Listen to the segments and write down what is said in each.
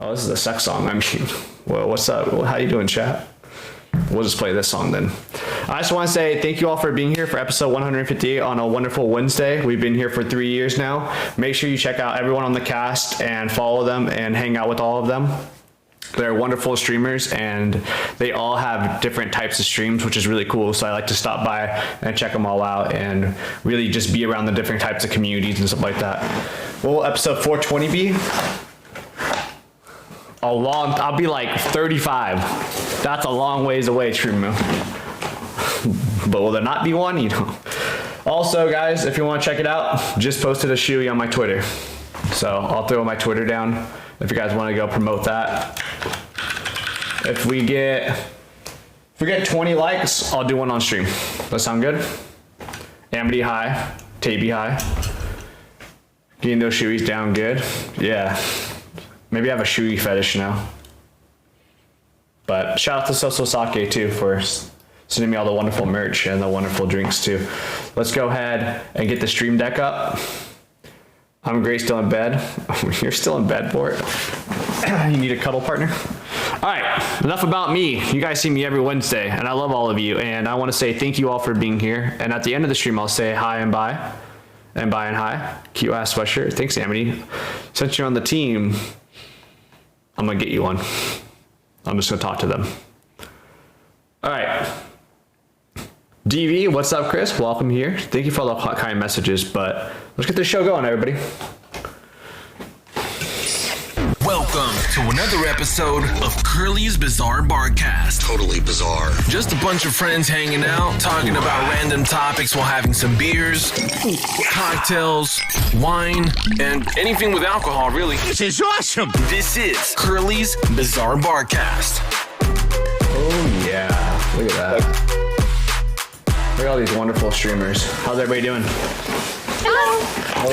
Oh, this is a sex song. I mean, well, what's up? Well, how you doing, chat? We'll just play this song then. I just want to say thank you all for being here for episode 158 on a wonderful Wednesday. We've been here for 3 years now. Make sure you check out everyone on the cast and follow them and hang out with all of them. They're wonderful streamers and they all have different types of streams, which is really cool. So I like to stop by and check them all out and really just be around the different types of communities and stuff like that. What will episode 420 be? I'll be like 35. That's a long ways away, Truman. But will there not be one? You know. Also, guys, if you want to check it out, just posted a shoey on my Twitter. So I'll throw my Twitter down if you guys want to go promote that. If we get 20 likes, I'll do one on stream. That sound good? Amity high, Taby high. Getting those shoeys down good. Yeah. Maybe I have a shoey fetish now. But shout out to Soso Sake too for sending me all the wonderful merch and the wonderful drinks too. Let's go ahead and get the stream deck up. I'm Gray, still in bed. You're still in bed for it. You need a cuddle partner? All right, enough about me. You guys see me every Wednesday and I love all of you. And I want to say thank you all for being here. And at the end of the stream, I'll say hi and bye. And bye and hi. Cute ass sweatshirt. Thanks, Amity. Since you're on the team, I'm gonna get you one. I'm just gonna talk to them. All right. DV, what's up, Chris? Welcome here. Thank you for all the kind messages, but let's get this show going, everybody. Welcome to another episode of Kurly's Bizarre Barcast. Totally bizarre. Just a bunch of friends hanging out, talking about random topics while having some beers, cocktails, wine, and anything with alcohol, really. This is awesome. This is Kurly's Bizarre Barcast. Oh, yeah. Look at that. Look at all these wonderful streamers. How's everybody doing? Hello.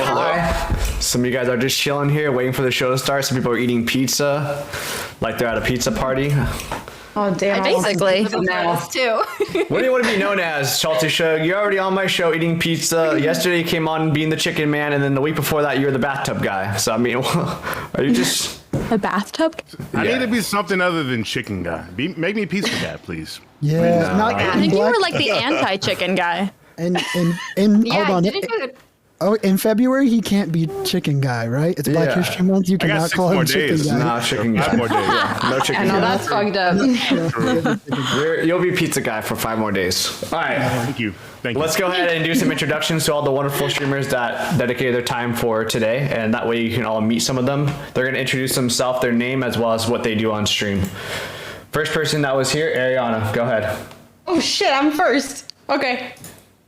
Hi. Some of you guys are just chilling here, waiting for the show to start. Some people are eating pizza, like they're at a pizza party. Oh, damn. Basically. Too. What do you want to be known as, Shalty Shug? You're already on my show eating pizza. Yesterday you came on being the chicken man, and then the week before that you were the bathtub guy. So, I mean, are you just... A bathtub? I need to be something other than chicken guy. Make me pizza guy, please. Yeah, I think you were like the anti-chicken guy. And Yeah, hold on. didn't you? Oh, in February he can't be chicken guy, right? It's Black Yeah. History Month. You I got cannot 6 call more him chicken days. guy. Nah, chicken guy. 5 more days. Yeah, no chicken I know guy. that's fucked up. You'll be pizza guy for 5 more days. All right. Thank you. Let's go ahead and do some introductions to all the wonderful streamers that dedicated their time for today, and that way you can all meet some of them. They're going to introduce themselves, their name, as well as what they do on stream. First person that was here, Ariana. Go ahead. Oh shit, I'm first. Okay.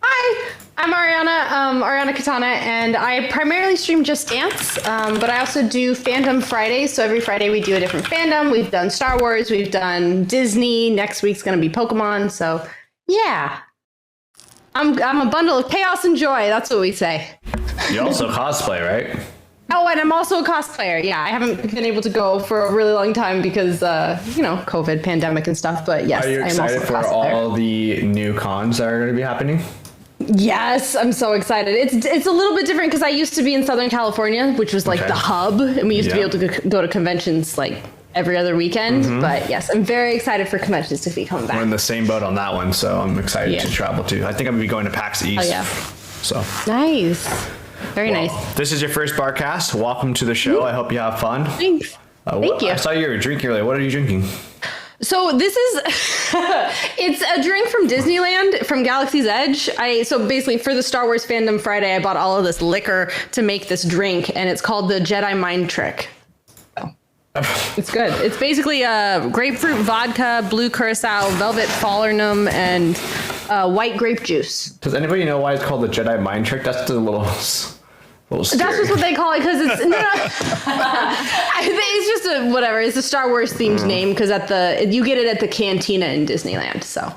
Hi, I'm Ariana Katana, and I primarily stream Just Dance, but I also do Fandom Fridays. So every Friday we do a different fandom. We've done Star Wars, we've done Disney. Next week's gonna be Pokemon. So yeah, I'm a bundle of chaos and joy. That's what we say. You also cosplay, right? Oh, and I'm also a cosplayer. Yeah, I haven't been able to go for a really long time because, COVID, pandemic and stuff. But yes, Are you I'm also excited a for cosplayer. all the new cons that are going to be happening? Yes, I'm so excited. It's a little bit different because I used to be in Southern California, which was like Okay. the hub, and we used to be Yeah. able to go to conventions like every other weekend. But yes, I'm very excited for conventions to be coming back. We're in the same boat on that one, so I'm excited Yeah. to travel too. I think I'm going to be going to PAX East. Oh yeah, So. nice, very Well, nice. This is your first Barcast. Welcome to the show. I hope you have fun. Thanks. Thank you. I saw you were drinking earlier. What are you drinking? So this is, it's a drink from Disneyland, from Galaxy's Edge. So basically for the Star Wars Fandom Friday, I bought all of this liquor to make this drink, and it's called the Jedi Mind Trick. So, it's good. It's basically grapefruit vodka, blue curacao, velvet falernum, and white grape juice. Does anybody know why it's called the Jedi Mind Trick? That's a little scary. That's just what they call it because it's no. I think it's just a whatever. It's a Star Wars themed name because you get it at the cantina in Disneyland. So.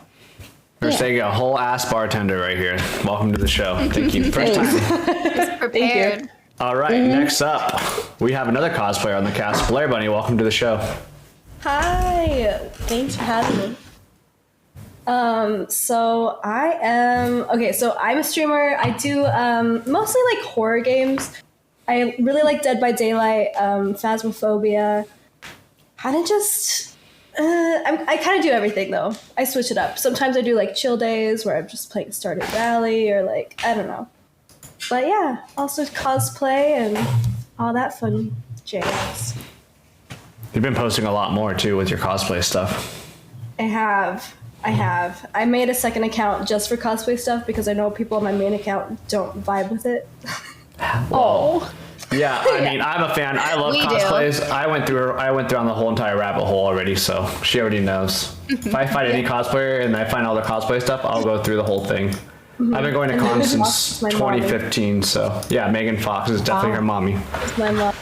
We're saying a whole ass bartender right here. Welcome to the show. Thank you. First time. Prepared. All right, next up, we have another cosplayer on the cast. Blair Bunny, welcome to the show. Hi, thanks for having me. So I'm a streamer. I do mostly like horror games. I really like Dead by Daylight, Phasmophobia, kind of just, I kind of do everything though. I switch it up. Sometimes I do like chill days where I'm just playing Stardew Valley or like, I don't know. But yeah, also cosplay and all that fun jazz. You've been posting a lot more too with your cosplay stuff. I have. I made a second account just for cosplay stuff because I know people on my main account don't vibe with it. Oh. Yeah, I mean, I'm a fan. I love cosplays. I went through on the whole entire rabbit hole already, so she already knows. If I find any cosplayer and I find all the cosplay stuff, I'll go through the whole thing. Mm-hmm. I've been going to cons since 2015, so yeah, Megan Fox is definitely her mommy. It's my mom.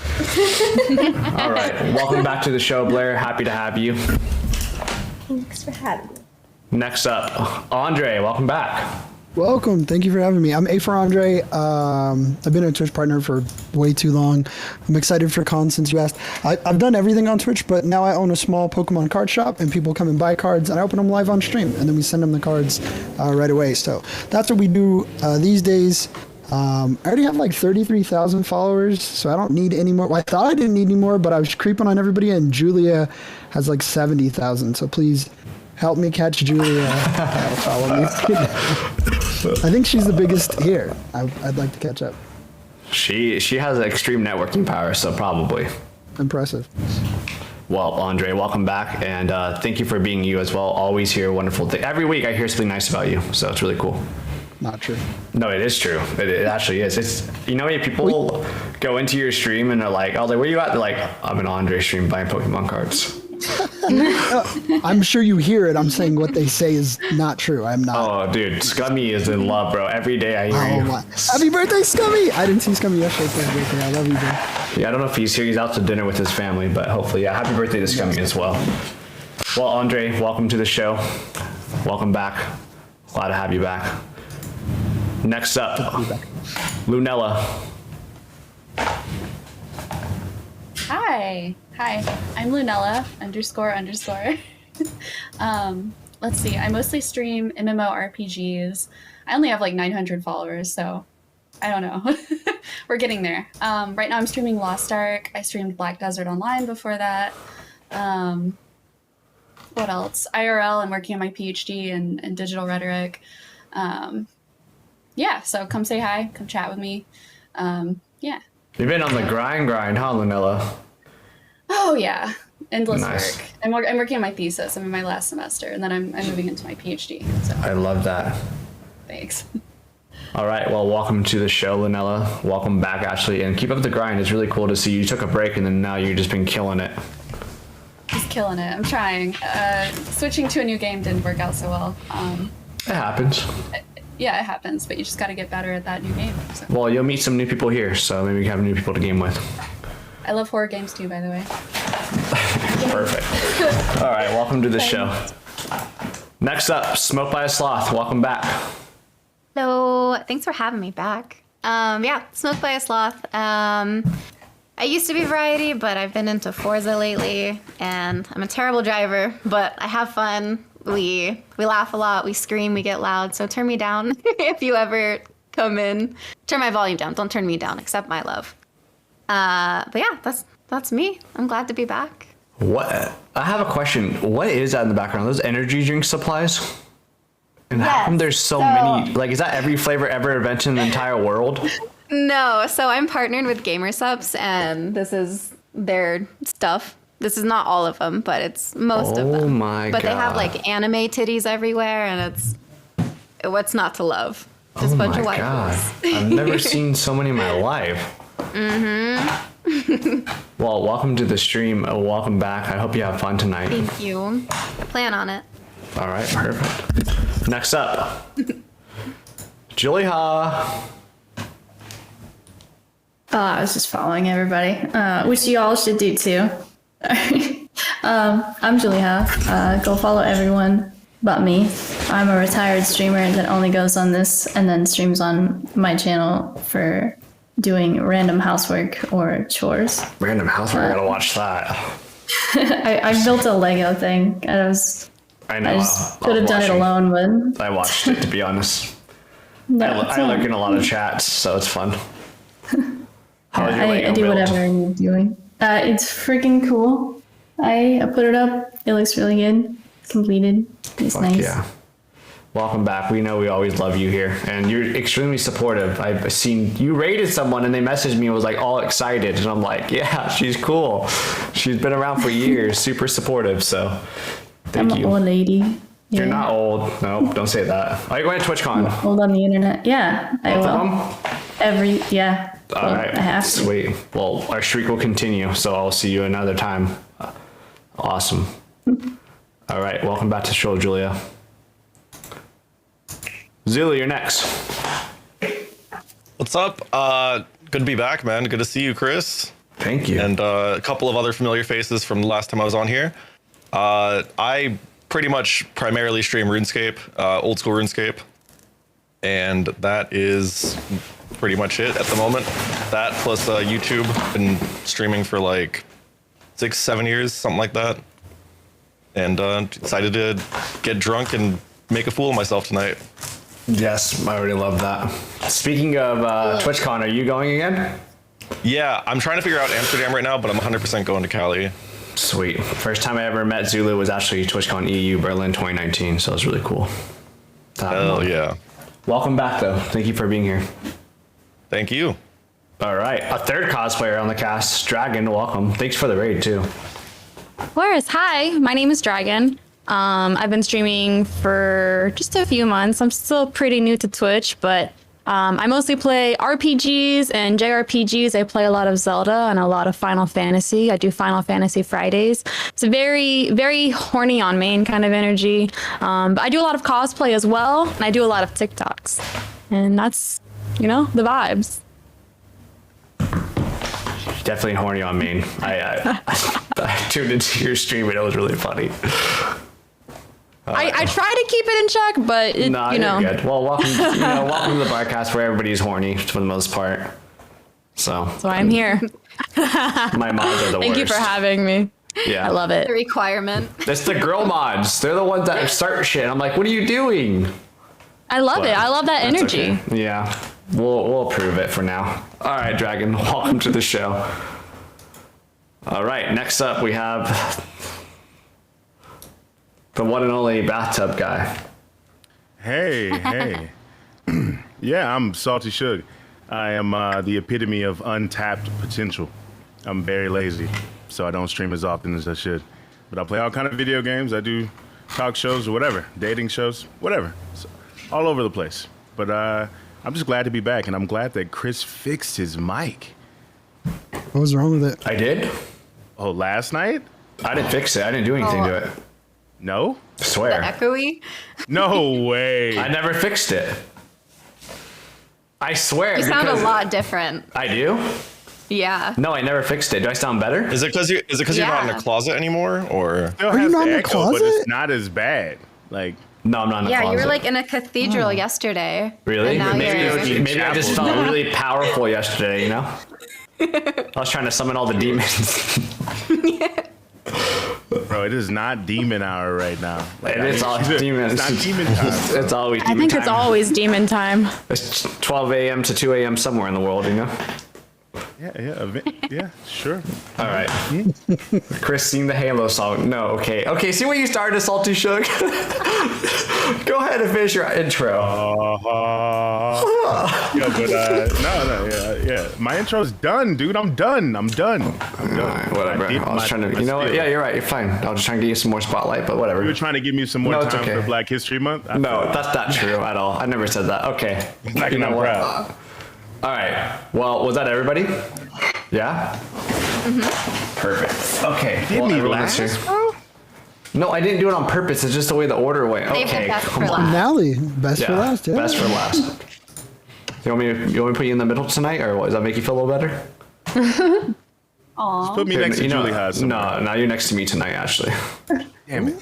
All right, welcome back to the show, Blair. Happy to have you. Thanks for having me. Next up, Andre, welcome back. Welcome. Thank you for having me. I'm A for Andre. I've been a Twitch partner for way too long. I'm excited for cons since you asked. I've done everything on Twitch, but now I own a small Pokemon card shop, and people come and buy cards, and I open them live on stream, and then we send them the cards right away. So that's what we do these days. I already have like 33,000 followers, so I don't need any more. Well, I thought I didn't need any more, but I was creeping on everybody, and Julia has like 70,000. So please help me catch Julia. Follow me. I think she's the biggest here. I'd like to catch up. She has extreme networking power, so probably. Impressive. Well, Andre, welcome back, and thank you for being you as well. Always hear wonderful things. Every week I hear something nice about you, so it's really cool. Not true. No, it is true. It actually is. It's, you know, people go into your stream and they're like, I was like, where you at? They're like, I'm an Andre stream buying Pokemon cards. I'm sure you hear it. I'm saying what they say is not true. I'm not. Oh, dude, Scummy is in love, bro. Every day I hear you. My. Happy birthday, Scummy! I didn't see Scummy yesterday for his birthday. I love you, bro. Yeah, I don't know if he's here. He's out to dinner with his family, but hopefully, yeah. Happy birthday to Scummy as well. Well, Andre, welcome to the show. Welcome back. Glad to have you back. Next up, Lunella. Hi, I'm Lunella __. Let's see, I mostly stream MMORPGs. I only have like 900 followers, so I don't know. We're getting there. Right now I'm streaming Lost Ark. I streamed Black Desert Online before that. What else? IRL, I'm working on my PhD in digital rhetoric. Yeah, so come say hi, come chat with me. Yeah. You've been on the grind, huh, Lunella? Oh yeah, endless Nice. work. I'm working on my thesis. I'm in my last semester, and then I'm moving into my PhD. So I love that. thanks. All right, well, welcome to the show, Lunella. Welcome back, actually, and keep up the grind. It's really cool to see you took a break, and then now you've just been killing it. Just killing it. I'm trying. Switching to a new game didn't work out so well. It happens. Yeah, it happens, but you just got to get better at that new game. So. Well, you'll meet some new people here, so maybe you can have new people to game with. I love horror games too, by the way. Perfect. All right, welcome to the show. Next up, Smoked by a Sloth. Welcome back. So thanks for having me back. Yeah, Smoked by a Sloth. I used to be Variety, but I've been into Forza lately, and I'm a terrible driver, but I have fun. We laugh a lot, we scream, we get loud, so turn me down if you ever come in. Turn my volume down, don't turn me down, accept my love. But yeah, that's me. I'm glad to be back. What? I have a question. What is that in the background? Those energy drink supplies? And how come there's so many? Like, is that every flavor ever invented in the entire world? No, so I'm partnered with Gamersubs, and this is their stuff. This is not all of them, but it's most of them. Oh my god. But they have like anime titties everywhere, and it's what's not to love? Just a bunch of waifus. I've never seen so many in my life. Well, welcome to the stream. Welcome back. I hope you have fun tonight. Thank you. Plan on it. All right, perfect. Next up, Julia. I was just following everybody, which you all should do too. I'm Julia. Go follow everyone but me. I'm a retired streamer that only goes on this and then streams on my channel for doing random housework or chores. Random housework. I gotta watch that. I built a Lego thing. I know. I just could have done it alone, but I watched it, to be honest. no, I look in a lot of chats, so it's fun. How was your Lego I do build? whatever you're doing. It's freaking cool. I put it up. It looks really good. Completed. It's Fuck nice. yeah. Welcome back. We know we always love you here, and you're extremely supportive. I've seen you rated someone, and they messaged me and was like all excited, and I'm like, yeah, she's cool. She's been around for years, super supportive. So, thank I'm you. an old lady. You're not old. No, don't say that. Are you going to TwitchCon? Old on the internet. Yeah, I Both will. of them? Yeah. All Well, right. I have to. Sweet. Well, our streak will continue, so I'll see you another time. Awesome. All right. Welcome back to the show, Julia. Zulu, you're next. What's up? Good to be back, man. Good to see you, Chris. Thank you. And a couple of other familiar faces from the last time I was on here. I pretty much primarily stream RuneScape, old school RuneScape. And that is pretty much it at the moment. That plus YouTube. Been streaming for like 6-7 years, something like that. And decided to get drunk and make a fool of myself tonight. Yes, I already love that. Speaking of TwitchCon, are you going again? Yeah, I'm trying to figure out Amsterdam right now, but I'm 100% going to Cali. Sweet. First time I ever met Zulu was actually TwitchCon EU Berlin 2019, so it was really cool. Hell yeah. Welcome back, though. Thank you for being here. Thank you. All right, a third cosplayer on the cast, Dragon. Welcome. Thanks for the raid too. Of course. Hi, my name is Dragon. I've been streaming for just a few months. I'm still pretty new to Twitch, but I mostly play RPGs and JRPGs. I play a lot of Zelda and a lot of Final Fantasy. I do Final Fantasy Fridays. It's a very, very horny on main kind of energy. But I do a lot of cosplay as well, and I do a lot of TikToks. And that's, the vibes. Definitely horny on main. I tuned into your stream and it was really funny. I try to keep it in check, but You're good. Well, welcome to the Barcast where everybody's horny for the most part. So I'm here. My mods are the worst. Thank you for having me. Yeah. I love it. The requirement. It's the girl mods. They're the ones that start shit. I'm like, what are you doing? I love it. I love that That's energy. okay. Yeah. We'll approve it for now. All right, Dragon, welcome to the show. All right, next up we have the one and only bathtub guy. Hey. Yeah, I'm Salty Suge. I am the epitome of untapped potential. I'm very lazy, so I don't stream as often as I should. But I play all kind of video games. I do talk shows or whatever, dating shows, whatever. So, all over the place. But I'm just glad to be back, and I'm glad that Chris fixed his mic. What was wrong with it? I did? Oh, last night? I didn't fix it. I didn't do anything to it. No? I swear. Echoey? No way. I never fixed it. I swear. You sound a because- lot different. I do? Yeah. No, I never fixed it. Do I sound better? Is it because you're not in Yeah. a closet anymore, or? Still Are you has not the in the echo, but closet? it's not as bad. Like, No, I'm not in the Yeah, closet. you were like in a cathedral yesterday. Really? And now Maybe you're... I just felt really powerful yesterday, I was trying to summon all the demons. bro, it is not demon hour right now. Like, It's all demons. It's not demon time. It's always I demon think time. it's always demon time. It's 12 a.m. to 2 a.m. somewhere in the world, Yeah, sure. All right. Chris, sing the Halo song. No, okay. Okay, see what you started, Salty Suge? Go ahead and finish your intro. Yeah, but yeah. My intro's done, dude. I'm done. All right, whatever. I was trying to, you know what? Yeah, you're right. You're fine. I was just trying to get you some more spotlight, but whatever. You were trying to give me some more No, it's time okay. for Black History Month? No, that's not true at all. I never said that. Okay. Like, You know I'm what? proud. All right. Well, was that everybody? Yeah? Perfect. Okay. Didn't he everyone last, is here. bro? No, I didn't do it on purpose. It's just the way the order went. Save the Okay. best Come for on. last. Nally, best for last. Yeah. Best for last. You want me to put you in the middle tonight, or what? Does that make you feel a little better? Aw. Put me next to You know- Julie Haas. No, you're next to me tonight, Ashley. Damn it.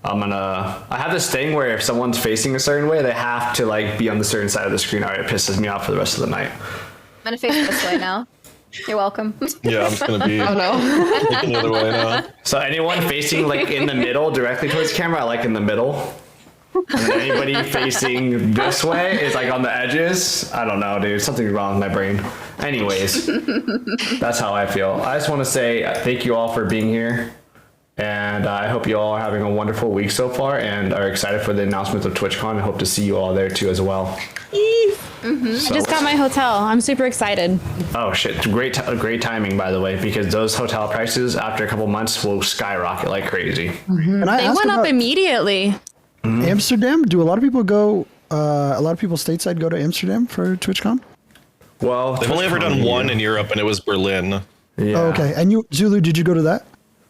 I have this thing where if someone's facing a certain way, they have to like be on the certain side of the screen, or it pisses me off for the rest of the night. I'm going to face this way now. You're welcome. Yeah, I'm just gonna be looking the other way now. So anyone facing like in the middle, directly towards the camera, I like in the middle. And then anybody facing this way is like on the edges. I don't know, dude. Something's wrong with my brain. Anyways, that's how I feel. I just want to say thank you all for being here. And I hope you all are having a wonderful week so far and are excited for the announcement of TwitchCon. I hope to see you all there too as well. I just got my hotel. I'm super excited. Oh shit! Great timing, by the way, because those hotel prices after a couple months will skyrocket like crazy. And I They asked went up about immediately. Amsterdam. Do a lot of people go? A lot of people stateside go to Amsterdam for TwitchCon. Well, They've only ever done one in Europe, and it was Berlin. Yeah. Oh, okay. And you, Zulu, did you go to that?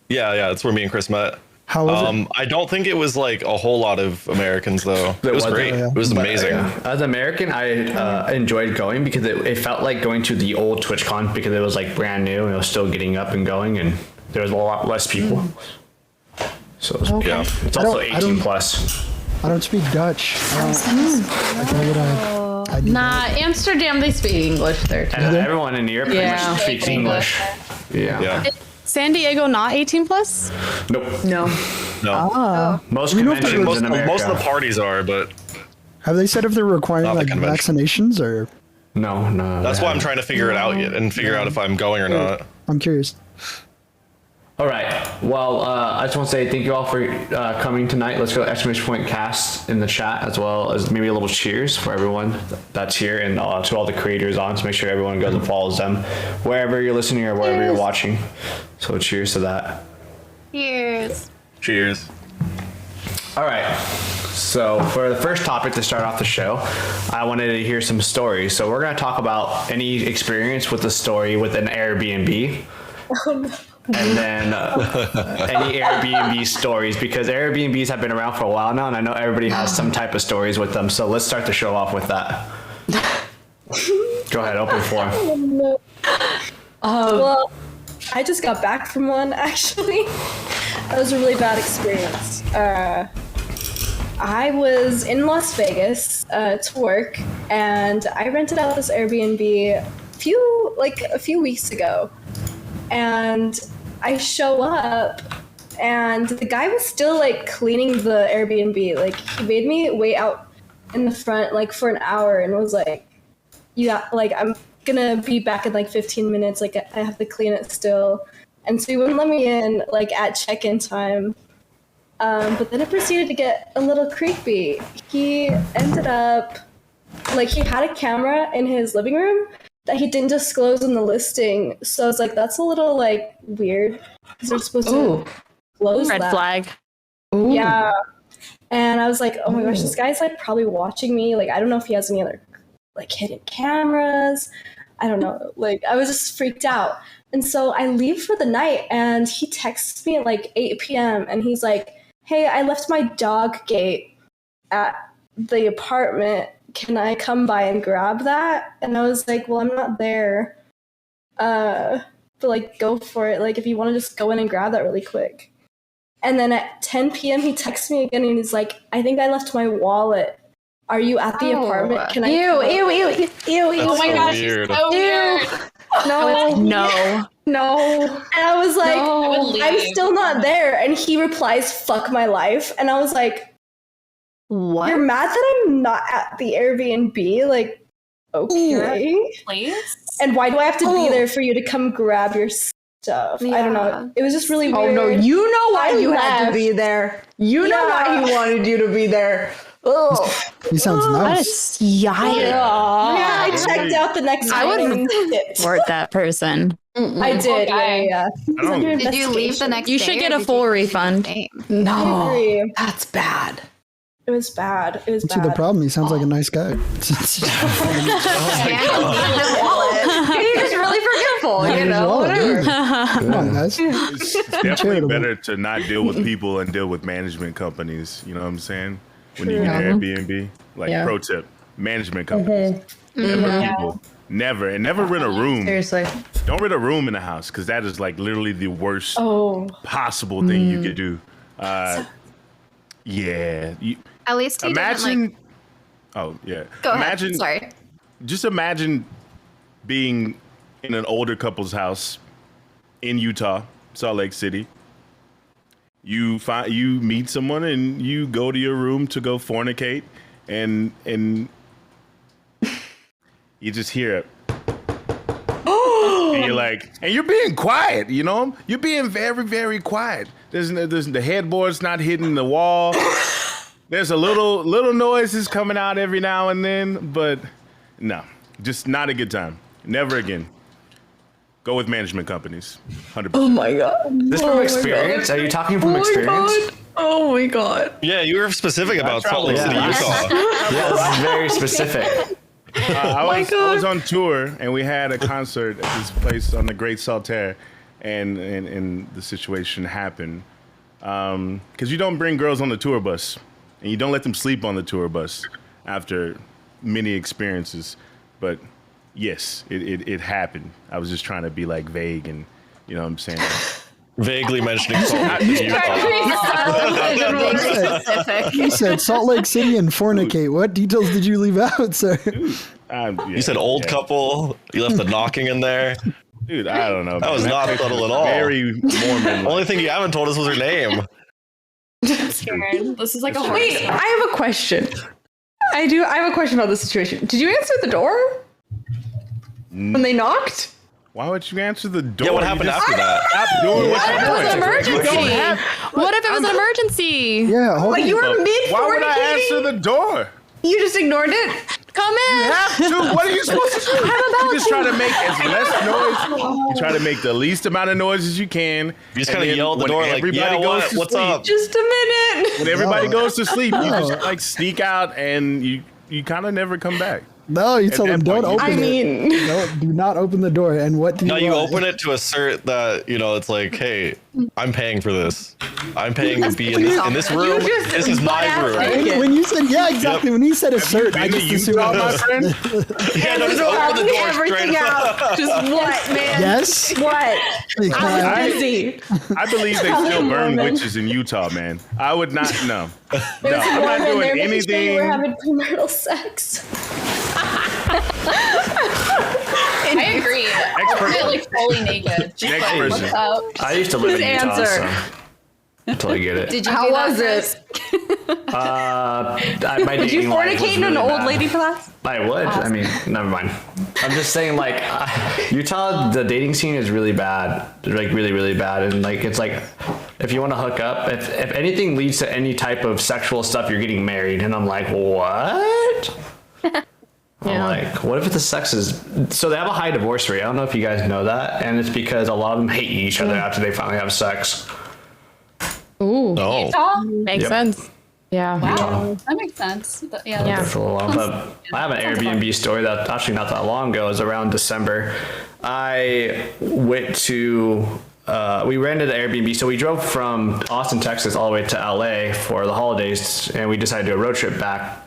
Yeah, that's where me and Chris met. How was it? I don't think it was like a whole lot of Americans though. It was great. yeah. It was amazing. As an American, I enjoyed going because it felt like going to the old TwitchCon because it was like brand new and it was still getting up and going and there was a lot less people. So it was, Yeah. it's also I 18 don't- plus. I don't speak Dutch. I thought that I did Nah, Amsterdam, they speak English there too. And everyone in Europe pretty Yeah. much speaks English. Yeah. Yeah. San Diego not 18 plus? Nope. No. No. Most You know if conventions Most, in America. most of the parties are, but Have they said if they're requiring Not the like convention. vaccinations or? No. that's they why I'm haven't. trying to figure it out yet and figure out if I'm going or not. I'm curious. All right. Well, I just want to say thank you all for coming tonight. Let's go exclamation point cast in the chat as well as maybe a little cheers for everyone that's here and to all the creators on. So make sure everyone goes and follows them wherever you're listening or wherever you're watching. So cheers to that. Cheers. Cheers. All right. So for the first topic to start off the show, I wanted to hear some stories. So we're going to talk about any experience with a story with an Airbnb. And then any Airbnb stories, because Airbnbs have been around for a while now, and I know everybody has some type of stories with them. So let's start the show off with that. Go ahead, open floor. Well, I just got back from one actually. That was a really bad experience. I was in Las Vegas to work, and I rented out this Airbnb a few weeks ago. And I show up, and the guy was still like cleaning the Airbnb. Like he made me wait out in the front like for an hour, and was like, I'm gonna be back in like 15 minutes. Like I have to clean it still." And so he wouldn't let me in like at check-in time. But then it proceeded to get a little creepy. He ended up like he had a camera in his living room that he didn't disclose in the listing. So I was like, that's a little like weird because they're supposed to close Red that. flag. Yeah. And I was like, oh my gosh, this guy's like probably watching me. Like, I don't know if he has any other like hidden cameras. I don't know. Like, I was just freaked out. And so I leave for the night, and he texts me at like 8 p.m. and he's like, hey, I left my dog gate at the apartment. Can I come by and grab that? And I was like, well, I'm not there. But like, go for it. Like, if you want to just go in and grab that really quick. And then at 10 p.m. he texts me again, and he's like, I think I left my wallet. Are you at the apartment? Can I Ew. Oh my gosh. Weird. So weird. No. No. No. And I was like, No. I'm still not there. And he replies, fuck my life. And I was like, What? you're mad that I'm not at the Airbnb? Like, okay. Please. And why do I have to be there for you to come grab your stuff? I don't know. It was just really Oh weird. no, you know why I you had to left. be there. You know Yeah. why he wanted you to be there. Ugh. He sounds That nice. is yikes. Yeah, I checked out the next I night wouldn't and dipped. Support that person. I did, yeah. I don't, Did you leave the next You day? should or get a did full you- refund. I No. agree. That's bad. It was bad. It was What's bad. the problem? He sounds like a nice guy. He's just really forgetful, you know, Well, whatever. dude. Come on, guys. it's definitely Charitable. better to not deal with people and deal with management companies. You know what I'm saying? When you get an Airbnb, like Yeah. pro tip, management companies, never people, never and never rent a room. Seriously. Don't rent a room in a house because that is like literally the worst Oh, possible thing you could do. Yeah, At least he didn't like. imagine. Oh yeah, Go imagine. ahead. Sorry. Just imagine being in an older couple's house in Utah, Salt Lake City. You meet someone and you go to your room to go fornicate, and you just hear it. like, and you're being quiet, you know? You're being very, very quiet. There's the headboard's not hitting the wall. There's a little noises coming out every now and then, but no, just not a good time. Never again. Go with management companies. 100%. Oh my god. This from experience? Are you talking from experience? Oh my god. Yeah, you were specific about Salt Lake City, Utah. Yeah, this is very specific. I was on tour and we had a concert at this place on the Great Saltaire, and the situation happened because you don't bring girls on the tour bus and you don't let them sleep on the tour bus after many experiences. But yes, it happened. I was just trying to be like vague and you know what I'm saying. Vaguely mentioning Salt Lake City, Utah. You said Salt Lake City and fornicate. What details did you leave out, sir? You said old couple. You left the knocking in there. Dude, I don't know. That was not subtle at all. Very Mormon. Only thing you haven't told us was her name. I'm scared. This is like a hard Wait, stop. I have a question. I have a question about this situation. Did you answer the door when they knocked? Why would you answer the door? Yeah, what happened after that? Stop doing what What if it was an you're doing. emergency? What if it was an emergency? Yeah, hold Like on. you were mid Why would I fornicating? answer the door? You just ignored it? Come in. You have to. What are you supposed to do? You just try to make as less noise. You try to make the least amount of noise as you can. You just and kind of then yell at the when door like, everybody yeah, goes to what's sleep- up? Just a minute. When everybody No. goes to sleep, you No. just like sneak out and you kind of never come back. No, you tell that them don't point, open I it. mean- No, do not open the door. And what do you No, you want? open it to assert that, you know, it's like, hey, I'm paying for this. I'm paying to be in this room. just This is my butt-ass room. naked. When you said, yeah, exactly. When he said assert, I Been to just Utah, assumed. my friend? Yeah, no, just open the door everything straight up. out. Just what, man? Yes. What? I- Busy. I believe they still burn witches in Utah, man. I would not. No, no, I'm not doing We're anything. having premarital sex. I agree. Next person. I'll get like fully naked. Just Next like, person. what's up? I used to live in Utah, answer. so totally get it. Did you How do that, was Chris? it? My Did you dating life was fornicate in an really old bad. lady class? I would. I mean, never mind. I'm just saying, like, Utah, the dating scene is really bad. Like, really, really bad. And, like, it's like, if you want to hook up, if anything leads to any type of sexual stuff, you're getting married. And I'm like, what? I'm like, what if the sex is... So they have a high divorce rate. I don't know if you guys know that. And it's because a lot of them hate each other after they finally have sex. Ooh. No. Utah? Makes Yep. sense. Yeah. Wow, that makes sense. But yeah, Yeah. that's- For a little while. But I have an Airbnb story that actually not that long ago. It was around December. I went to... we rented an Airbnb. So we drove from Austin, Texas all the way to LA for the holidays. And we decided to do a road trip back.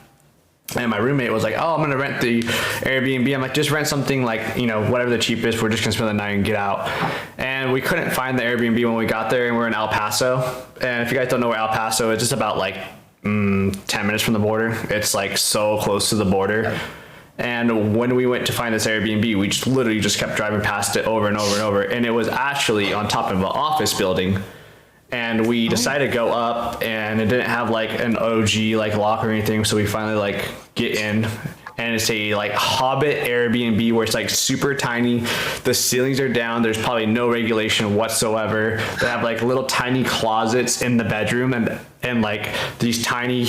And my roommate was like, oh, I'm going to rent the Airbnb. I'm like, just rent something like, you know, whatever the cheapest. We're just going to spend the night and get out. And we couldn't find the Airbnb when we got there. And we're in El Paso. And if you guys don't know where El Paso is, it's just about like 10 minutes from the border. It's like so close to the border. And when we went to find this Airbnb, we just literally just kept driving past it over and over and over. And it was actually on top of an office building. And we decided to go up, and it didn't have like an OG like lock or anything. So we finally like get in, and it's a like Hobbit Airbnb where it's like super tiny. The ceilings are down. There's probably no regulation whatsoever. They have like little tiny closets in the bedroom, and like these tiny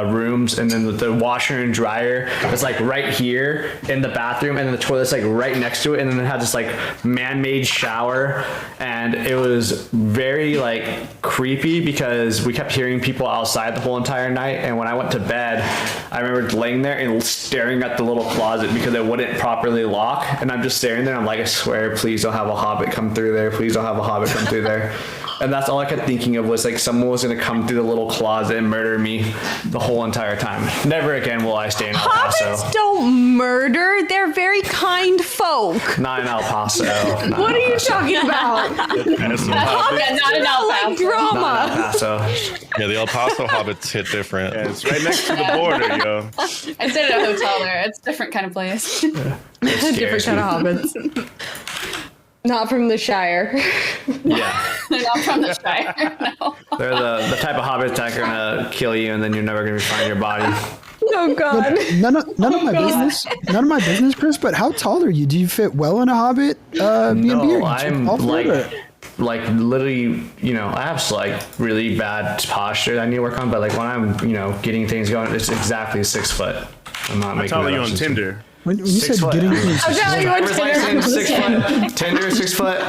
rooms, and then the washer and dryer is like right here in the bathroom, and then the toilet's like right next to it, and then it had this like man-made shower. And it was very like creepy because we kept hearing people outside the whole entire night. And when I went to bed, I remember laying there and staring at the little closet because it wouldn't properly lock. And I'm just staring there. I'm like, I swear, please don't have a hobbit come through there. Please don't have a hobbit come through there. And that's all I kept thinking of was like someone was going to come through the little closet and murder me the whole entire time. Never again will I stay in El Paso. Hobbits don't murder. They're very kind folk. Not in El Paso. Not What in are El you Paso. talking about? That's some Yeah, hobbits. not in El Like Paso. Not in El drama. Paso. Yeah, the El Paso hobbits hit different. Yeah, it's right next to the border, yo. I stayed at a hotel there. It's a different kind of place. It Different scares kind me. of hobbits. Not from the Shire. Yeah. They're not from the Shire. No. They're the type of hobbits that are gonna kill you and then you're never gonna find your body. Oh God. None of my business. None of my business, Chris. But how tall are you? Do you fit well in a Hobbit B&B? No, I'm like literally, I have like really bad posture that I need to work on. But like when I'm, getting things going, it's exactly 6 foot. I'm not making. How tall are you on Tinder? When you said getting things, driver's license, 6 foot. Tinder, 6 foot.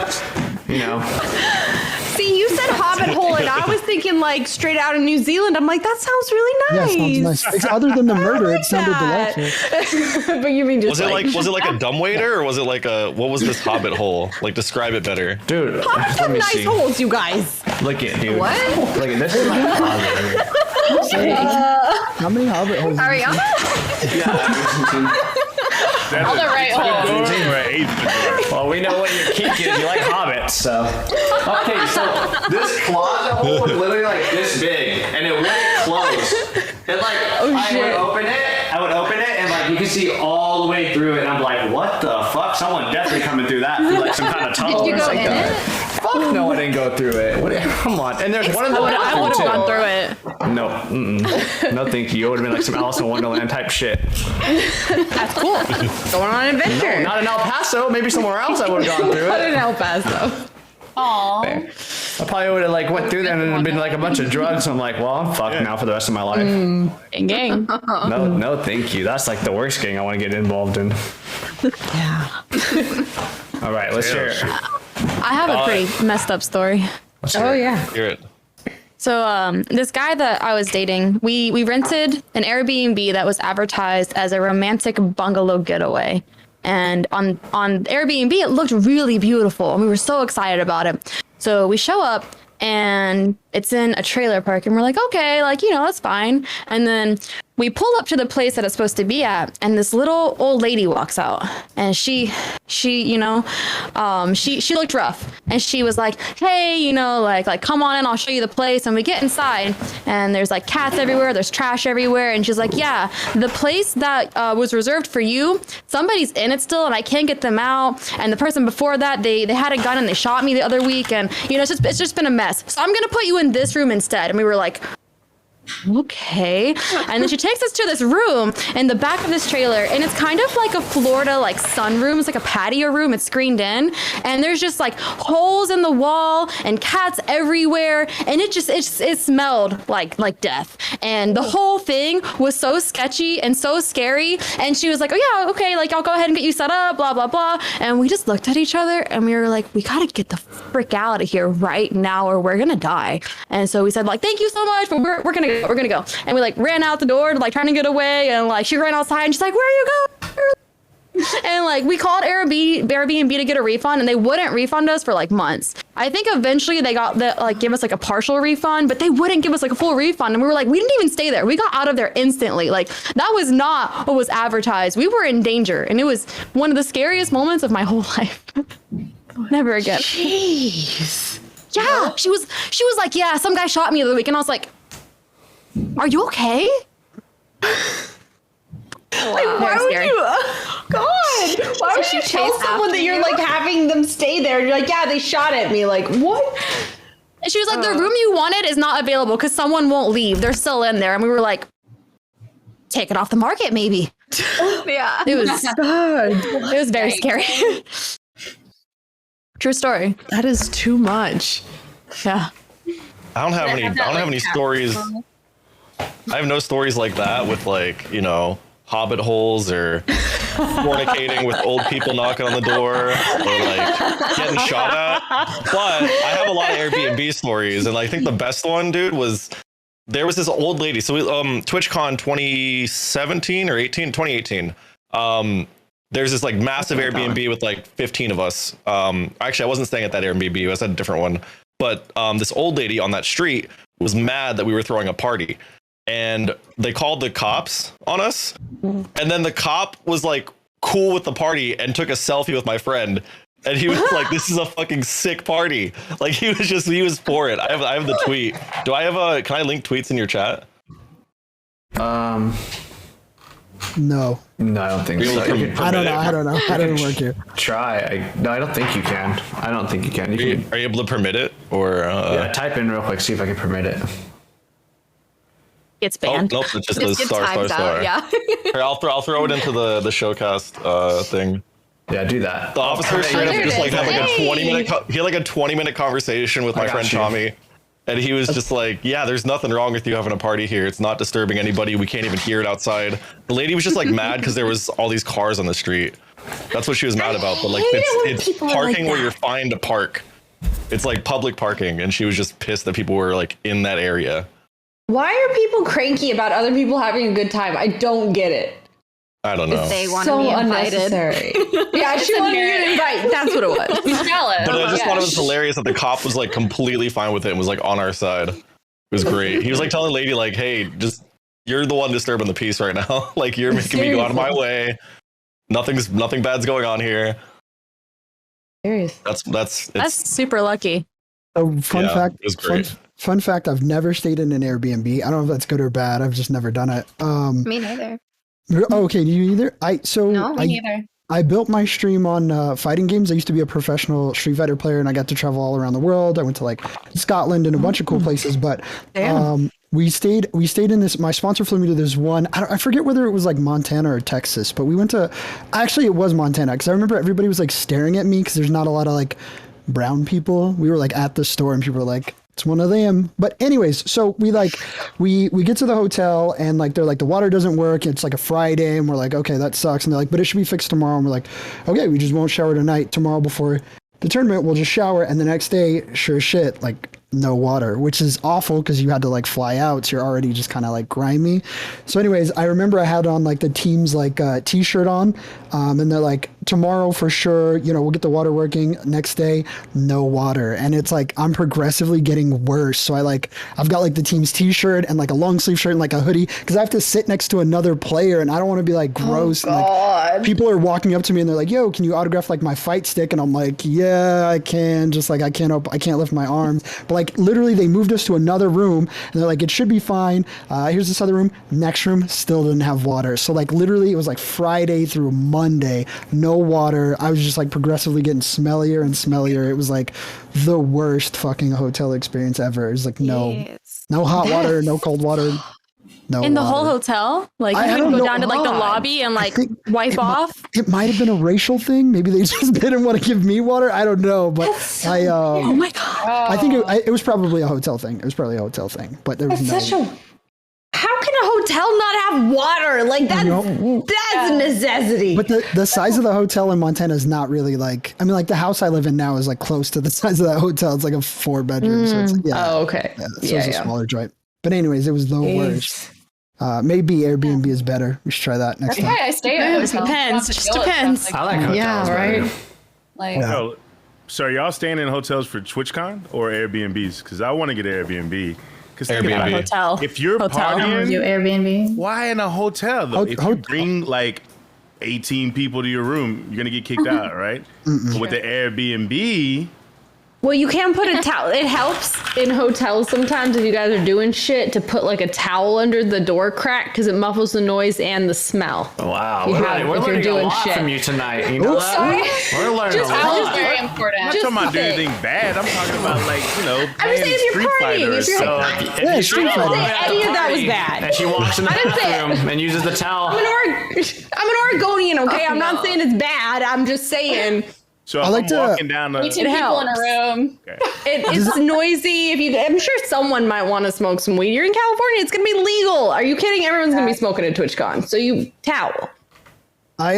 See, you said Hobbit hole, and I was thinking like straight out of New Zealand. I'm like, that sounds really nice. Yeah, sounds nice. Other than the murder, it sounded delightful. But you mean just was it like a dumbwaiter, or was it like what was this Hobbit hole? Like, describe it better. Dude, Hobbits have nice holes, you guys. Look at dude. What? Look at this is my Hobbit. How many Hobbit holes? Are we on? All the right holes. Well, we know what your kink is. You like Hobbits, so. Okay, so this closet hole was literally like this big, and it wouldn't close. And like, I would open it, and like you can see all the way through it, and I'm like, what the fuck? Someone definitely coming through that through like some kind of tunnel. Did you or go something. in it? Fuck no, I didn't go through it. Come on. And there's one in the I would have bathroom, gone too. through it. No, no, thank you. It would have been like some Alice in Wonderland type shit. That's cool. Going on an adventure. No, not in El Paso. Maybe somewhere else I would have gone through Not it. in El Paso. Aw. I probably would have like went through there and then it'd been like a bunch of drugs. I'm like, well, I'm fucked now for the rest of my life. Gang. No, thank you. That's like the worst gang I want to get involved in. Yeah. All right, let's hear it. I have a pretty messed up story. Oh yeah. Hear it. So this guy that I was dating, we rented an Airbnb that was advertised as a romantic bungalow getaway. And on Airbnb, it looked really beautiful. And we were so excited about it. So we show up and it's in a trailer park and we're like, okay, that's fine. And then we pull up to the place that it's supposed to be at, and this little old lady walks out, and she looked rough, and she was like, hey, like come on in, I'll show you the place. And we get inside, and there's like cats everywhere, there's trash everywhere, and she's like, yeah, the place that was reserved for you, somebody's in it still, and I can't get them out. And the person before that, they had a gun and they shot me the other week, and it's just been a mess. So I'm gonna put you in this room instead. And we were like, okay. And then she takes us to this room in the back of this trailer, and it's kind of like a Florida like sunroom. It's like a patio room. It's screened in, and there's just like holes in the wall and cats everywhere, and it smelled like death. And the whole thing was so sketchy and so scary. And she was like, oh yeah, okay, like I'll go ahead and get you set up, blah blah blah. And we just looked at each other and we were like, we gotta get the frick out of here right now or we're gonna die. And so we said like, thank you so much, but we're gonna go. And we like ran out the door like trying to get away, and like she ran outside and she's like, where are you going? And like we called Airbnb to get a refund, and they wouldn't refund us for like months. I think eventually they got give us like a partial refund, but they wouldn't give us like a full refund. And we were like, we didn't even stay there. We got out of there instantly. Like that was not what was advertised. We were in danger, and it was one of the scariest moments of my whole life. Never again. Jeez. Yeah, she was like, yeah, some guy shot me the other week, and I was like, are you okay? Like, why would you? Oh, God, why would you tell someone that you're like having them stay there? And you're like, yeah, they shot at me. Like, what? And she was like, the room you wanted is not available because someone won't leave. They're still in there. And we were like, take it off the market, maybe. Yeah. It was very scary. True story. That is too much. Yeah. I don't have any stories. I have no stories like that with like, hobbit holes or fornicating with old people knocking on the door or like getting shot at. But I have a lot of Airbnb stories, and I think the best one, dude, was there was this old lady. So we TwitchCon 2017 or 2018. There's this like massive Airbnb with like 15 of us. Actually, I wasn't staying at that Airbnb. I was at a different one. But this old lady on that street was mad that we were throwing a party, and they called the cops on us. And then the cop was like cool with the party and took a selfie with my friend. And he was like, this is a fucking sick party. Like he was for it. I have the tweet. Can I link tweets in your chat? No, I don't think so. I don't know. How does it work here? Try. I don't think you can. I don't think you can. Are you able to permit it? Or yeah, type in real quick, see if I can permit it. gets Oh, banned. nope, it's just the Just get star. times out, yeah. Here, I'll throw it into the showcast thing. Yeah, do that. The officer straight up there just it like is. had like a Hey. 20-minute he had like a 20-minute conversation with my got friend you. Tommy. And he was just like, yeah, there's nothing wrong with you having a party here. It's not disturbing anybody. We can't even hear it outside. The lady was just like mad because there was all these cars on the street. That's what she was mad about. But like, hate it when it's people are parking like where that. you're fine to park. It's like public parking. And she was just pissed that people were like in that area. Why are people cranky about other people having a good time? I don't get it. I don't know. They want to So be invited. unnecessary. Yeah, she wanted you to invite. That's what it was. He's jealous. But I just Yeah. thought it was hilarious that the cop was like completely fine with it and was like on our side. It was great. He was like telling the lady like, "Hey, just you're the one disturbing the peace right now. Like you're making me go out of my way. Nothing bad's going on here." Serious. That's super lucky. So fun Yeah, fact. it was great. Fun fact. I've never stayed in an Airbnb. I don't know if that's good or bad. I've just never done it. Me neither. Okay. Do you either? No, Me neither. I built my stream on fighting games. I used to be a professional Street Fighter player, and I got to travel all around the world. I went to like Scotland and a bunch of cool places. But we stayed in this. My sponsor flew me to this one. I forget whether it was like Montana or Texas, but we went to. Actually, it was Montana because I remember everybody was like staring at me because there's not a lot of like brown people. We were like at the store, and people were like, "It's one of them." But anyways, so we get to the hotel and like they're like the water doesn't work. It's like a Friday and we're like, okay, that sucks. And they're like, but it should be fixed tomorrow. And we're like, okay, we just won't shower tonight. Tomorrow before the tournament, we'll just shower. And the next day, sure as shit, like no water, which is awful because you had to like fly out. So you're already just kind of like grimy. So anyways, I remember I had on like the team's like t-shirt on and they're like, tomorrow for sure, we'll get the water working. Next day, no water. And it's like, I'm progressively getting worse. So I've got like the team's t-shirt and like a long sleeve shirt and like a hoodie because I have to sit next to another player and I don't want to be like gross. And like people are walking up to me and they're like, yo, can you autograph like my fight stick? And I'm like, yeah, I can. Just like, I can't lift my arms. But like literally they moved us to another room and they're like, it should be fine. Here's this other room. Next room still didn't have water. So like literally it was like Friday through Monday, no water. I was just like progressively getting smellier and smellier. It was like the worst fucking hotel experience ever. It was like no hot water, no cold water. No In the water. whole hotel? Like I you don't would go know down to like the why. lobby and like wipe off? It might have been a racial thing. Maybe they just didn't want to give me water. I don't know, but Oh my god. I think it was probably a hotel thing. It was probably a hotel thing, but there was How can a hotel not have water? Like that's a necessity. But the size of the hotel in Montana is not really like. I mean, like the house I live in now is like close to the size of that hotel. It's like a 4-bedroom, so it's like, yeah. Oh, okay. Yeah, so it's a smaller joint. But anyways, it was the worst. Maybe Airbnb is better. We should try that next That's time. why I stay at hotels. Depends, Not to just deal with stuff depends. like I like hotels. Yeah, better. right. Like, Oh, so are y'all staying in hotels for TwitchCon or Airbnbs? Because I want to get an Airbnb. Because Airbnb. Hotel. if you're Hotel. You partying, Airbnb. why in a hotel though? If you bring like 18 people to your room, you're gonna get kicked out, right? But with the Airbnb, Well, you can put a towel. It helps in hotels sometimes if you guys are doing shit to put like a towel under the door crack because it muffles the noise and the smell. Wow, You we're have- learning, we're if you're learning a doing lot shit. from you tonight. You know that? sorry. We're learning a towel is lot. very I'm important. not talking about doing saying. anything bad. I'm talking about like, I'm just playing saying if you're Street partying, Fighter or if you're- something. If Yeah, you Street stream Fighter. along I at didn't say the any of that was party bad. And she walks in the I didn't say it. bathroom and uses the towel. I'm an Oregonian, okay? I'm not saying it's bad. I'm just saying So if I like I'm to- walking down the, 18 people in a room. it's noisy. I'm sure someone might want to smoke some weed. You're in California. It's going to be legal. Are you kidding? Everyone's going to be smoking at TwitchCon. So you towel. I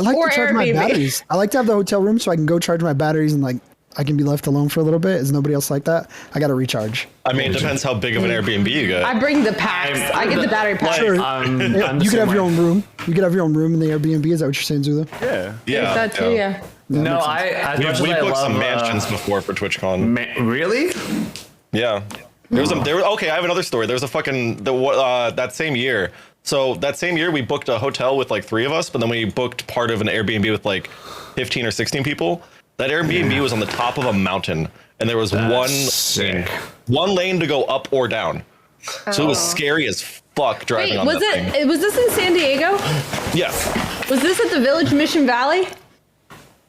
like or to charge my Airbnb. batteries. I like to have the hotel room so I can go charge my batteries and like I can be left alone for a little bit. Is nobody else like that? I got to recharge. I mean, it depends how big of an Airbnb you get. I bring the packs. I get the battery packs. Sure. I'm the You could same have your way. own room. You could have your own room in the Airbnb. Is that what you're saying, Zulu? yeah. Yeah, That too, yeah. No, as much as We I booked love, some mansions before for TwitchCon. Really? Yeah. Okay, I have another story. There was a fucking that same year. So that same year we booked a hotel with like 3 of us, but then we booked part of an Airbnb with like 15 or 16 people. That Airbnb was on the top of a mountain and there was sick. one lane to go up or down. So it was scary as fuck driving Wait, on was that thing. it? Was this in San Diego? Yeah. Was this at the Village Mission Valley?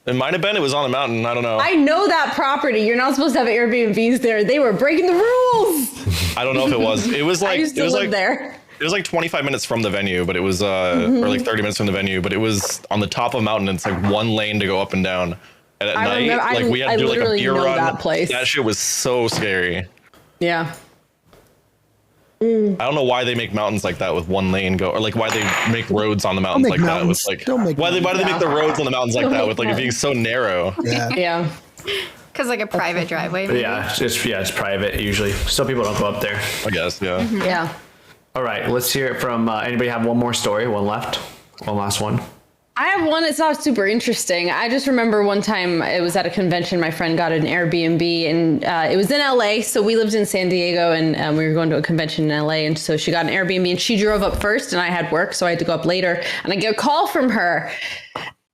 It might have been. It was on a mountain. I don't know. I know that property. You're not supposed to have Airbnbs there. They were breaking the rules. I don't know if it was. It was I like used to it was live like there. it was like 25 minutes from the venue, but it was or like 30 minutes from the venue, but it was on the top of a mountain. And it's like one lane to go up and down. And at night, remember- like we had I to do like a literally beer know run. that place. That shit was so scary. Yeah. I don't know why they make mountains like that with one lane go, or like why they make roads on the mountains make like that mountains. with like Don't make why do they make the roads on the mountains like Don't that make with like it being so narrow? Yeah. Yeah. Because like a private driveway. Maybe. Yeah, it's private usually. So people don't go up there. I guess, yeah. Yeah. All right, let's hear it from anybody have one more story, one left, one last one. I have one. It's not super interesting. I just remember one time it was at a convention. My friend got an Airbnb, and it was in LA. So we lived in San Diego, and we were going to a convention in LA. And so she got an Airbnb, and she drove up first, and I had work, so I had to go up later. And I get a call from her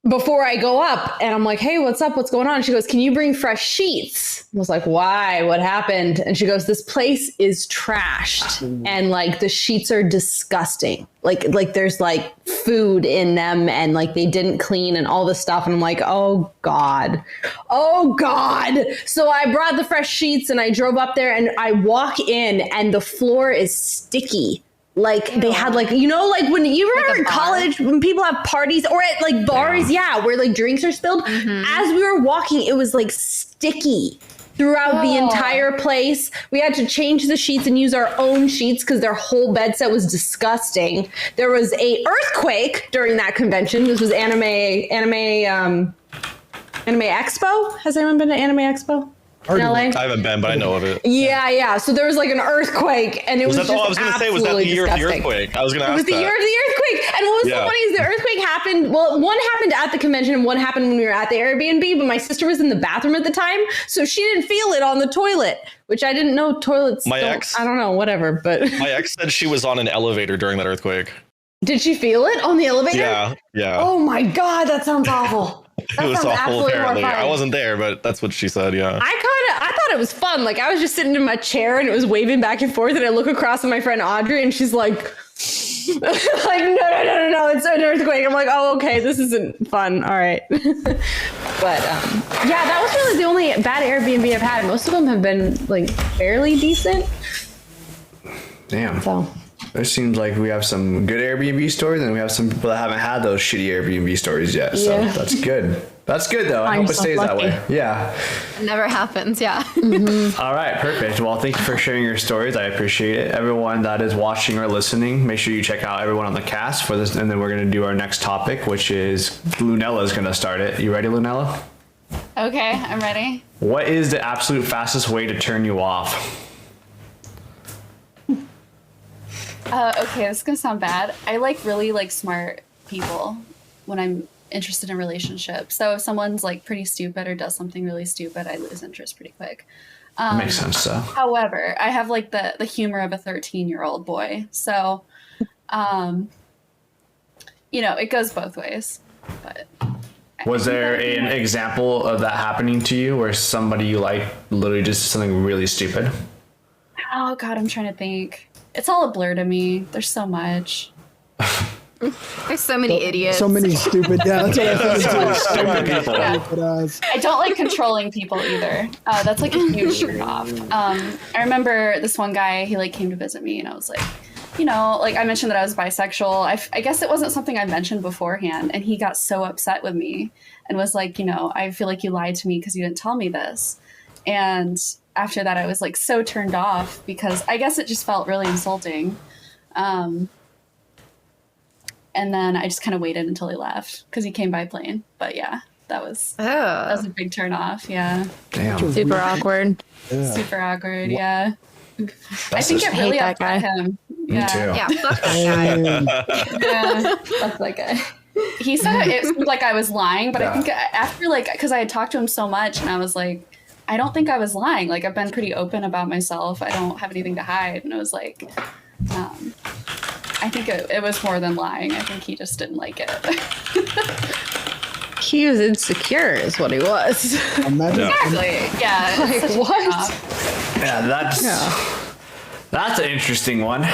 before I go up, and I'm like, "Hey, what's up? What's going on?" She goes, "Can you bring fresh sheets?" I was like, "Why? What happened?" And she goes, "This place is trashed, and like the sheets are disgusting. Like there's like food in them, and like they didn't clean and all this stuff." And I'm like, "Oh God, oh God!" So I brought the fresh sheets, and I drove up there, and I walk in, and the floor is sticky. Like they had like, you know, like when you remember in college when people have parties or at like bars, where like drinks are spilled. As we were walking, it was like sticky throughout the entire place. We had to change the sheets and use our own sheets because their whole bed set was disgusting. There was a earthquake during that convention. This was Anime Expo. Has anyone been to Anime Expo? In LA? I haven't been, but I know of it. Yeah. So there was like an earthquake, and it was that, just I was gonna say, was that the year of the disgusting. earthquake? I was gonna ask It was the that. year of the earthquake. And what was so funny is the earthquake happened. Well, one happened at the convention, and one happened when we were at the Airbnb. But my sister was in the bathroom at the time, so she didn't feel it on the toilet, which I didn't know toilets. I don't know, whatever. But my ex said she was on an elevator during that earthquake. Did she feel it on the elevator? Yeah. Oh my God, that sounds awful. That It was sounds awful. absolutely Apparently, horrifying. I wasn't there, but that's what she said. Yeah. I thought it was fun. Like I was just sitting in my chair and it was waving back and forth, and I look across at my friend Audrey, and she's like, like no, it's an earthquake. I'm like, oh, okay, this isn't fun. All right. But yeah, that was really the only bad Airbnb I've had. Most of them have been like fairly decent. Damn. So it seems like we have some good Airbnb stories, and we have some people that haven't had those shitty Airbnb stories yet. So Yeah. that's good. That's good though. I Find hope it stays that yourself way. lucky. Yeah. It never happens. Yeah. All right, perfect. Well, thank you for sharing your stories. I appreciate it. Everyone that is watching or listening, make sure you check out everyone on the cast for this, and then we're going to do our next topic, which is Lunella is going to start it. You ready, Lunella? Okay, I'm ready. What is the absolute fastest way to turn you off? Okay, this is gonna sound bad. I like really like smart people when I'm interested in relationships. So if someone's like pretty stupid or does something really stupid, I lose interest pretty quick. Makes sense, though. However, I have like the humor of a 13-year-old boy. So, you know, it goes both ways. But Was there an example of that happening to you where somebody you like literally just did something really stupid? oh God, I'm trying to think. It's all a blur to me. There's so much. There's so many idiots. So many stupid. Yeah, that's what I thought. Stupid people. I don't like controlling people either. That's like a huge turn off. I remember this one guy, he like came to visit me, and I was like, you know, like I mentioned that I was bisexual. I guess it wasn't something I mentioned beforehand, and he got so upset with me and was like, you know, I feel like you lied to me because you didn't tell me this. And after that, I was like so turned off because I guess it just felt really insulting. And then I just kind of waited until he left because he came by plane. But yeah, that was a big turn off. Yeah. Damn. Super awkward. Super awkward. Yeah. I That's think just- it really hate that upset guy. him. Me Yeah. too. Yeah, fuck that guy. Yeah. Fuck that guy. He said it seemed like I was lying, but I think after like, because I had talked to him so much, and I was like, I don't think I was lying. Like I've been pretty open about myself. I don't have anything to hide. And it was like, I think it was more than lying. I think he just didn't like it. he was insecure, is what he was. Exactly. Yeah. Like, it's such a what? turn-off. Yeah, that's an interesting one.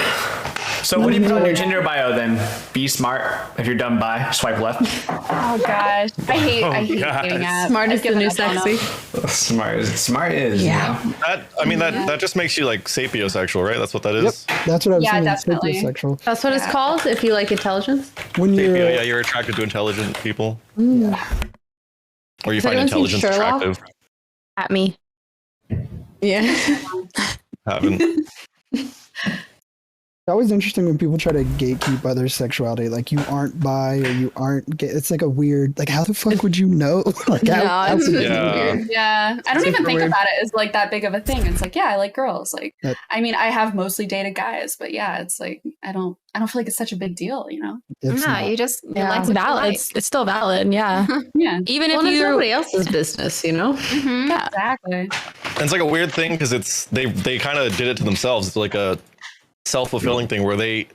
So what do you put on your Tinder bio then? Be smart. If you're done by, swipe left. Oh gosh, I hate dating apps. Smart is I've the new given up on them. sexy. Smart is. Yeah. That just makes you like sapiosexual, right? That's what that Yep, is. that's what I was Yeah, saying. definitely. Sapiosexual. That's what it's called if you like intelligence. When you're Yeah, you're attracted to intelligent people. Or you Has find anyone seen intelligence Sherlock? attractive. At me. Yeah. Haven't. It's always interesting when people try to gatekeep others' sexuality. Like, you aren't bi or you aren't gay. It's like a weird, like, how the fuck would you know? Like, how it's could you Yeah. weird. Yeah, I don't even super think weird. about it as like that big of a thing. It's like, yeah, I like girls. Like, That- I mean, I have mostly dated guys, but yeah, it's like I don't feel like it's such a big deal, you know? It's No, not. you just you Yeah, like it's what you valid. like. It's still valid. Yeah. Yeah, Even Well, if and it's you. nobody else's business, you know? Yeah. exactly. And it's like a weird thing because they kind of did it to themselves. It's like a self-fulfilling thing where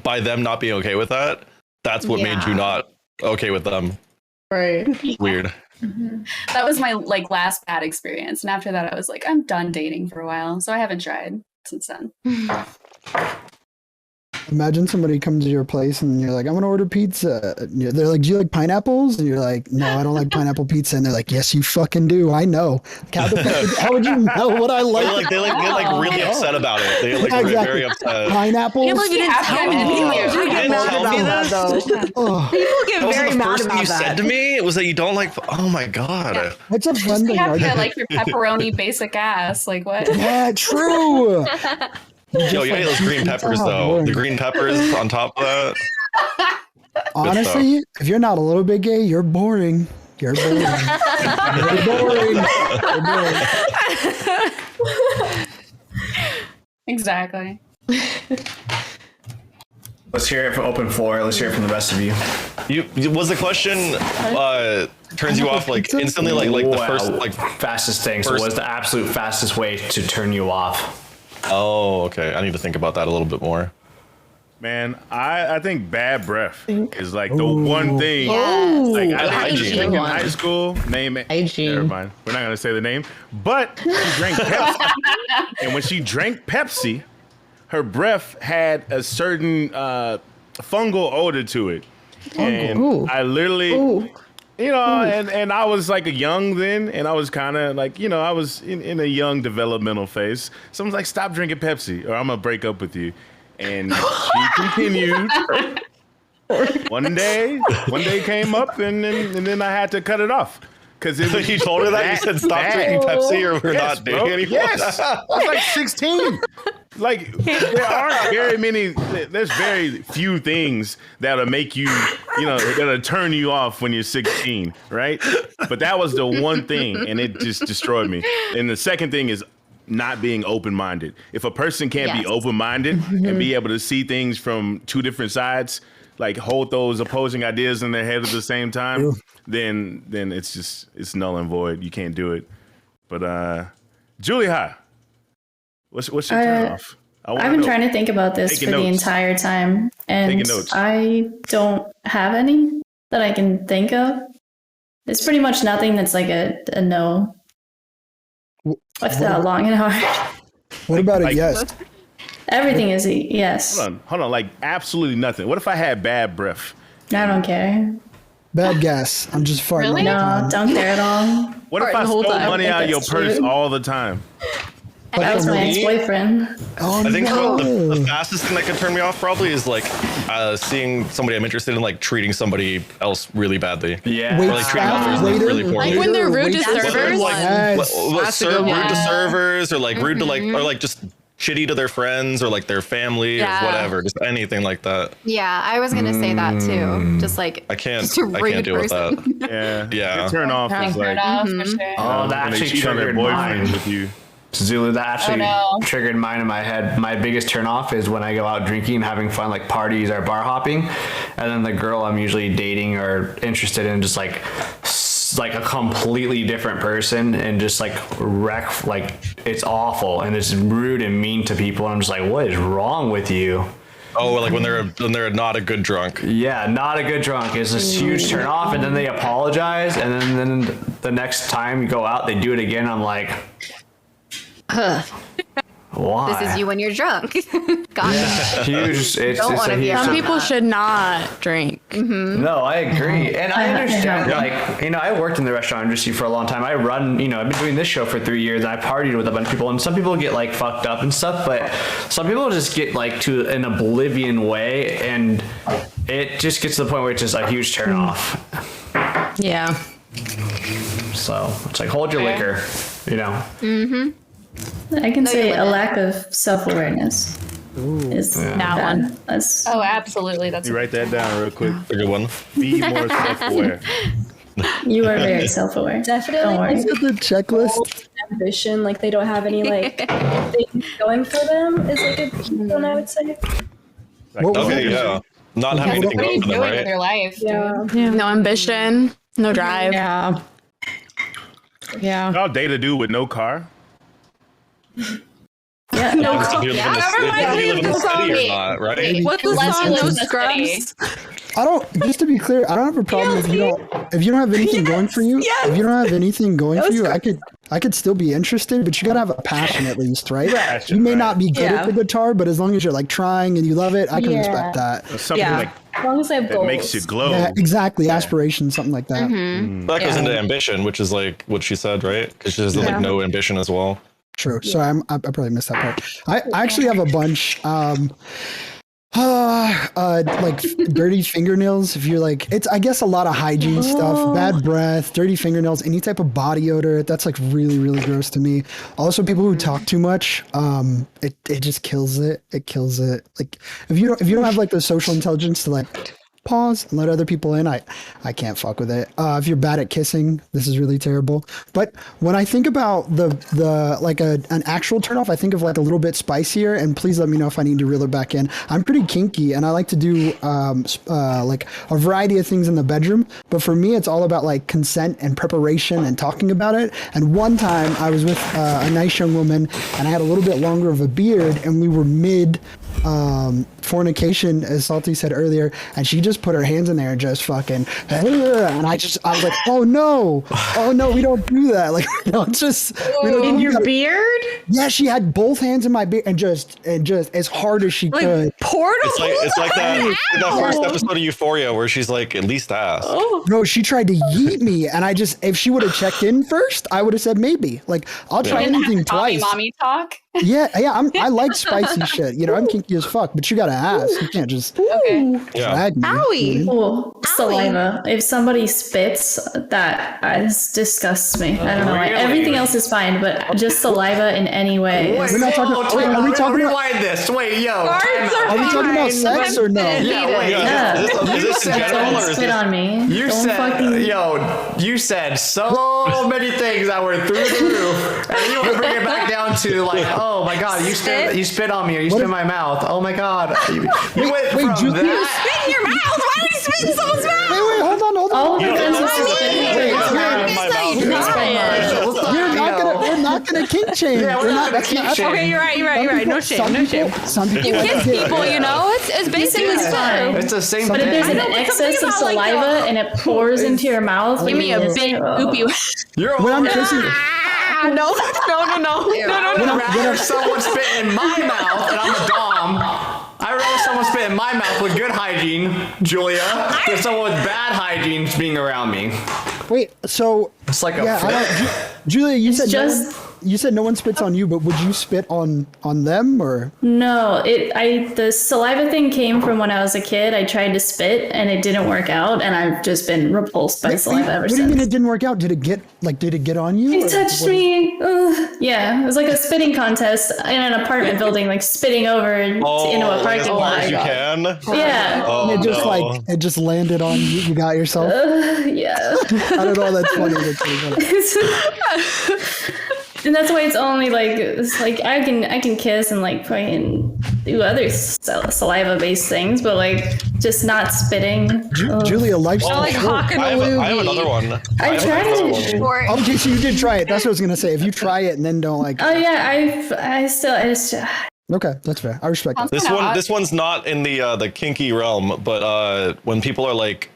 by them not being okay with that, that's what made you Yeah. not okay with them. Right. Weird. That was my like last bad experience, and after that, I was like, I'm done dating for a while, so I haven't tried since then. Imagine somebody comes to your place and you're like, I'm gonna order pizza. They're like, do you like pineapples? And you're like, no, I don't like pineapple pizza. And they're like, yes, you fucking do. I know. How would you know what I like? They get really upset about it. They like Exactly. very upset. Pineapples? Can't believe you didn't tell me. You didn't tell me that? Oh, People get That wasn't very the mad first thing about you that. said to me. It was that you don't like. Oh my god. that's a fun thing. Yeah, Right? yeah, like your pepperoni basic ass. Like what? Yeah, true. Yo, you ate those green peppers how though. boring. The green peppers on top of that. Honestly, if you're not a little bit gay, you're boring. You're boring. You're boring. You're boring. Exactly. Let's hear it from open floor. Let's hear it from the rest of you. Was the question turns you off like instantly, like the first like fastest thing. So first- what's the absolute fastest way to turn you off? Oh, okay. I need to think about that a little bit more. Man, I think bad breath is like the one thing. Yes. Like I hygiene. think in high school, name it. Hygiene. Never mind. We're not gonna say the name. But she drank Pepsi, and when she drank Pepsi, her breath had a certain fungal odor to it, and Ooh. I literally. Ooh. You know, and I was like a young then, and I was kind of like, you know, I was in a young developmental phase. Someone's like, stop drinking Pepsi or I'm going to break up with you. And she continued. One day came up, and then I had to cut it off. Because You told her that? You said stop drinking Pepsi or we're Yes, not bro. dating anymore? Yes. I was like 16. Like, there aren't very many, there's very few things that'll make you, you know, that'll turn you off when you're 16, right? But that was the one thing, and it just destroyed me. And the second thing is not being open-minded. If a person can't be Yes. open-minded and be able to see things from two different sides, like hold those opposing ideas in their head at the same time, then it's null and void. You can't do it. But Julia, what's your turn off? I've been trying to think about this Taking for the notes. entire time, and Taking notes. I don't have any that I can think of. It's pretty much nothing that's like a no. What's that long and hard? What about a Like- yes? Everything is a yes. Hold on, like absolutely nothing. What if I had bad breath? I don't care. Bad gas. I'm just farting. Really? all the No, time. don't care at all. What if Alright, I the whole stole time. money I think out of your that's purse true. all the time? That's my me? ex-boyfriend. Oh, I think no. the fastest thing that could turn me off probably is like seeing somebody I'm interested in like treating somebody else really badly. Yeah. Wait, Or like treating others staff, like waiter? really poorly. Like when they're rude to Wait, Whether servers. it's like Yes. That's a good rude one. to servers or like rude to like or like just shitty to their friends or like their family Yeah. or whatever, just anything like that. Yeah, I was gonna say that too. Just like I can't just a I rude can't deal with person. that. Yeah. Yeah. The turn off is Turn like off for sure. Oh, that when they actually cheat on their triggered boyfriend mine. with you. Zulu, that actually Oh, no. triggered mine in my head. My biggest turnoff is when I go out drinking and having fun, like parties or bar hopping, and then the girl I'm usually dating or interested in just like a completely different person and just like wreck, like it's awful and it's rude and mean to people. And I'm just like, what is wrong with you? Oh, like when they're not a good drunk. Yeah, not a good drunk. It's this huge turn off, and then they apologize, and then the next time you go out, they do it again. I'm like, Why? This is you when you're drunk. Got it. Huge. It's Don't a wanna be huge. around Some people should not drink. No, I agree. And I understand, like, you know, I worked in the restaurant industry for a long time. I run, you know, I've been doing this show for 3 years and I partied with a bunch of people, and some people get like fucked up and stuff, but some people just get like to an oblivion way, and it just gets to the point where it's just a huge turn off. Yeah. So it's like, hold your liquor, you know? I can say you're a limit. lack of self-awareness is That bad. one. That's Oh, absolutely. That's You write that down real quick. A good one. Be more self-aware. you are very self-aware. Definitely. Don't worry. Look at the checklist. Ambition, like they don't have any like things going for them is like a key one, I would say. Like, What was Okay, it? yeah. Not having anything what are going you for them, doing with right? your life? Yeah. No ambition, no drive. Yeah. Yeah. Y'all date a dude with no car? Yeah, no. If you live in the- That reminds if me you of live in the the city or song. not, right? What's the Unless you song? live No in the scrubs. I don't. Just to be clear, I don't have a problem if you don't have anything going for you. If you don't have anything going for you, I could still be interested, but you gotta have a passion at least, right? Passion, You may right. not be good Yeah. at the guitar, but as long as you're like trying and you love it, I can respect that. Something Yeah. like As long as I have that goals. makes you glow. Yeah, exactly. Aspiration, something like that. That goes into ambition, which is like what she said, right? Because she has like no ambition as well. True. Sorry, I probably missed that part. I actually have a bunch. Like dirty fingernails. If you're like, it's I guess a lot of hygiene stuff, bad breath, dirty fingernails, any type of body odor. That's like really really gross to me. Also, people who talk too much. It just kills it. It kills it. Like if you don't have like the social intelligence to like pause and let other people in, I can't fuck with it. If you're bad at kissing, this is really terrible. But when I think about the like an actual turnoff, I think of like a little bit spicier. And please let me know if I need to reel it back in. I'm pretty kinky, and I like to do like a variety of things in the bedroom. But for me, it's all about like consent and preparation and talking about it. And one time, I was with a nice young woman, and I had a little bit longer of a beard, and we were mid fornication, as Salty said earlier, and she just put her hands in there and just fucking, and I was like, oh no, we don't do that. Like, we don't just we don't In do your that. beard? Yeah, she had both hands in my beard and just as hard as she could. Like portal? It's like that first episode of Euphoria where she's like, at least ask. No, she tried to yeet me, and I just, if she would have checked in first, I would have said maybe. Like, I'll try anything twice. Mommy talk. Yeah, I like spicy shit. You know, I'm kinky as fuck, but you gotta ask. You can't just Okay. Yeah. drag me. Owie. Oh, saliva. If somebody spits, that disgusts me. I don't know. Really? Everything else is fine, but just saliva in any way. We're not talking. Wait, are we talking about? Rewind this. Wait, yo. Are we talking about sex or no? Yeah, wait. Yeah. Is this in general Don't or is spit this? on me. You Don't said, fucking. you said so many things that were through the roof, and you want to bring it back down to like, oh my god, you spit on me, or you spit in my mouth. Oh my god, you went from Julie- that. Spit in your mouth. Why would you spit in someone's mouth? Wait, hold on. All the don't offenses know. to spitting. Wait, Not. we're not gonna kink shame. Yeah, we're not gonna that's kink shame. Okay, you're right. No shame. Some people You like kiss it. people, you know? It's basically It's fine. It's the same But if there's thing. an excess of about, like, saliva and it pours into your mouth, Give me a it's big like, goopy. You're When I'm over kissing, No. I'd rather someone spit in my mouth, and I'm a dom. I'd rather someone spit in my mouth with good hygiene, Julia, than someone with bad hygiene being around me. wait. So It's like a yeah, I don't, Julia, you said just- you said no one spits on you, but would you spit on them or? No, the saliva thing came from when I was a kid. I tried to spit and it didn't work out, and I've just been repulsed by saliva ever What do you mean since. it didn't work out? Did it get on you? He or touched what? me. Ugh. Yeah, it was like a spitting contest in an apartment building, like spitting over into a Like, parking as far as lot. you can. Yeah, Oh, It just no. it just landed on you. You got yourself. yeah. I don't know. That's funny. That's really funny. And that's why it's only like it's like I can kiss and like fucking do other saliva based things, but like just not spitting. Ugh. Julia likes Oh, to like short. hawk and I have a another one. I tried it. Okay, so you did try it. That's what I was gonna say. If you try it and then don't like, Oh yeah, I just okay, that's fair. I respect that. This one's not in the kinky realm, but when people are like,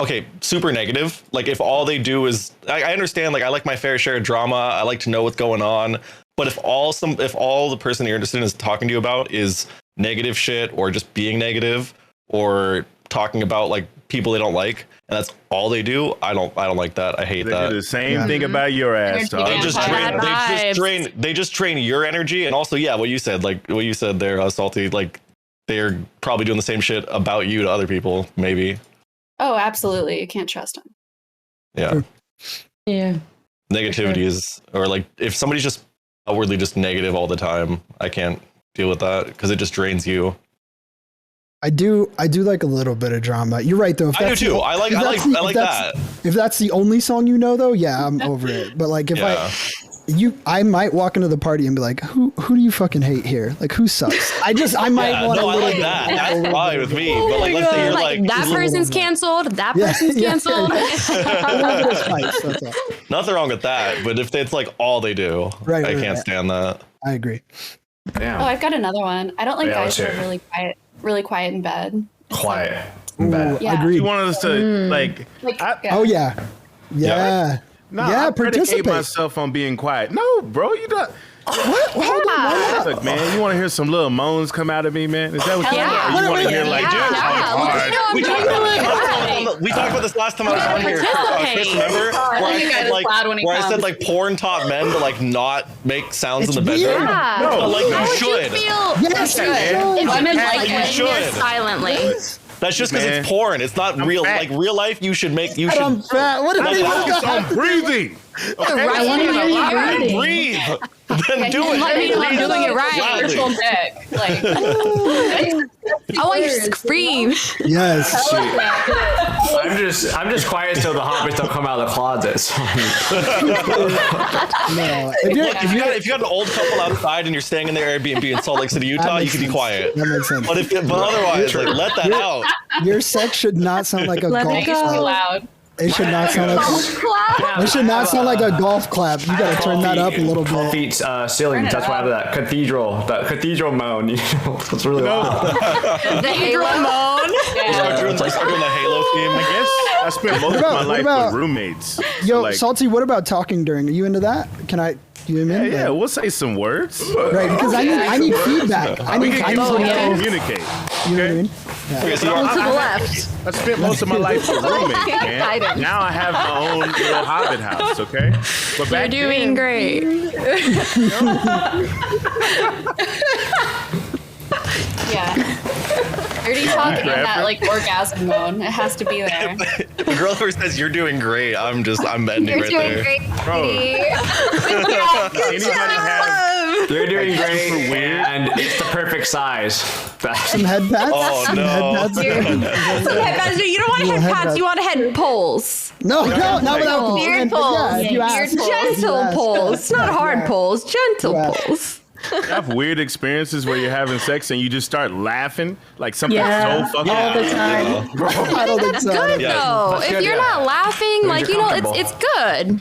okay, super negative. Like if all they do is, I understand. Like I like my fair share of drama. I like to know what's going on. But if all the person you're interested in is talking to you about is negative shit or just being negative or talking about like people they don't like, and that's all they do, I don't like that. I hate that. Do the same thing about your ass, dog. They just drain your energy, and also what you said there, Salty, like they're probably doing the same shit about you to other people, maybe. Oh, absolutely. You can't trust them. Yeah. Yeah. Negativity is, or like if somebody's just outwardly just negative all the time, I can't deal with that because it just drains you. I do like a little bit of drama. You're right though. I do too. I like that. If that's the only song you know though, yeah, I'm over it. But like if I might walk into the party and be like, who do you fucking hate here? Like who sucks? I might want to. I like that. That's fine with me. But like, let's say you're like that person's canceled. That person's canceled. Nothing wrong with that. But if it's like all they do, I can't stand that. I agree. Yeah. Oh, I've got another one. I don't like guys who are really quiet in bed. Quiet. In bed. Yeah. I agree. You want us to Oh yeah. No, yeah, I predicate participate. myself on being quiet. No, bro, you don't. What? Hold on. Look, man, you want to hear some little moans come out of me, man? Is that what you want? Or you want to hear like, we talked about this last time I was on here. Chris, remember? Where I said like porn taught men to like not make sounds in the bedroom. Yeah. No, like you should. Yes, If women like you should silently. That's just because it's porn. It's not real. Like real life, you should. I'm fat. What did I'm breathing. I want to hear you breathe. Then do it. Let me know I'm doing it right. Virtual dick. Like, I want you to scream. Yes. I'm just quiet until the hobbits don't come out of the closet. So. No. If you got an old couple outside and you're staying in their Airbnb in Salt Lake City, Utah, you can be quiet. That makes sense. But otherwise, like, let that out. Your sex should not sound like a golf it's too clap. loud. It should not sound like a golf clap. You gotta turn that up a little bit. 12 feet ceilings. That's why I have that cathedral moan. You know, it's really loud. The Halo moan. Start doing the Halo theme. I guess I spent most of my life with roommates. Yo, like, Salty, what about talking during? Are you into that? Can I? You in? Yeah, we'll say some words. Right, because I need feedback. I need to communicate. You know what I mean? Yeah. Okay, so To the left. I spent most of my life with roommates, man. Now I have my own little hobbit house, okay? But You're back doing then, great. Yeah. Dirty talk and that like orgasm moan. It has to be there. The girl who says you're doing great, I'm ending You're right doing there. great, Bro. sweetie. Anybody have You're doing great, weird? and it's the perfect size. Some head pads? Oh, Some no. head pads? You don't want Little head head pads. pads. You want head pulls. No, not without Beard consent, but pulls. yeah, if you Beard ask. pulls. Gentle pulls, not hard pulls. Gentle Yeah. pulls. You have weird experiences where you're having sex and you just start laughing like something Yeah. so fucking All the time. I don't think so. Good Yeah. though. That's If good, you're yeah. not laughing, Means like you're comfortable. it's good.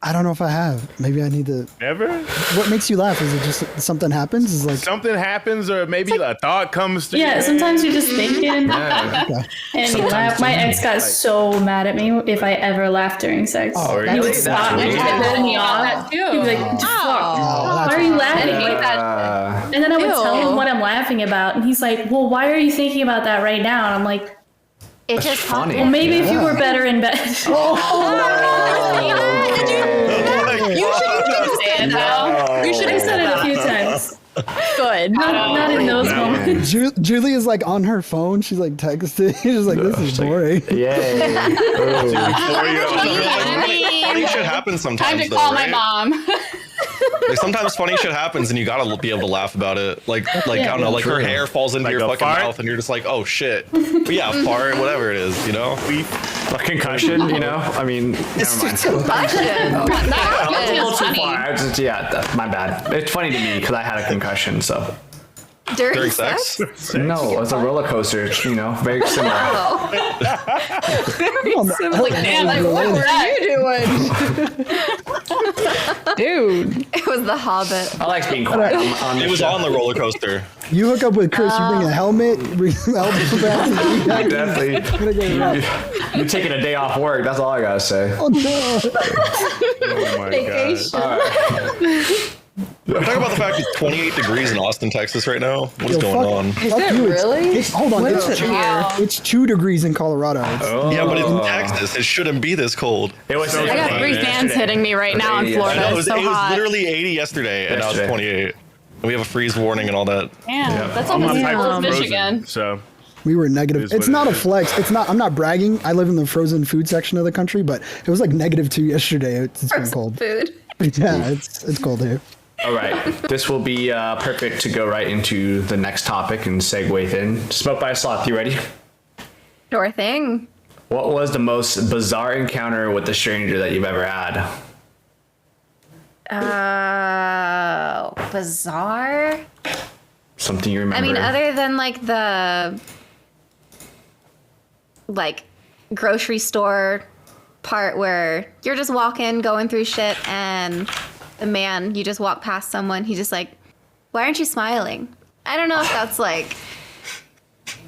I don't know if I have. Maybe I need to. Ever? What makes you laugh? Is it just something happens? Is like Something happens or maybe a thought comes to you. Yeah, sometimes you're just thinking okay. and you laugh. My ex got so mad at me if I ever laughed during sex. Oh, He would really? stop me That's and weird. pull me off. That too. He'd be like, fuck. Why are you laughing like that? And then I would tell him what I'm laughing about, and he's like, well, why are you thinking about that right now? And I'm like, It's just funny. well, maybe if you were better in bed. You should I said it a few times. good. Not in those moments. Julie is like on her phone. She's like texting. She's like, this is boring. Yay. Funny shit happens sometimes. Time to though, call right? my mom. Like sometimes funny shit happens and you gotta be able to laugh about it. Like I don't know, like her hair falls into Like your a fucking fart? mouth and you're just like, oh shit. But yeah, fart, whatever it is, you know? A concussion, you know? I mean, never mind. That's A little too funny. far. My bad. It's funny to me because I had a concussion, so. During sex? No, it's a roller coaster. You know, very similar. Oh. Like, man, like, what were you doing? Dude. It was the Hobbit. I like being quiet on It the was show. on the roller coaster. You hook up with Chris, you bring a helmet, bring a helmet back. Definitely. You're taking a day off work. That's all I gotta say. Oh no. Oh my Vacation. god. Talk about the fact it's 28 degrees in Austin, Texas right now. What is Yo, going on? fuck Is it you, really? Hold on, What it's, is it here? it's 2 degrees in Colorado. Oh. Yeah, but it's Texas. It shouldn't be this cold. It was. I got 3 fans hitting me right now in Florida. No, it It's was, so it was hot. literally 80 yesterday, and now it's Yesterday. 28. And we have a freeze warning and all that. Yeah, that's All my almost pipes cold are as frozen, Michigan. so We were negative. It is It's what not it a is. flex. It's not. I'm not bragging. I live in the frozen food section of the country, but it was like -2 yesterday. It's been cold. Food. Yeah, it's cold here. All right, this will be perfect to go right into the next topic and segue in. Smoke by a Sloth, you ready? Sure thing. What was the most bizarre encounter with a stranger that you've ever had? Bizarre. Something you remember? I mean, other than like the grocery store part where you're just walking, going through shit, and the man, you just walk past someone, he just like, why aren't you smiling? I don't know if that's like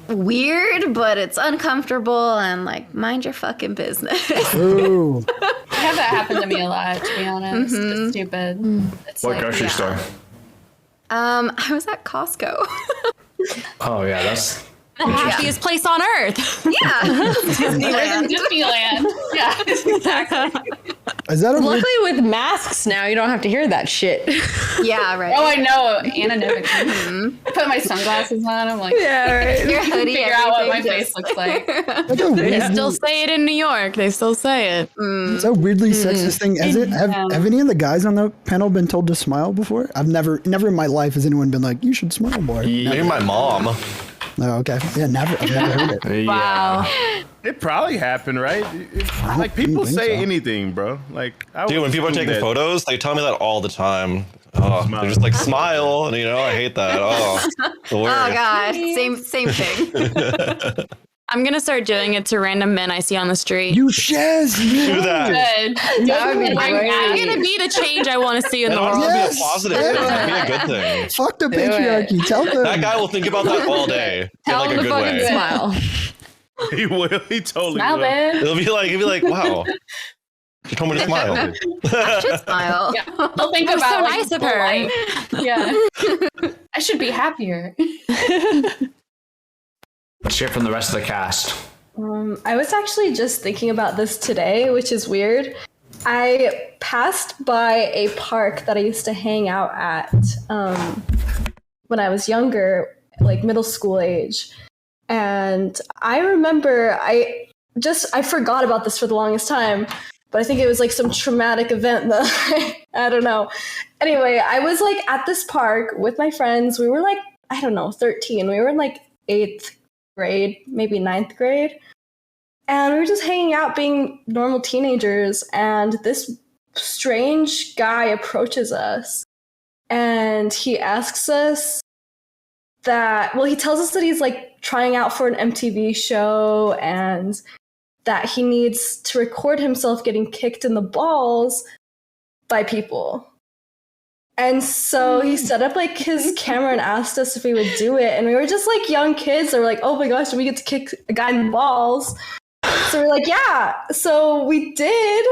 weird, but it's uncomfortable and like, mind your fucking business. Ooh. I have that happen to me a lot, to be honest. It's stupid. It's what like, grocery store? I was at Costco. Oh yeah, that's The happiest place on earth. Yeah. Disneyland. Disneyland. Yeah, exactly. Is that a weird? Luckily, with masks now, you don't have to hear that shit. Yeah, right. Oh, I know. Anonymity. I put my sunglasses on. I'm like, Yeah, right. Your hoodie, figure out what my everything face looks like. That's a They weird, still say it in New York. They still say it. it's a weirdly sexist thing. Have any of the guys on the panel been told to smile before? I've never in my life has anyone been like, you should smile more. Maybe my mom. No, okay. Yeah, never. I've never heard it. Wow. it probably happened, right? Like people think say so. anything, bro. Like I Dude, would when people are assume taking that- photos, they tell me that all the time. Oh, they're just like, smile. And, I hate that. Oh, the Oh worst. god, same thing. I'm going to start doing it to random men I see on the street. You shiz. Do that. Good. That would be I'm great. going to be the change I want to see in And the world. honestly, Yes. be a positive thing. It'd be a good thing. Fuck the patriarchy. Tell them. That guy will think about that all day Tell in him like a to good fucking way. smile. He will. He totally Smile, will. babe. He'll be like, wow. She told me to smile. I should smile. Yeah. I'll think That was about so like, nice of the her. light. Yeah. I should be happier. Let's hear from the rest of the cast. I was actually just thinking about this today, which is weird. I passed by a park that I used to hang out at when I was younger, like middle school age. And I remember I forgot about this for the longest time, but I think it was like some traumatic event that I don't know. Anyway, I was like at this park with my friends. We were like, I don't know, 13. We were in like 8th grade, maybe 9th grade. And we were just hanging out being normal teenagers. And this strange guy approaches us and he asks us he tells us that he's like trying out for an MTV show and that he needs to record himself getting kicked in the balls by people. And so he set up like his camera and asked us if we would do it. And we were just like young kids that were like, oh my gosh, do we get to kick a guy in the balls? So we're like, yeah. So we did.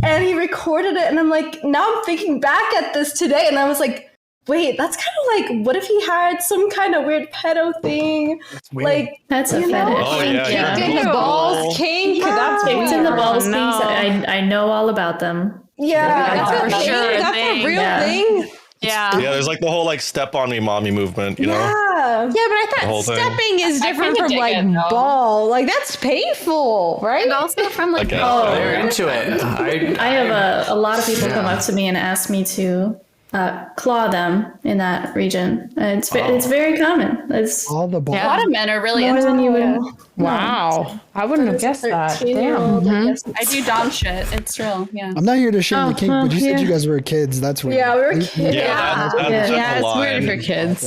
And he recorded it. And I'm like, now I'm thinking back at this today. And I was like, wait, that's kind of like, what if he had some kind of weird pedo thing? Like, That's a you know? fetish. Oh, yeah. Yeah. Kicked in the balls, kink. That's Kicked in the weird. balls no. things. I know all about them. Yeah. That's a For thing. sure. That's a Thing. real Yeah. thing. Yeah. Yeah, there's like the whole like step on me mommy movement, you know? Yeah. Yeah, but I The whole thought thing. stepping is different kinda from dig like it, though. ball. Like that's painful, right? And also from like, Okay. They're into it. I have a lot of people come up to me and ask me to claw them in that region. It's very common. It's All the balls. A lot of men are really more into than you would. that. Wow. I wouldn't have guessed that. Damn. I do dom shit. It's real. Yeah. I'm not here to shame the kink, but you said you guys were kids. That's weird. Yeah, we were kids. Yeah, that's Yeah, a it's line. weird for kids.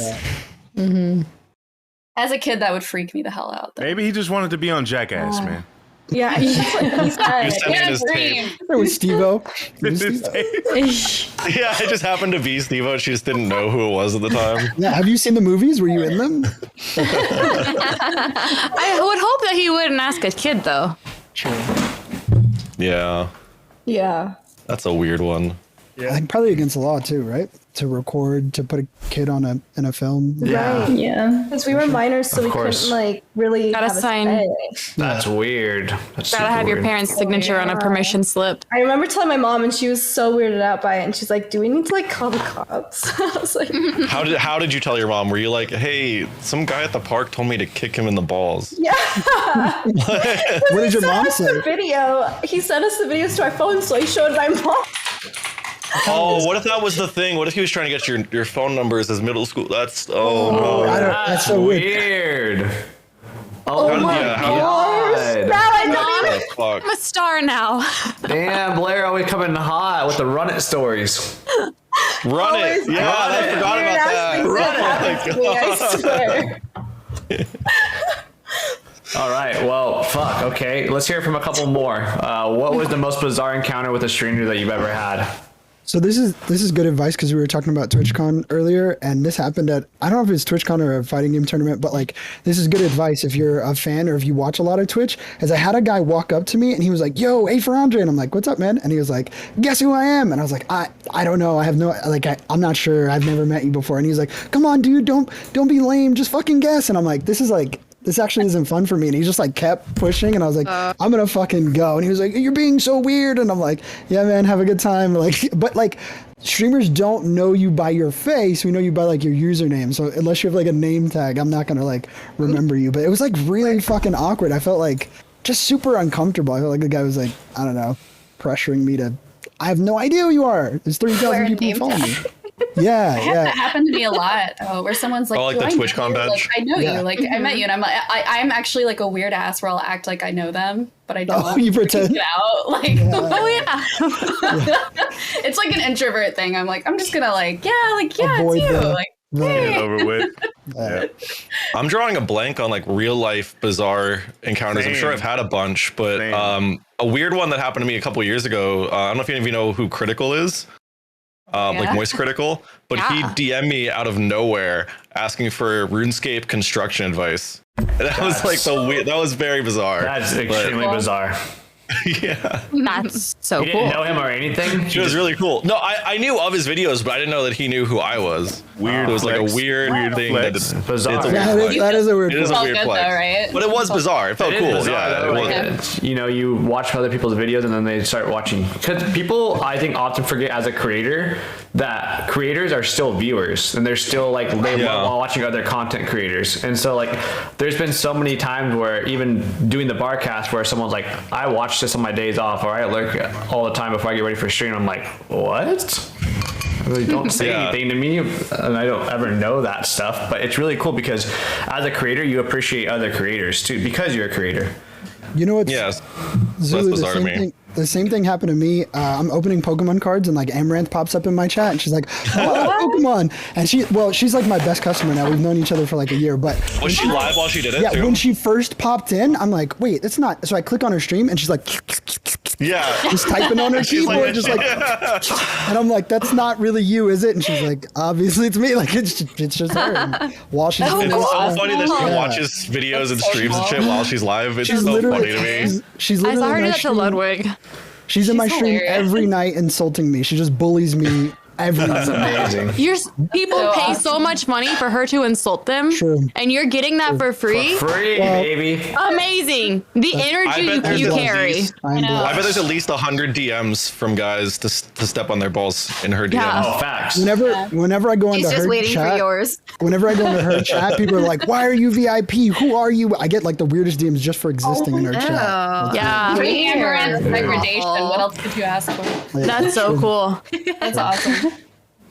As a kid, that would freak me the hell out. Though. Maybe he just wanted to be on Jackass, man. Yeah, he's said. Send me his tape. There was Steve-O. Yeah, I just happened to be Steve-O. She just didn't know who it was at the time. Yeah, have you seen the movies? Were you in them? I would hope that he wouldn't ask a kid though. Yeah, Yeah. that's a weird one. I think probably against the law too, right? To record, to put a kid on in a film. Right. Yeah. Because we were minors, so we course. couldn't like really Gotta have a sign- say. That's weird. That's Gotta super have your weird. parents' signature on a permission slip. I remember telling my mom, and she was so weirded out by it. And she's like, "Do we need to like call the cops?" I was like, How did you tell your mom? Were you like, hey, some guy at the park told me to kick him in the balls? "Yeah." What did your mom The say? video. He sent us the videos to our phone, so he showed my mom. Oh, what if that was the thing? What if he was trying to get your phone numbers as middle school? That's no. That's so weird. Weird. Oh my yeah, gosh! Now I know. Oh, fuck. I'm a star now. Damn, Blair always coming hot with the run it stories. Run it. Yeah, I forgot about that. Run it. I swear. All right, well, fuck. Okay, let's hear from a couple more. What was the most bizarre encounter with a stranger that you've ever had? So this is good advice because we were talking about TwitchCon earlier, and this happened at, I don't know if it's TwitchCon or a fighting game tournament, but like this is good advice if you're a fan or if you watch a lot of Twitch. As I had a guy walk up to me and he was like, "Yo, A for Andre," and I'm like, "What's up, man?" And he was like, "Guess who I am?" And I was like, I don't know, I have no I'm not sure, I've never met you before." And he was like, "Come on, dude, don't be lame, just fucking guess." And I'm like, this actually isn't fun for me. And he just like kept pushing, and I was like, I'm gonna fucking go. And he was like, "You're being so weird." And I'm like, "Yeah, man, have a good time." Like, but like, streamers don't know you by your face. We know you by like your username. So unless you have like a name tag, I'm not gonna like remember you. But it was like really fucking awkward. I felt like just super uncomfortable. I felt like the guy was like, I don't know, pressuring me to. I have no idea who you are. There's 30,000 people following me. Yeah, That happened to me a lot, where someone's like, Oh, like "Do the I know TwitchCon you?" badge? Like, I know Yeah. you, like I met you, and I'm like, I'm actually like a weird ass where I'll act like I know them, but I don't. Oh, you pretend. Get out, like, Oh yeah. it's like an introvert thing. I'm like, I'm just gonna like, Avoid it's you, the- like, Right. hey. Over with. Yeah. I'm drawing a blank on like real life bizarre encounters. I'm sure Same. I've had a bunch, but Same. a weird one that happened to me a couple years ago. I don't know if any of you know who Critical is. Like Yeah. Moist Critical, but Yeah. he DM'd me out of nowhere asking for RuneScape construction advice. And that was like that was very bizarre. That's But, extremely bizarre. yeah. That's so You didn't cool. know him or anything? It was really cool. No, I knew of his videos, but I didn't know that he knew who I was. Weird It was like a flex. weird thing flex. that Bizarre. It's a Yeah, weird that flex. is, that is a weird. It is a Felt weird good flex, though, right? but it was bizarre. It felt It is cool. bizarre, Yeah, though, it like, was. you know, you watch other people's videos and then they start watching. Because people, I think, often forget as a creator that creators are still viewers and they're still like while watching other content creators. And so like, there's been so many times where even doing the Barcast where someone's like, "I watch this on my days off," or "I lurk all the time before I get ready for stream." I'm like, what? Really don't say Yeah. anything to me, and I don't ever know that stuff. But it's really cool because as a creator, you appreciate other creators too because you're a creator. You know what's Yes. Zulu, That's bizarre to me. The same thing happened to me. I'm opening Pokemon cards and like Amaranth pops up in my chat and she's like, "Oh, Pokemon!" And she's like my best customer now. We've known each other for like a year. But Was she live while she did it? yeah, too? when she first popped in, I'm like, "Wait, that's not." So I click on her stream and she's like, Yeah. just typing on her She's keyboard, like- just like, and I'm like, "That's not really you, is it?" And she's like, "Obviously it's me." Like it's just her. And while she's doing It's this so stuff- funny that she Yeah. watches videos and streams and shit while she's live. It's She's so literally, funny to me. she's I literally saw her in do my that to stream. Ludwig. She's in my She's stream hilarious. every night insulting me. She just bullies me every That's night. amazing. People So pay awesome. so much money for her to insult them, True. and you're getting that for free. Free, Well- baby. Amazing. The I energy bet there's you at carry. least- I'm I bet blessed. there's at least 100 DMs from guys to step on their balls in her DMs. Yeah. Oh, facts. Whenever I go He's into just her waiting chat, for yours. whenever I go into her chat, people are like, "Why are you VIP? Who are you?" I get like the weirdest DMs just for existing in her chat. Yeah, Free Amaranth degradation. Awful. What else could you ask for? that's so cool. That's awesome.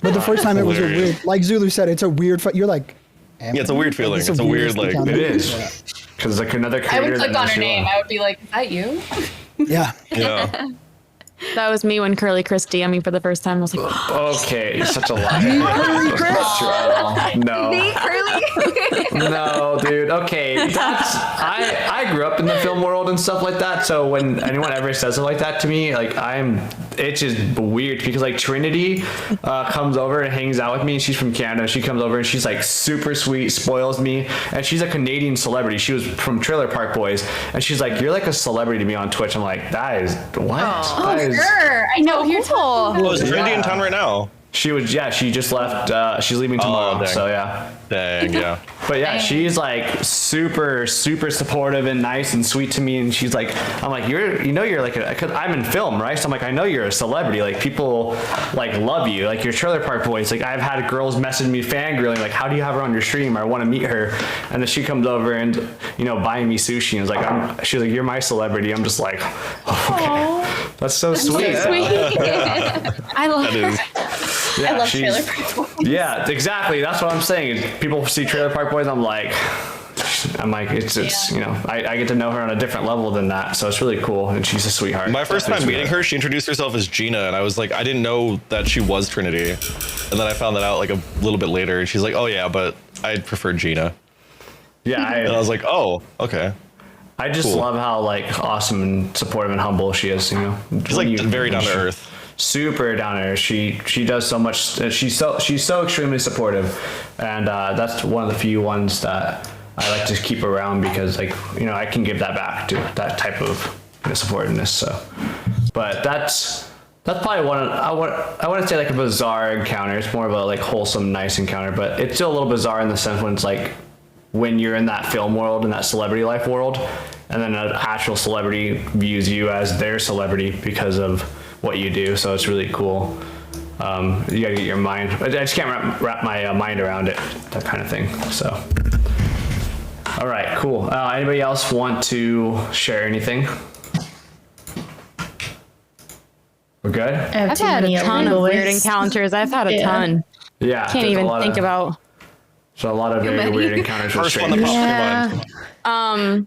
But the first time it was a Hilarious. weird, like Zulu said, it's a weird. You're like, Yeah, it's a weird feeling. It's a weird, weirdest like, encounter. It is. Because like another I creator would click that on knows her you name. are. I would be like, is that you? Yeah. yeah. That was me when KurlyChris DM'd me for the first time. I was like, Okay, you're such a liar. No. No, dude. Okay, that's I grew up in the film world and stuff like that. So when anyone ever says it like that to me, like it's just weird because like Trinity comes over and hangs out with me. She's from Canada. She comes over and she's like super sweet, spoils me, and she's a Canadian celebrity. She was from Trailer Park Boys, and she's like, "You're like a celebrity to me on Twitch." I'm like, "That is what? That is Sure. I know who you're talking Well, is Trinity in town right now? She was, yeah, she just left. She's leaving tomorrow, dang. so yeah. Dang, yeah. But yeah, she's like super, super supportive and nice and sweet to me. And she's like, I'm like, you're like, cause I'm in film, right? So I'm like, I know you're a celebrity. Like people like love you. Like your Trailer Park Boys. Like I've had girls message me fangirling, like, how do you have her on your stream? I want to meet her. And then she comes over and, buying me sushi and is like, she's like, you're my celebrity. I'm just like, okay. That's so sweet. I love That is. Yeah, I love she's- Trailer Park Boys. Yeah, exactly. That's what I'm saying. People see Trailer Park Boys. I'm like, it's I get to know her on a different level than that. So it's really cool, and she's a sweetheart. My first time Definitely meeting her, she introduced herself as Gina, and I was like, I didn't know that she was Trinity. And then I found that out like a little bit later, and she's like, oh yeah, but I prefer Gina. Yeah, And I was like, oh, okay. I just Cool. love how like awesome and supportive and humble she is. She's like very down to earth. Super down to earth. She does so much. She's so extremely supportive, and that's one of the few ones that I like to keep around because like I can give that back to that type of supportiveness. So, but that's probably one. I want to say like a bizarre encounter. It's more of a like wholesome, nice encounter, but it's still a little bizarre in the sense when it's like when you're in that film world and that celebrity life world, and then an actual celebrity views you as their celebrity because of what you do. So it's really cool. You gotta get your mind. I just can't wrap my mind around it, that kind of thing. So, all right, cool. Anybody else want to share anything? We're good. I've had a ton of weird encounters. I've had a ton. Yeah. Can't there's even a lot think of, about. So a lot of very many. weird encounters with First one that strangers. popped to mind.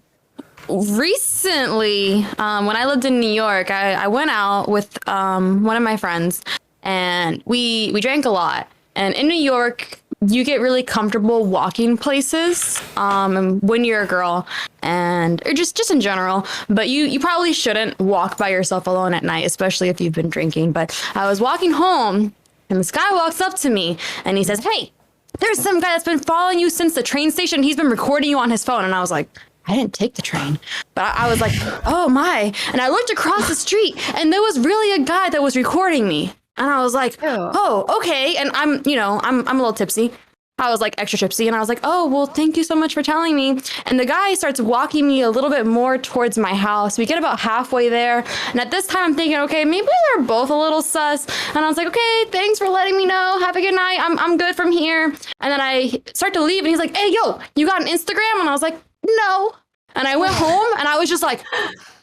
Recently, when I lived in New York, I went out with one of my friends, and we drank a lot. And in New York, you get really comfortable walking places when you're a girl, or just in general. But you probably shouldn't walk by yourself alone at night, especially if you've been drinking. But I was walking home, and this guy walks up to me, and he says, "Hey, there's some guy that's been following you since the train station. He's been recording you on his phone." And I was like, I didn't take the train, but I was like, oh my. And I looked across the street and there was really a guy that was recording me. And I was like, oh, okay. And I'm a little tipsy. I was like extra tipsy. And I was like, oh, well, thank you so much for telling me. And the guy starts walking me a little bit more towards my house. We get about halfway there. And at this time I'm thinking, okay, maybe they're both a little sus. And I was like, okay, thanks for letting me know. Have a good night. I'm good from here. And then I start to leave and he's like, hey, yo, you got an Instagram? And I was like, no. And I went home and I was just like,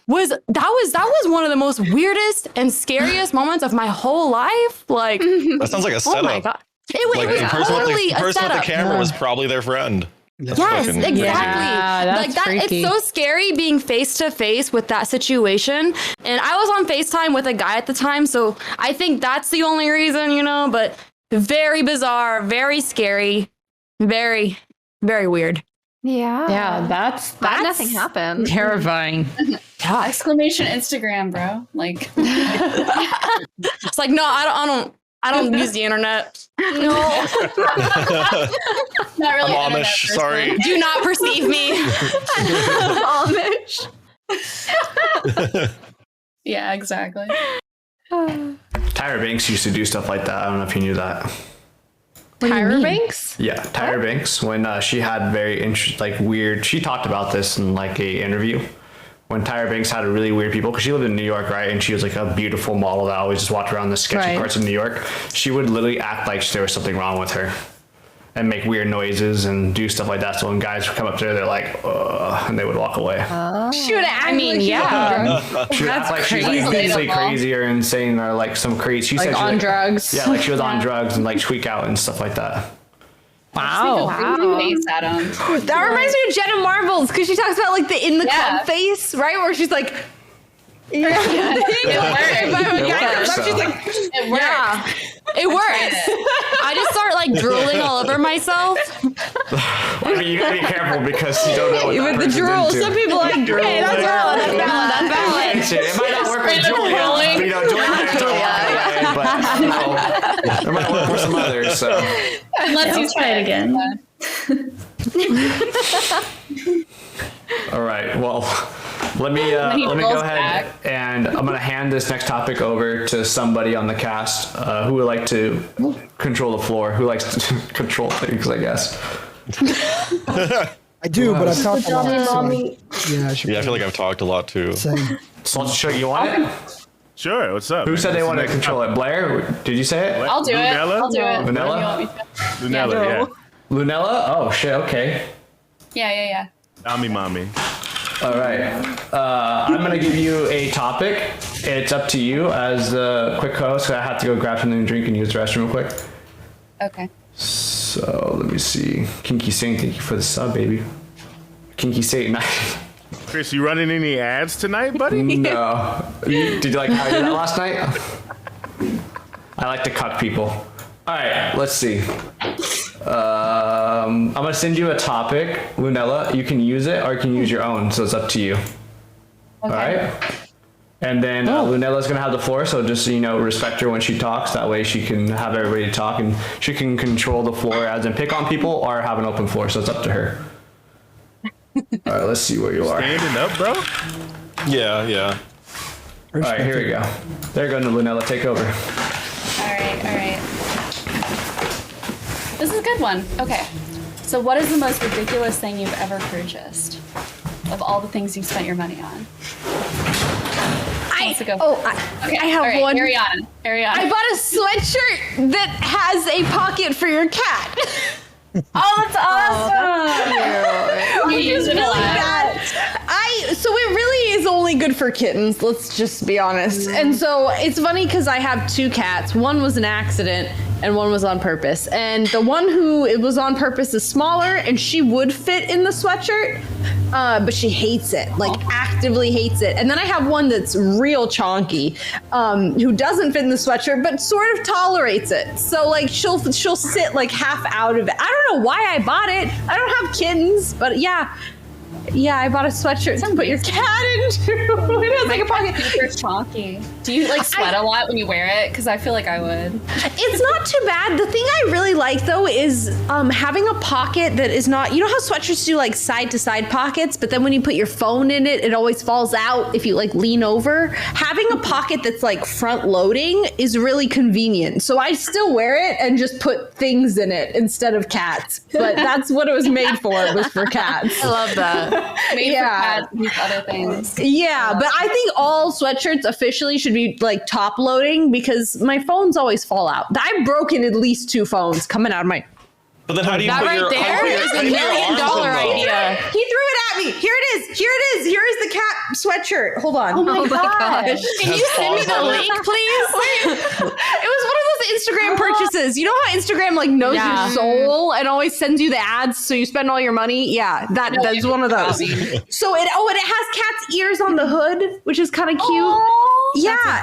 that was one of the most weirdest and scariest moments of my whole life. Like, That sounds like a setup. oh my God. It was The person totally with a the setup. camera was probably their friend. Yes, fucking exactly. crazy. Yeah, that's like that, freaky. it's so scary being face to face with that situation. And I was on FaceTime with a guy at the time, so I think that's the only reason, but very bizarre, very scary, very, very weird. Yeah. Yeah, that's Glad nothing happened. terrifying. Exclamation Instagram, bro. Like, It's like, no, I don't use the internet. No, not really. I'm an internet Amish, person. sorry. do not perceive me. Amish. Yeah, exactly. Tyra Banks used to do stuff like that. I don't know if you knew that. Tyra Banks? Yeah, Tyra Banks, when she had weird, she talked about this in like a interview. When Tyra Banks had really weird people, because she lived in New York, right? And she was like a beautiful model that always just walked around the sketchy Right. parts of New York. She would literally act like there was something wrong with her. and make weird noises and do stuff like that. So when guys would come up to her, they're like, ugh, and they would walk away. She would act She would act like she's like completely crazy or insane or like some crazy. She said she on drugs. Yeah, like she was on drugs and like tweak out and stuff like that. Wow. Face at him. That reminds me of Jenna Marbles because she talks about like the in the club face, right? Where she's like, It works. It works. I just start like drooling all over myself. I mean, you gotta be careful because you don't know what that with the person's drool. into. Some people like drool. Hey, that's valid. That's valid. That's valid. It might not work with Julia, but you know, Julia might talk about but you know, it might work for some others. So Unless you try it again. all right, well, let me go ahead and I'm gonna hand this next topic over to somebody on the cast who would like to control the floor, who likes to control things, I guess. I do, but I've talked a lot. Mommy. Yeah, I feel like I've talked a lot too. Same. So let's show you want it. Sure, what's up? Who said they wanted to Next control it? Blair, did you say it? I'll do it. Lunella? I'll do it. Vanilla? Lunella, yeah. Lunella? Oh shit. Okay. Yeah. Mommy. All right. I'm going to give you a topic. It's up to you as the quick host. I have to go grab something to drink and use the restroom real quick. Okay. So let me see. Kinky Saint, thank you for the sub, baby. Kinky Saint. Chris, you running any ads tonight, buddy? No. Did you like how I did that last night? I like to cuck people. All right, let's see. I'm going to send you a topic, Lunella. You can use it or you can use your own, so it's up to you. Okay. All right? And then Lunella's going to have the floor, so just, respect her when she talks. That way she can have everybody talk, and she can control the floor as in pick on people or have an open floor, so it's up to her. All right, let's see where you are. Standing up, bro? Yeah. All right, here we go. There you go, Lunella. Take over. All right. This is a good one. Okay. So what is the most ridiculous thing you've ever purchased? Of all the things you've spent your money on? I Okay. have all right, one. Ariana. I bought a sweatshirt that has a pocket for your cat. Oh, that's awesome. You use it a lot. So it really is only good for kittens, let's just be honest. And so it's funny because I have two cats. One was an accident and one was on purpose. And the one who it was on purpose is smaller and she would fit in the sweatshirt, but she hates it, like actively hates it. And then I have one that's real chonky, who doesn't fit in the sweatshirt, but sort of tolerates it. So like she'll sit like half out of it. I don't know why I bought it. I don't have kittens, but yeah, I bought a sweatshirt to put your cat into. It has like a pocket. Super chonky. Do you like sweat a lot when you wear it? Because I feel like I would. It's not too bad. The thing I really like though is having a pocket that is not. You know how sweatshirts do like side to side pockets, but then when you put your phone in it, it always falls out if you like lean over. Having a pocket that's like front loading is really convenient. So I still wear it and just put things in it instead of cats. But that's what it was made for. It was for cats. I love that. Made for cats and these other things. Yeah, but I think all sweatshirts officially should be like top loading because my phones always fall out. I've broken at least 2 phones coming out of my. But then how do you That put right your there is $1 million idea. He threw it at me. Here it is. Here is the cat sweatshirt. Hold on. Oh my gosh. Can you send me the link, please? It was one of those Instagram purchases. You know how Instagram like knows your soul and always sends you the ads so you spend all your money? Yeah, that's one of those. So it has cat's ears on the hood, which is kind of cute.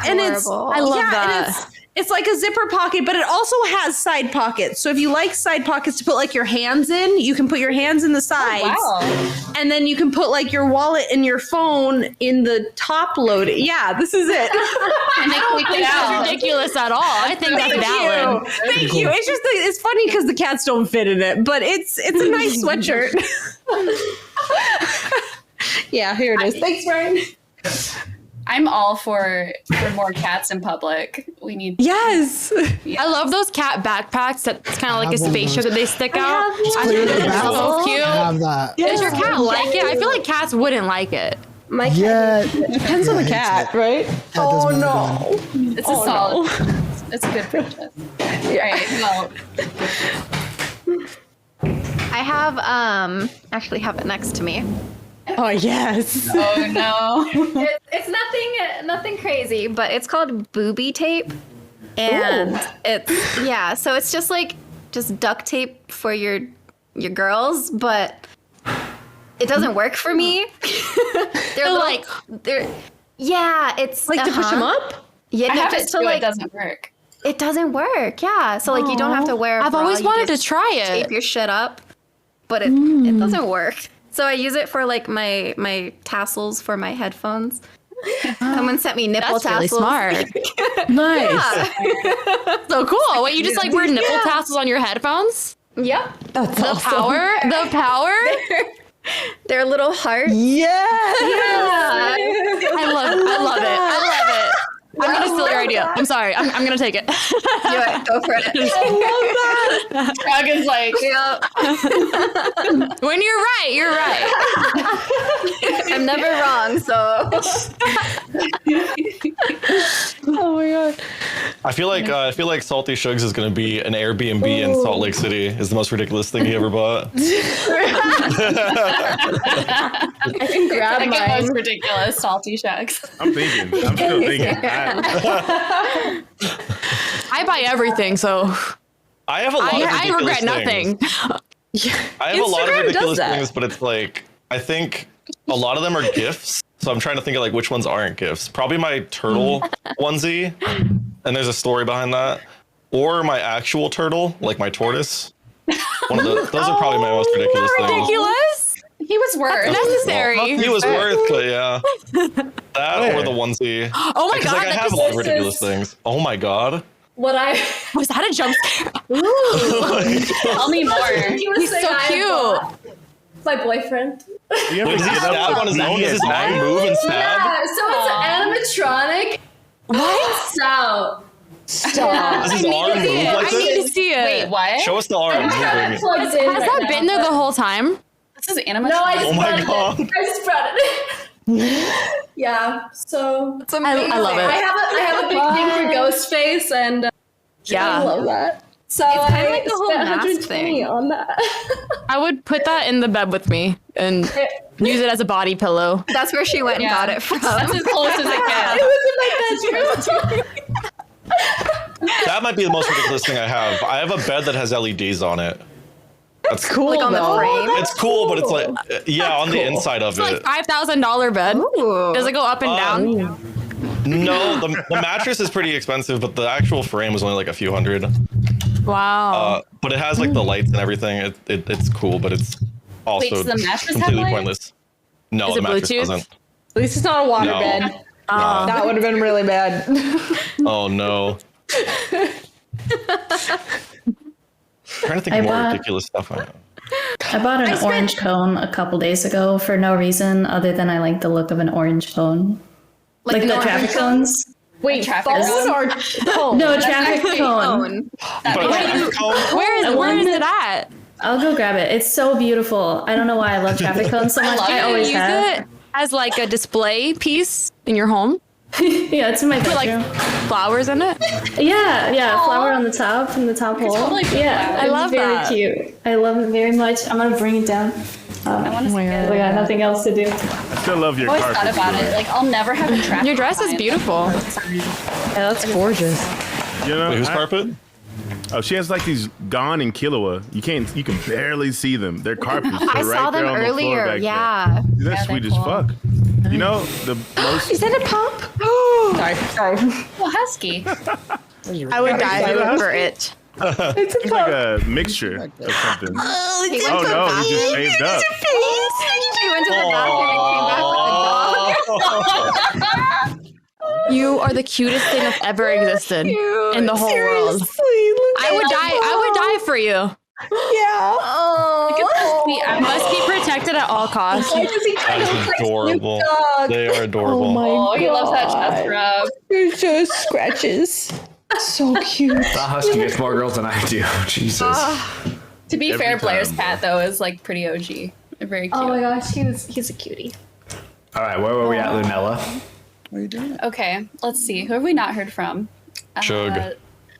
And it's I love that. And it's like a zipper pocket, but it also has side pockets. So if you like side pockets to put like your hands in, you can put your hands in the sides. Oh, wow. And then you can put like your wallet and your phone in the top load. Yeah, this is it. And they click it out. Ridiculous at all. I think that's valid. Thank you. It's just it's funny because the cats don't fit in it, but it's a nice sweatshirt. Yeah, here it is. Thanks, Ryan. I'm all for more cats in public. We need. Yes. I love those cat backpacks that's kind of like a spaceship that they stick out. I clear think the that's so back. cute. I have that. Does your cat like it? I feel like cats wouldn't like it. My cat. Yeah. Depends on the cat, right? Oh no. It's a solid. It's a good purchase. All right. Well. actually have it next to me. Oh yes. Oh no. It's nothing crazy, but it's called booby tape, and so it's just like duct tape for your girls, but it doesn't work for me. It's like to push them up. Yeah, I no, have just it to too, like it doesn't work. it doesn't work. Yeah, so like you don't have to wear. I've always wanted to try it. Tape your shit up, but it doesn't work. So I use it for like my tassels for my headphones. Someone sent me nipple That's really tassels. smart. Nice. So cool. Wait, you just like wear nipple tassels on your headphones? Yep. That's The awesome. power? The power? They're little hearts. Yeah. I love it. I'm gonna steal your idea. I'm sorry. I'm gonna take it. Do it. Go for it. Dragon's like, When you're right, you're right. I'm never wrong, so. Oh my god. I feel like Salty Shugs is gonna be an Airbnb in Salt Lake City. Is the most ridiculous thing he ever bought. I can grab like the most mine. ridiculous salty shucks. I'm still thinking. I buy everything, so I have a lot of I ridiculous regret things. nothing. I have a lot of Instagram does ridiculous that. things, but it's like I think a lot of them are gifts. So I'm trying to think of like which ones aren't gifts. Probably my turtle onesie, and there's a story behind that, or my actual turtle, like my tortoise. One of those are probably my most ridiculous things. Ridiculous. He was worth. Necessary. He was worth, but yeah, that or the onesie. Oh my Because god, like I that have a just lot of ridiculous things. Oh my god. What I was that a jump scare? Tell me more. he was He's saying so I cute. bought my boyfriend. You ever Wait, does he get stab up on his with own? me Does his at arm night? move and stab? Yeah, so it's an animatronic. What? So Does his arm move like I need this? to see it. Wait, what? Show us the arm I'm trying moving. to plug it in. Has right that now, been there the whole time? This is animatronic. No, I just Oh my brought God. it. I just brought it. Yeah, so It's amazing. I love it. I have a big thing for Ghostface, and I Yeah. love that. So It's kinda I like the whole spent mask 120 thing. on that. I would put that in the bed with me and use it as a body pillow. That's where she went and got it from. That's as close as it It gets. was in my bedroom. That might be the most ridiculous thing I have. I have a bed that has LEDs on it. That's Cool. Like on the though. frame. It's cool, but it's like on the inside of It's like it. $5,000 bed. Ooh. Does it go up and down? No, the mattress is pretty expensive, but the actual frame was only like a few hundred. Wow. But it has like the lights and everything. It's cool, but it's also does the mattress have completely lights? pointless. No, Is the it mattress Bluetooth? doesn't. At least it's not a water No. bed. That would have been really bad. Oh no. Trying to think I of more bought- ridiculous stuff. I have. I bought an orange cone a couple days ago for no reason other than I like the look of an orange cone. Like an the orange traffic cone? cones. Wait, traffic phone or phone? No, a traffic cone. But a traffic cone? Where is it at? I'll go grab it. It's so beautiful. I don't know why I love traffic cones so much. I always use have. it as like a display piece in your home? Yeah, it's in my Put like bedroom. flowers in it? Yeah, flower on the top in the top hole. totally put Yeah, flowers. I it's love very that. cute. I love it very much. I'm gonna bring it down. I want to see it. We got nothing else to do. I still love your I always carpet. thought about it. Like, I'll never have a traffic Your dress is sign. beautiful. Yeah, that's gorgeous. You know, Wait, whose I- carpet? Oh, she has like these gone in Killua. You can barely see them. Their carpets. I right saw them there on the floor earlier. back Yeah. there. Dude, that's Yeah, sweet they're as cool. fuck. You know, the most. Is that a pump? Sorry. Well, husky. I would die for it. It's like a mixture of something. He went Oh to the no, bathroom. he just shaved up. She went to the bathroom and came back with the dog. You are the cutest thing that's ever existed in the whole world. I would die for you. I Must be protected at all costs. That is adorable. They are adorable. Oh, he loves that chest rub. You're just scratches. So cute. That husky gets more girls than I do. Jesus. To be Every fair, Blair's time. cat though is like pretty OG. Very cute. Oh my gosh, he's a cutie. All right, where were we at, Lunella? What are you doing? Okay, let's see. Who have we not heard from? Chug.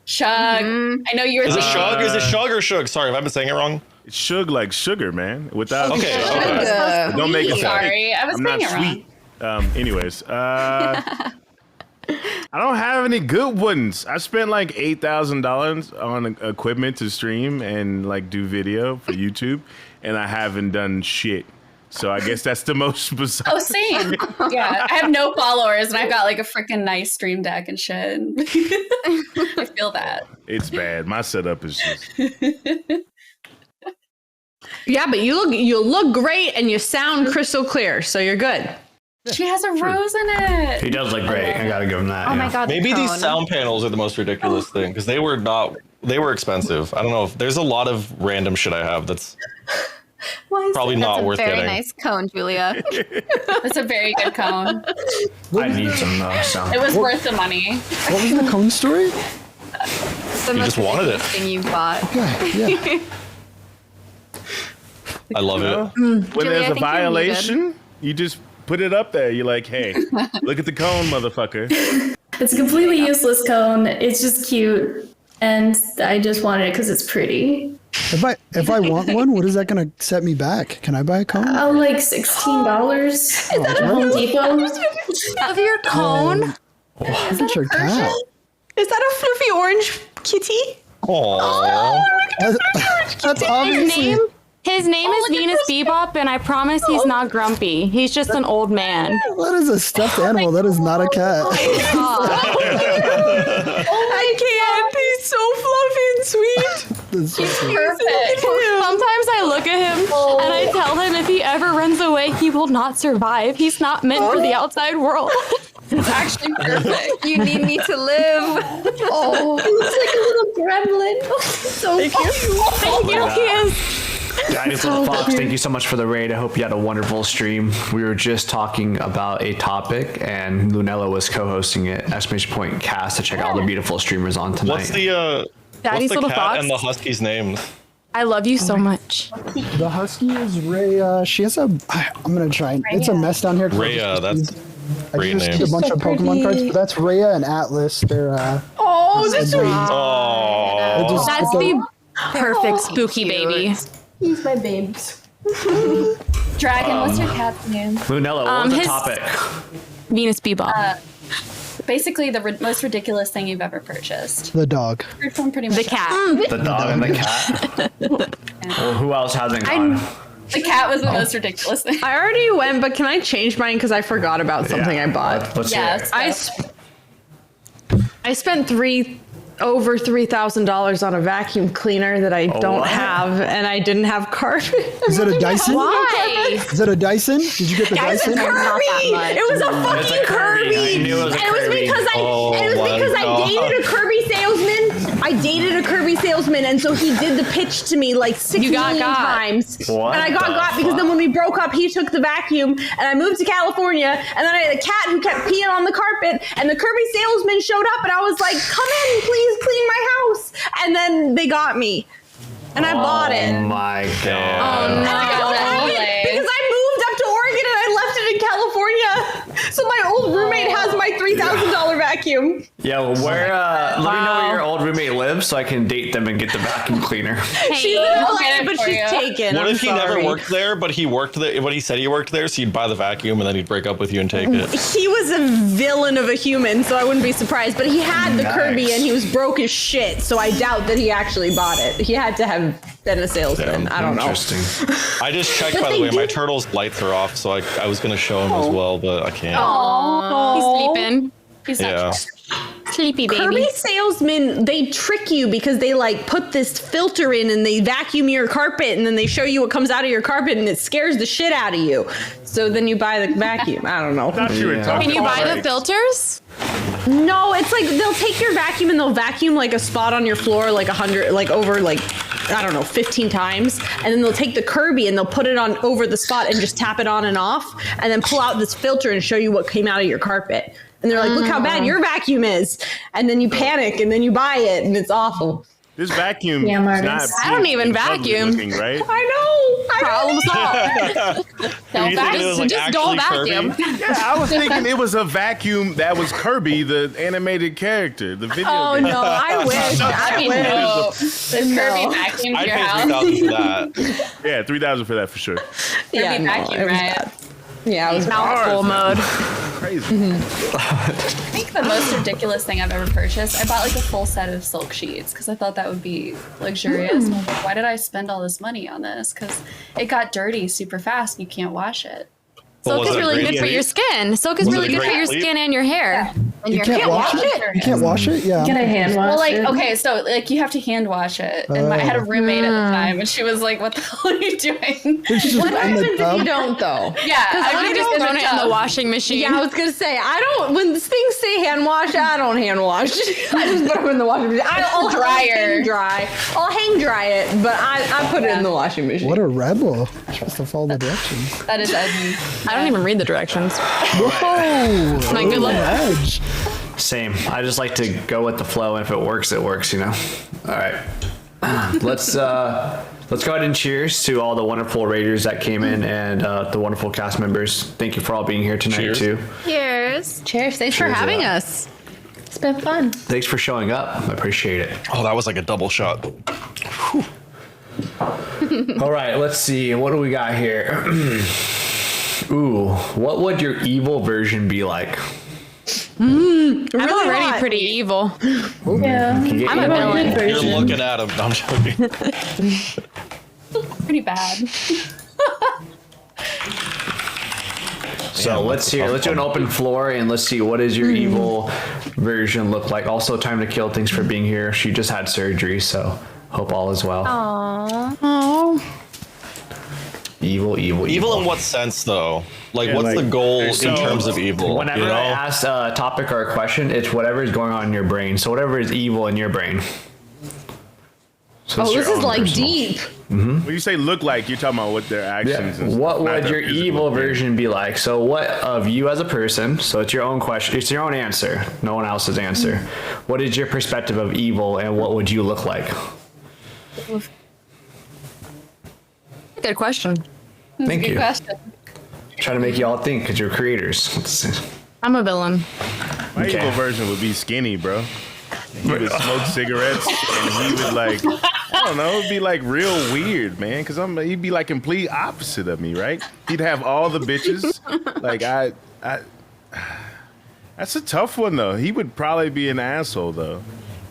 Shug. I know you were Is it thinking. Shug? Is it Shug or Shug? Sorry if I've been saying it wrong. It's Shug like sugar, man. Without Okay. don't make it sound. Sorry, I was I'm saying not it wrong. sweet. Anyways, I don't have any good ones. I spent like $8,000 on equipment to stream and like do video for YouTube, and I haven't done shit. So I guess that's the most bizarre. Oh, same. Yeah, I have no followers, and I've got like a freaking nice stream deck and shit. I feel that. It's bad. My setup is just. Yeah, but you look great and you sound crystal clear, so you're good. She has a rose in it. He does look great. I gotta give him that. Oh my god. Maybe the these cone. sound panels are the most ridiculous thing because they were expensive. I don't know if there's a lot of random shit I have that's probably That's not a worth very getting. nice cone, Julia. That's a very good cone. I need some sound. It was worth the money. What was the cone story? The You most just wanted it. ridiculous thing you bought. Yeah. I love it. When Julia, there's I a think you're violation, you just put it up there. You're like, hey, look at the cone, motherfucker. It's a completely useless cone. It's just cute, and I just wanted it because it's pretty. If I want one, what is that gonna set me back? Can I buy a cone? Oh, like $16 at Home Depot. Of your cone? Look at your cat. Is that a fluffy orange kitty? Aww. That's obviously. His name is Venus Bebop, and I promise he's not grumpy. He's just an old man. That is a stuffed animal. That is not a cat. I can't. He's so fluffy and sweet. That's so cute. Perfect. Sometimes I look at him and I tell him if he ever runs away, he will not survive. He's not meant for the outside world. It's actually perfect. You need me to live. Oh, it's like a little gremlin. So cute. Thank you, kids. Daddy's Little Fox, thank you so much for the raid. I hope you had a wonderful stream. We were just talking about a topic, and Lunella was co-hosting it. Exclamation point cast to check out all the beautiful streamers on tonight. What's the Daddy's what's the Little cat Fox? and the husky's names? I love you so much. The husky is Rhea. She has a. I'm gonna try. It's a mess down here. 'cause Rhea, that's I great just name. did a bunch of Pokemon cards, but that's Rhea and Atlas. They're. Oh, that's sweet. Oh, That's the perfect spooky cute. baby. He's my babes. Dragon, what's your cat's name? Lunella, what was the his- topic? Venus Bebop. Basically, the most ridiculous thing you've ever purchased. The dog. Heard from pretty much The cat. The dog and the cat. Well, who else hasn't gone? The cat was the most ridiculous thing. I already went, but can I change mine because I forgot about something Yeah. I bought? Let's hear Yes. it. I spent over $3,000 on a vacuum cleaner that I don't what? have, and I didn't have carpet. Is it a Dyson? Why? Is it a Dyson? Did you get the Dyson? Not that much. It was a It's fucking a Kirby. I Kirby. knew it was a And it was Kirby. because Oh I my dated a Kirby salesman. I dated a Kirby salesman, and so he did the pitch to me like 6 You got million got. times. What And I got the because then fuck? when we broke up, he took the vacuum, and I moved to California, and then I had a cat who kept peeing on the carpet, and the Kirby salesman showed up, and I was like, "Come in, please clean my house." And then they got me, and I bought it. Oh my god. And I don't have it because I moved up to Oregon and I left it in California. So my old roommate has my $3,000 vacuum. Yeah, well, where? Let me know where your old roommate lives so I can date them and get the vacuum cleaner. She's in I'll LA, get it but for she's you. taken. what I'm if he never sorry. worked there, but he worked there? What he said he worked there, so you'd buy the vacuum and then he'd break up with you and take it. He was a villain of a human, so I wouldn't be surprised. But he had the Nice. Kirby and he was broke as shit, so I doubt that he actually bought it. He had to have been a salesman. Damn, I don't know. Interesting. I just checked, But by the they way, my did- turtle's lights are off, so I was gonna show him as well, but I can't. He's sleeping. He's Yeah. Sleepy baby. Kirby salesmen, they trick you because they like put this filter in and they vacuum your carpet and then they show you what comes out of your carpet and it scares the shit out of you. So then you buy the vacuum. I don't know. Thought you were Yeah. talking Can you buy about the filters? No, it's like they'll take your vacuum and they'll vacuum like a spot on your floor like 100, like over like, I don't know, 15 times. And then they'll take the Kirby and they'll put it on over the spot and just tap it on and off and then pull out this filter and show you what came out of your carpet. And they're like, look how bad your vacuum is. And then you panic and then you buy it and it's awful. This vacuum. Yeah, is Marcus. not I don't even ugly vacuum. looking, right? Problem solved. You think it was, like, Just don't actually vacuum. Kirby? Yeah, I was thinking it was a vacuum that was Kirby, the animated character, the video. Oh game. no, I wish. I wish. Does Kirby vacuum to I'd your pay house? $3,000 for that. Yeah, 3,000 for that for sure. Yeah, Kirby no, vacuum it was riot. bad. Yeah, it was Mouthful mode. Crazy. I think the most ridiculous thing I've ever purchased, I bought like a full set of silk sheets because I thought that would be luxurious. And I was like, why did I spend all this money on this? Because it got dirty super fast. You can't wash it. Well, Silk was is it a really great good for your sleep? skin. Silk is Was it really a good for great your sleep? skin and your hair. And You can't wash it. You can't wash it. Yeah. Get a hand wash. Well, like, it. okay, so like you have to hand wash it. And I had a roommate at the time, and she was like, "What the hell are you doing?" What happens if you don't though? Yeah, I I would just throw it in the washing machine. Yeah, I was gonna say I don't. When things say hand wash, I don't hand wash. I just put them in the washing machine. I'll Dryer. hang dry. I'll hang dry it, but I put it in the washing machine. What a rebel. You're supposed to follow the directions. That is edgy. I don't even read the directions. Whoa. My good luck. Edge. Same. I just like to go with the flow, and if it works, it works. You know. All right. Let's go ahead and cheers to all the wonderful raiders that came in and the wonderful cast members. Thank you for all being here tonight Cheers. too. Cheers. Cheers! Thanks for Cheers to having that. us. It's been fun. Thanks for showing up. I appreciate it. Oh, that was like a double shot. All right, let's see. What do we got here? Ooh, what would your evil version be like? I'm already hot. pretty evil. Yeah. Can you get I'm a evil? villain. You're Version. looking at him. No, I'm joking. Pretty bad. So let's do an open floor and let's see what does your evil version look like. Also, Time to Kill. Thanks for being here. She just had surgery, so hope all is well. Aww. Evil. Evil in what sense, though? Like, Yeah, what's like, the goal so in terms of evil? Whenever you know? I ask a topic or a question, it's whatever is going on in your brain. So whatever is evil in your brain. So it's Oh, your this is own like personal. deep. When you say look like, you're talking about what their actions. and What stuff, not would their your physical evil appearance. version be like? So what of you as a person? So it's your own question. It's your own answer. No one else's answer. What is your perspective of evil, and what would you look like? Good question. Thank Good you. question. Trying to make you all think because you're creators. Let's see. I'm a villain. My Okay. evil version would be skinny, bro. He would smoke cigarettes, and he would like, I don't know, it'd be like real weird, man. Cause he'd be like complete opposite of me, right? He'd have all the bitches. Like that's a tough one though. He would probably be an asshole though.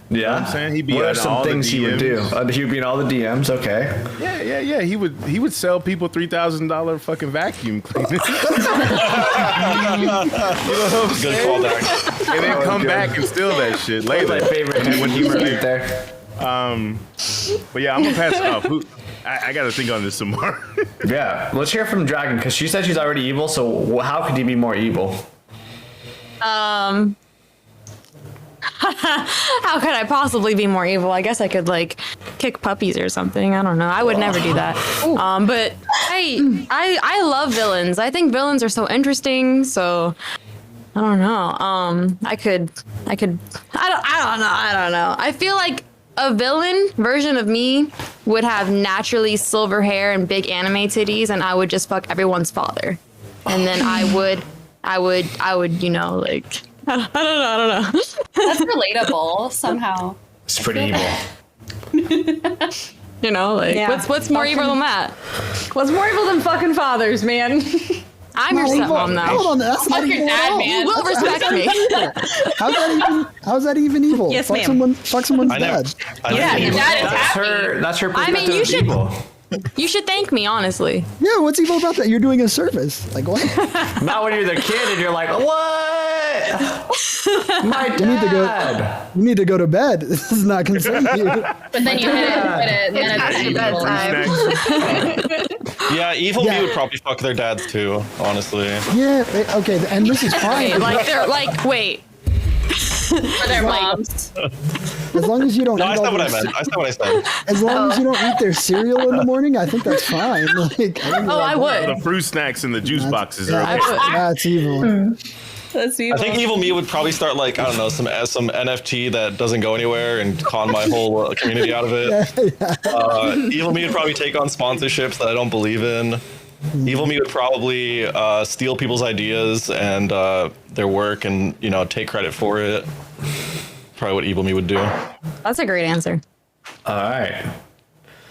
Yeah, I'm saying? He'd be what are on some all the things he would do? DMs. He would be in all the DMs. Okay. Yeah. He would sell people $3,000 fucking vacuum cleaners. You know what I'm Good saying? callback. And then Oh, come good. back and steal that shit My later. favorite humor right there. But yeah, I'm gonna pass it off. I gotta think on this some more. Yeah, let's hear from Dragon because she said she's already evil. So how could he be more evil? How could I possibly be more evil? I guess I could like kick puppies or something. I don't know. I would never do that. But I love villains. I think villains are so interesting. So I don't know. I don't know. I feel like a villain version of me would have naturally silver hair and big anime titties, and I would just fuck everyone's father. And then I would, you know, like I don't know. That's relatable somehow. It's pretty evil. You know, like Yeah. what's more evil than that? What's more evil than fucking fathers, man? I'm your stepmom now. Hold on, that's not Fuck your evil at dad, all. man. You will respect me. How's that even evil? Yes, fuck ma'am. fuck someone's I never. dad. Yeah, your dad is That's happy. that's her I perspective mean, you of should- evil. You should thank me, honestly. Yeah, what's evil about that? You're doing a service. Like what? Not when you're the kid and you're like, what? My dad. You need to go to bed. This is not concern you. But then you hit it and quit it, and then Past it's your bedtime. Yeah, evil Yeah. me would probably fuck their dads too, honestly. Yeah, okay, and this is fine. Wait, like they're like, wait. for their moms. As long as you don't No, eat I all said what I their, meant. I said what I said. as long as you don't eat their cereal in the morning, I think that's fine. Like, Oh, I The would. fruit snacks and the juice boxes are okay. I would. That's evil. That's I think Evil Me would probably start like, I don't know, some NFT that doesn't go anywhere and con my whole community out of it. Evil Me would probably take on sponsorships that I don't believe in. Evil Me would probably steal people's ideas and their work and, you know, take credit for it. Probably what Evil Me would do. That's a great answer. All right.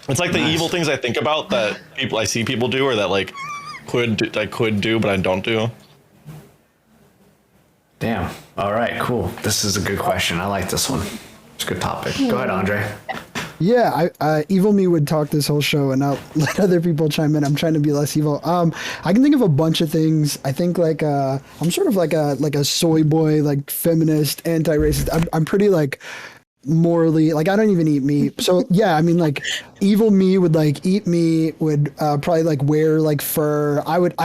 It's like the evil things I think about that I see people do, or that like I could do, but I don't do. Damn. All right, cool. This is a good question. I like this one. It's a good topic. Go ahead, Andre. Yeah, Evil Me would talk this whole show, and I'll let other people chime in. I'm trying to be less evil. I can think of a bunch of things. I think like I'm sort of like a soy boy, like feminist, anti-racist. I'm pretty like morally, like I don't even eat meat. So yeah, I mean like Evil Me would like eat meat, would probably like wear like fur. I'd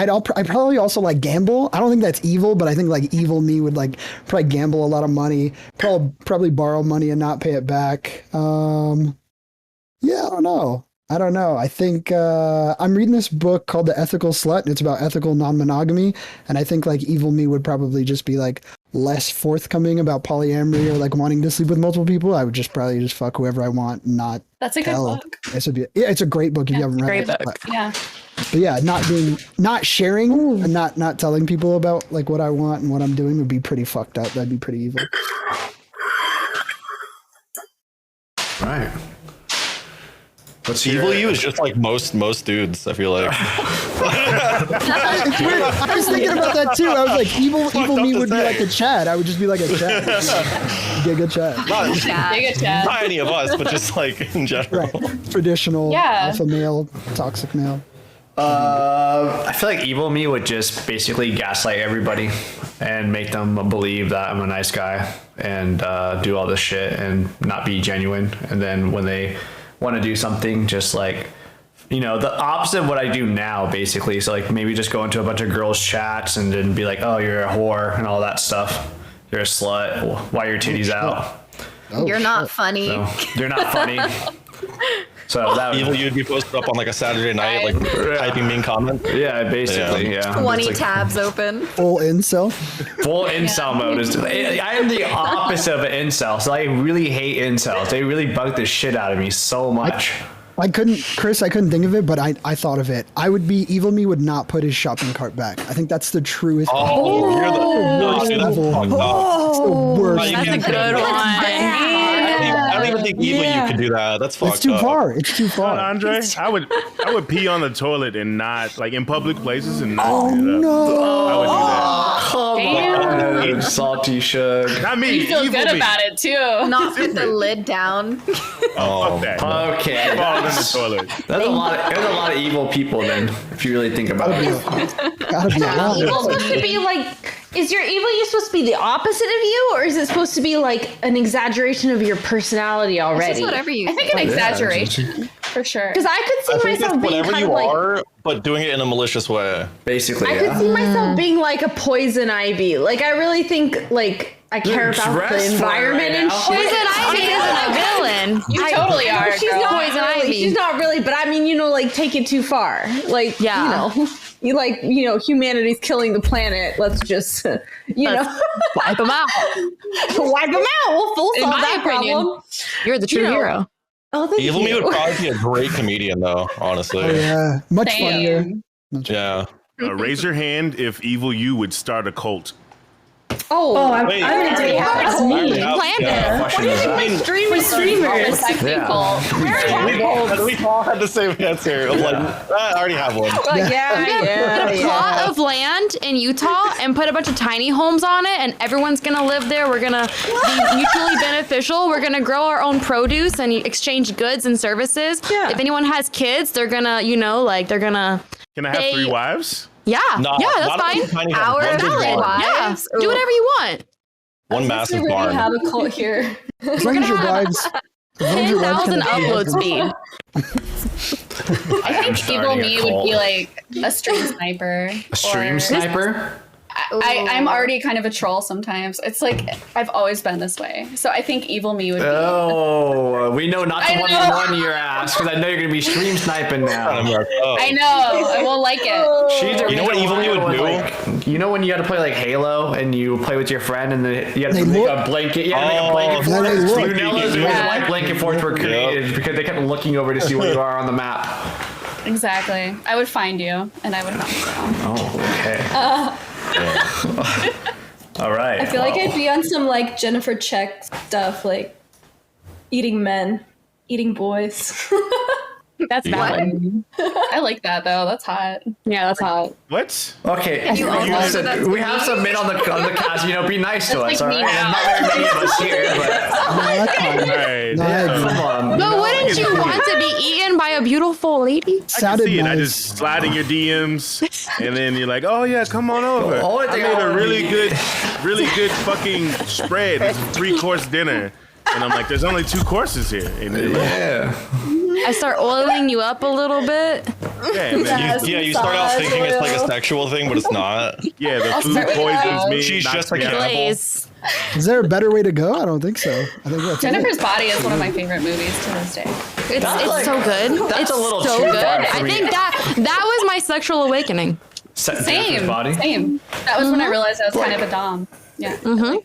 probably also like gamble. I don't think that's evil, but I think like Evil Me would like probably gamble a lot of money, probably borrow money and not pay it back. Yeah, I don't know. I think I'm reading this book called The Ethical Slut, and it's about ethical non-monogamy. And I think like Evil Me would probably just be like less forthcoming about polyamory or like wanting to sleep with multiple people. I would probably just fuck whoever I want, and not That's a good tell. book. It's a great book if you haven't read it. book. Yeah. But yeah, not sharing and not telling people about like what I want and what I'm doing would be pretty fucked up. That'd be pretty evil. Right. What's Evil You is just like most dudes, I feel like. It's weird. I was thinking about that too. I was like, evil me would be like a Chad. I would just be like a Chad. Giga Chad. Not any of us, but just like in general. Right. Traditional alpha male, toxic male. I feel like Evil Me would just basically gaslight everybody and make them believe that I'm a nice guy and do all this shit and not be genuine. And then when they want to do something, just like, you know, the opposite of what I do now, basically. So like maybe just go into a bunch of girls' chats and then be like, oh, you're a whore and all that stuff. You're a slut. Why are your titties out? You're not funny. So, you're not funny. So that Evil You'd be posted up on like a Saturday night, like typing mean comments. Yeah, basically, yeah. 20 It's like tabs open. Full incel. Full incel mode is. I am the opposite of an incel, so I really hate incels. They really bug the shit out of me so much. I couldn't think of it, but I thought of it. Evil Me would not put his shopping cart back. I think that's the truest. Oh, you're the It's the worst. That's a good one. I don't even think Evil You could do that. That's fucked up. It's too far. It's too far. Andre, I would pee on the toilet and not, like, in public places and not Oh, clean it up. no. I would do that. Come on, salty shug. Not me. You feel Evil good Me. about it too. Not put the lid down. Fuck that. Okay, Fall in the toilet. there's a lot of evil people then, if you really think about it. Gotta be honest. Evil supposed to be like, is your evil you supposed to be the opposite of you, or is it supposed to be like an exaggeration of your personality It's already? just whatever you I think an exaggeration for sure. Because I could see I think myself it's being whatever kind of you like. are, but doing it in a malicious way. Basically, I could see myself being like a poison ivy. Like I really think like I care about dress for the it environment right and now. shit. Poison Ivy isn't a villain. You totally I know are. She's girl. not Poison really. Ivy. She's not really. But I mean, you know, like take it too far. Like Yeah. you know, humanity's killing the planet. Let's just Wipe them out. wipe them out. We'll In solve my that opinion, problem. you're the true You know. hero. Oh, thank Evil you. Me would probably be a great comedian, though, honestly. Oh, yeah. Much Damn. funnier. Yeah. Raise your hand if Evil You would start a cult. Wait, I'm gonna do That's it. me. Yeah. Planned Yeah. it. What do you think I mean, Streamers. we all had the same answer. I'm like, I already have one. Yeah. Get a plot of land in Utah and put a bunch of tiny homes on it, and everyone's gonna live there. We're gonna be mutually beneficial. We're gonna grow our own produce and exchange goods and services. Yeah. If anyone has kids, they're gonna, they're gonna. Can I have 3 wives? Yeah, No, yeah, that's not a fine. tiny house, one big Valid. barn. Yeah, do whatever you want. One massive barn. have a cult here. As long as your wives. 10,000 upload speed. I think Evil Me would be like a stream sniper. A stream or- sniper? I'm already kind of a troll sometimes. It's like I've always been this way. So I think evil me would be. Oh, we know not to 1v1 your ass because I know you're gonna be stream sniping now. I know. I won't like it. You know what evil me would do? Like, you know when you got to play like Halo and you play with your friend and then you have to make a blanket. You have to make a blanket fort. Lunella's white blanket forts were created because they kept looking over to see where you are on the map. Exactly. I would find you and I would hunt you. Oh, okay. All right. I feel like I'd be on some like Jennifer Check stuff, like eating men, eating boys. That's valid. I like that though. That's hot. Yeah, that's hot. What? Okay, listen, we have some men on the cast. You know, be nice to us, like all me right? now. There's not very many of us here, but come on. But wouldn't you want to be eaten by a beautiful lady? I can see it. I just slide in your DMs, and then you're like, "Oh yeah, come on over." I made a really good fucking spread. It's a 3-course dinner, and I'm like, "There's only 2 courses here." And I start oiling you up a little bit. You start out thinking it's like a sexual thing, but it's not. Yeah, the food poisons me. She's just a cannibal. Glaze. Is there a better way to go? I don't think so. I think that's Jennifer's it. Body is one of my favorite movies to this day. It's so good. That's it's a little so too good. far for I me. think that was my sexual awakening. Same. Body? Same. That was when I realized I was kind of a dom. Yeah.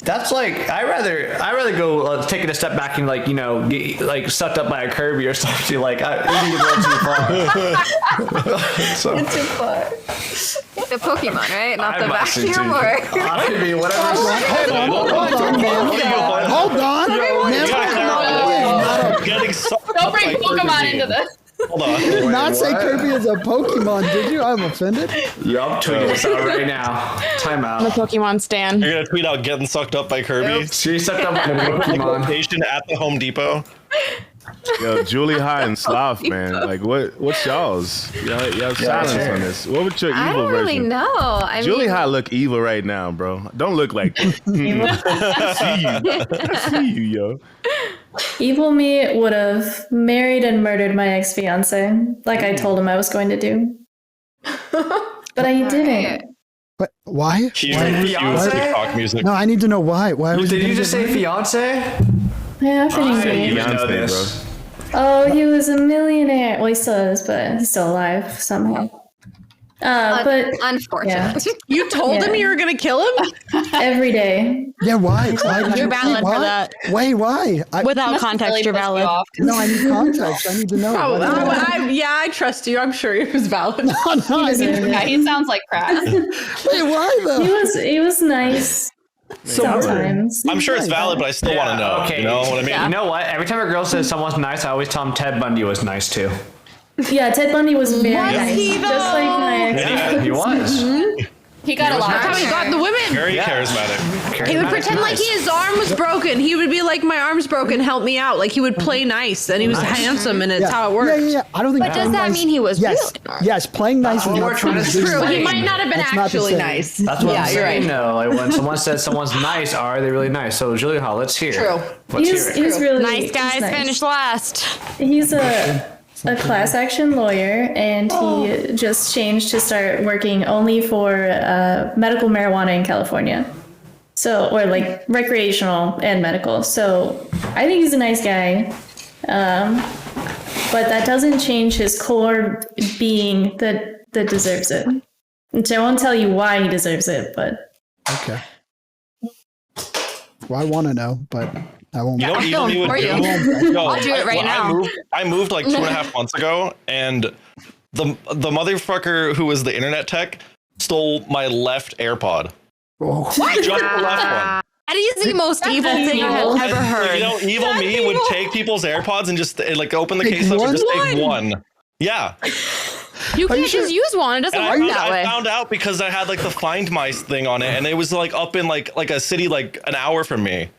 That's like I rather go take it a step back and like get like sucked up by a Kirby or something. Like I think it's going too far. The Pokemon, right? Not the I must vacuum, do. or I could be whatever. Hold on. Getting sucked Don't up bring by Pokemon Kirby. into this. Hold on. You did not say Kirby is a Pokemon, did you? I'm offended. Yup, tweeting this out right now. Time I'm a out. Pokemon stan. You're gonna tweet out getting sucked up by Kirby. She sucked up by a Pokemon. Location at the Home Depot. Yo, Julie High and Sloth, man. Like, what's y'all's? Y'all silence on this. What would your evil I don't really version? know. I Julie mean, High look evil right now, bro. Don't look like that. I see you, yo. Evil me would have married and murdered my ex-fiance, like I told him I was going to do. But I didn't. But why? Cue Fiance? TikTok music. No, I need to know why. Why was Did he you gonna just get say married? fiance? Yeah, pretty I good. didn't know Beyonce, this. Oh, he was a millionaire. Well, he still is, but he's still alive somehow. But unfortunate. You told him Yeah. you were gonna kill him? every day. Yeah, why? You're valid for that. Wait, why? Without context, you're valid. No, I need context. I need to know. Oh, What- I trust you. I'm sure it was valid. No, I need to know. Yeah, he sounds like crap. Wait, why though? He was nice. Sometimes. I'm sure it's valid, but I still want to know. Okay. You know what I mean? You know what? Every time a girl says someone's nice, I always tell them Ted Bundy was nice too. Yeah, Ted Bundy was very nice. he, Just like my ex. Yeah, He was. He got a lot That's of how he got the women. very charismatic. He would pretend like his arm was broken. He would be like, "My arm's broken. Help me out." Like he would play nice, and he was handsome, and it's how it works. Yeah. I don't think. But does playing that nice- mean he was Yes, really yes. Playing nice is what we're not trying to true. do. True. He might not have been That's not the actually same. nice. That's what yeah, I'm you're saying. right. No, like when someone says someone's nice, are they really nice? So Julia Hall, let's hear. True. Let's hear it. He's really Nice guys he's nice. finished last. He's a class action lawyer, and he just changed to start working only for medical marijuana in California. So, or like recreational and medical. So, I think he's a nice guy. But that doesn't change his core being that deserves it. And so I won't tell you why he deserves it, but Okay. Well, I want to know, but I won't. You know what I'm evil me going would for do? you. Yo, I'll do it right now. I moved like 2.5 months ago, and the motherfucker who was the internet tech stole my left AirPod. Oh. Just the left one. That is the most evil thing I have ever heard. You know, evil me would take people's AirPods and just like open the Take case up and just one? take one. Yeah. You can't sure? just use one. It doesn't And work that I way. found out because I had like the Find My thing on it, and it was like up in like a city like an hour from me.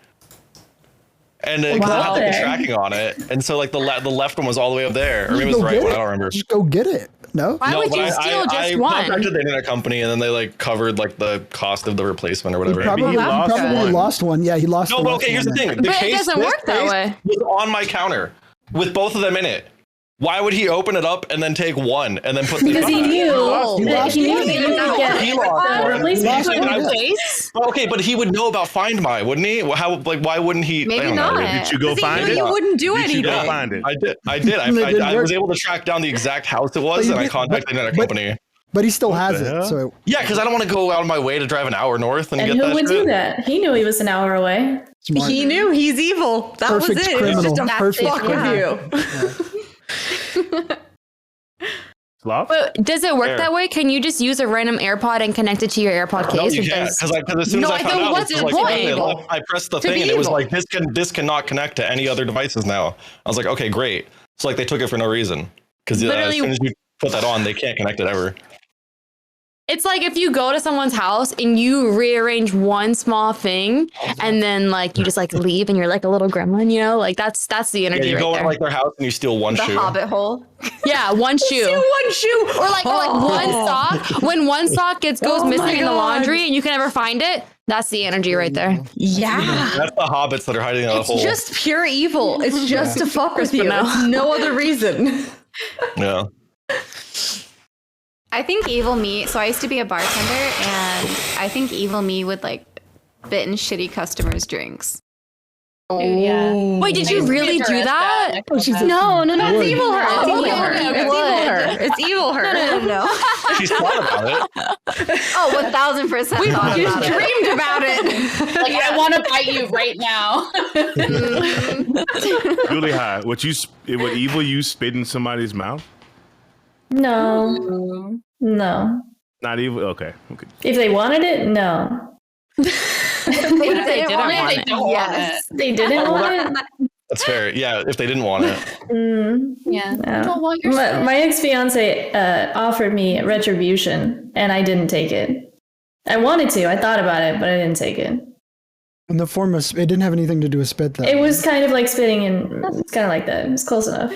And it had like the tracking on it, and so like the left one was all the way up there, or maybe it was the right one. I don't remember. Just go get it. No. Why would but you steal I just one? contacted the internet company, and then they like covered like the cost of the replacement or whatever. Probably, lost one. Yeah, he lost. No, but okay, here's the thing. The But it case, doesn't this work that case way. was on my counter with both of them in it. Why would he open it up and then take one and then put the Because he knew that you could get He lost one. replacement. Okay, but he would know about Find My, wouldn't he? How? Like, why wouldn't he? Maybe I don't know. not. Did you go find it? You wouldn't do Did you go anything. find it? I did. It didn't I work. was able to track down the exact house it was, you and I did- contacted that but- company. But he still has the it. hell? So Yeah, because I don't want to go out of my way to drive an hour north and And get who that would shit. do that? He knew he was an hour away. smart. He knew he's evil. That Perfect was it. criminal. It was just a Perfect fuck criminal. with you. Sloth? But does it work Fair. that way? Can you just use a random AirPod and connect it to your AirPod No, case? you Or can't. does- Because as soon as No, I I found know out, what's it was the like, point? okay, I pressed the To thing be and it was evil. like, this cannot connect to any other devices now. I was like, okay, great. So like they took it for no reason. Because as Literally- soon as you put that on, they can't connect it ever. It's like if you go to someone's house and you rearrange one small thing and then like you just like leave and you're like a little gremlin, you know? Like that's the Yeah, energy you right go there. in like their house and you steal one The shoe. Hobbit hole. Yeah, one shoe. One shoe. Or like one sock. When one sock goes Oh my missing in the God. laundry and you can never find it, that's the energy right there. Yeah. That's the hobbits that are hiding in a hole. It's just pure evil. It's just to fuck with you. no. It's no other reason. Yeah. I think evil me. So I used to be a bartender, and I think evil me would like bit in shitty customers' drinks. Dude, yeah. Wait, did you really do that? No, it's evil her. It's Oh, evil her. okay, okay. It's evil her. It's evil her. No. She's thought about it. Oh, 1000% thought You about it. dreamed about it. Like, I want to bite you right now. Really high. Would evil you spit in somebody's mouth? No. No. Not evil. Okay. If they wanted it, no. What if they didn't want They it? don't want Yes. They didn't want it? That's fair. Yeah, if they didn't want it. Yeah. No. Don't want your My ex-fiance offered me retribution, and I didn't take it. I wanted to. I thought about it, but I didn't take it. in the form of, it didn't have anything to do with spit though. It was kind of like spitting, and it's kind of like that. It was close enough.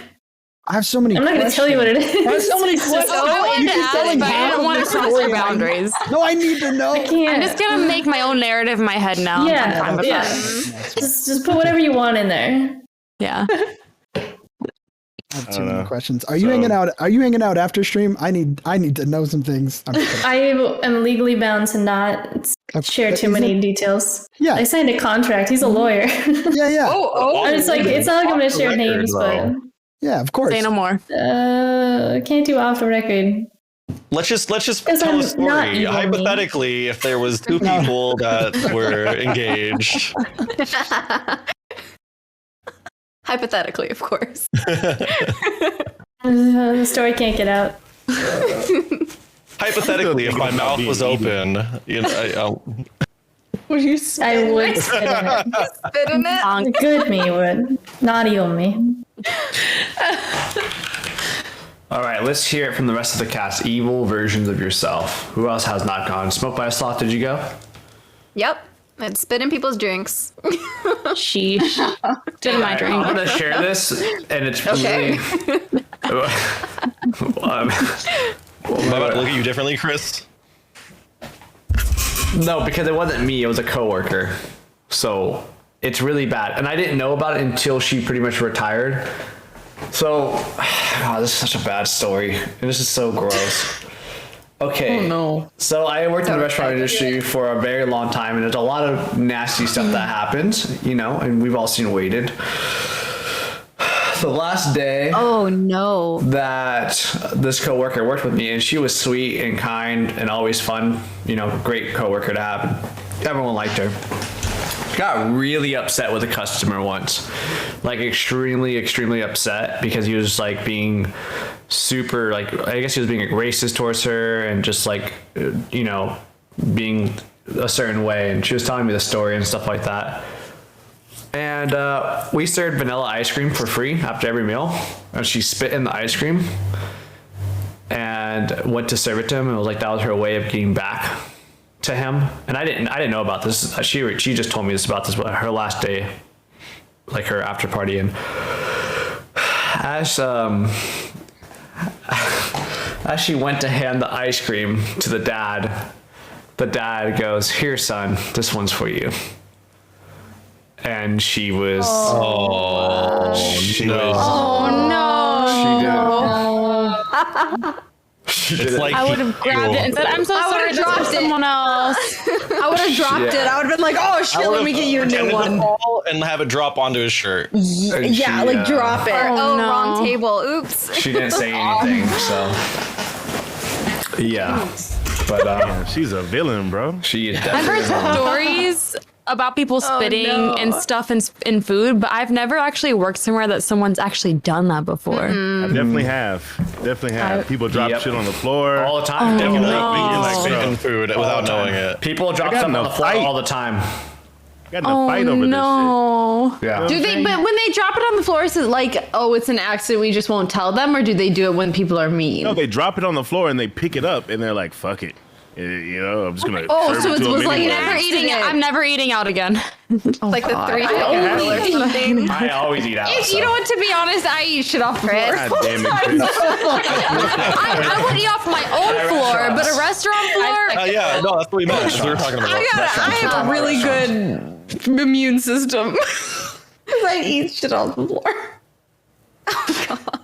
I have so many I'm not going to tell you what it is. I have so many questions. I You wanted to keep ask, telling but I half don't of want the to cross story. your boundaries. No, I need to know. I can't. I'm just gonna make my own narrative in my head now. Yeah, I'm fine with yeah. that. Just put whatever you want in there. Yeah. I have too don't many know. questions. Are you hanging out? Are you hanging out after stream? I need to know some things. I'm just kidding. I am legally bound to not share too many details. Yeah. I signed a contract. He's a lawyer. Yeah. And it's like, it's not like I'm going to share names, but Yeah, of course. Say no more. I can't do off the record. Let's just Because tell I'm a not story. evil, Hypothetically, if there was two people that were engaged, Hypothetically, of course. The story can't get out. hypothetically, if my mouth was open, you know, Would you I would spit in it. Spit in it. Good me would. Not evil me. All right, let's hear it from the rest of the cast. Evil versions of yourself. Who else has not gone? Smoked by a Sloth, did you go? Yep. And spit in people's drinks. Sheesh. Did my I'm drink. gonna share this, and it's Okay. really. am I about to look at you differently, Chris? No, because it wasn't me. It was a coworker. So it's really bad, and I didn't know about it until she pretty much retired. So, God, this is such a bad story, and this is so gross. Okay. Oh, no. So I worked in the restaurant industry for a very long time, and there's a lot of nasty stuff that happens, you know, and we've all seen Weighted. The last day Oh no. that this coworker worked with me, and she was sweet and kind and always fun, you know, great coworker to have. Everyone liked her. Got really upset with a customer once, like extremely upset because he was like being super, like, I guess he was being like, racist towards her and just like, you know, being a certain way. And she was telling me the story and stuff like that. And we served vanilla ice cream for free after every meal, and she spit in the ice cream and went to serve it to him, and it was like that was her way of getting back to him. And I didn't know about this. She just told me about this her last day, like her after party. And as she went to hand the ice cream to the dad goes, "Here, son, this one's for you." And she was, Oh no. She did It's it. like I would have grabbed it and said, "I'm so sorry, would've this was dropped it. someone else." I would have dropped it. I would have been like, oh shit, let me get you a new Pretended to one. fall and have it drop onto his shirt. Yeah, like drop it. Oh, no. wrong table. Oops. She didn't say anything, so yeah. But She's a villain, bro. she is I've definitely heard stories about people spitting and stuff in food, but I've never actually worked somewhere that someone's actually done that before. I definitely have. Definitely have. People drop Yep. shit on the floor. all the time. You Definitely. like no. spitting food without knowing it. People drop got stuff in on a the floor fight. all the time. Got in a fight over no. Yeah. Do they? But when they drop it on the floor, is it like, oh, it's an accident, we just won't tell them, or do they do it when people are mean? this shit. No, they drop it on the floor and they pick it up and they're like, "Fuck it." You know, I'm just gonna. Oh, serve so it it to 'em was like anyway. Never eating it. I'm never eating out again. Like the 3 meal or something. I always eat out. You know what? To be honest, I eat shit off the floor. God damn it, Chris. I would eat off my own floor, but a restaurant floor. Yeah, no, that's what we meant. That's what we were talking about. I have a really good immune system. Because I eat shit off the floor.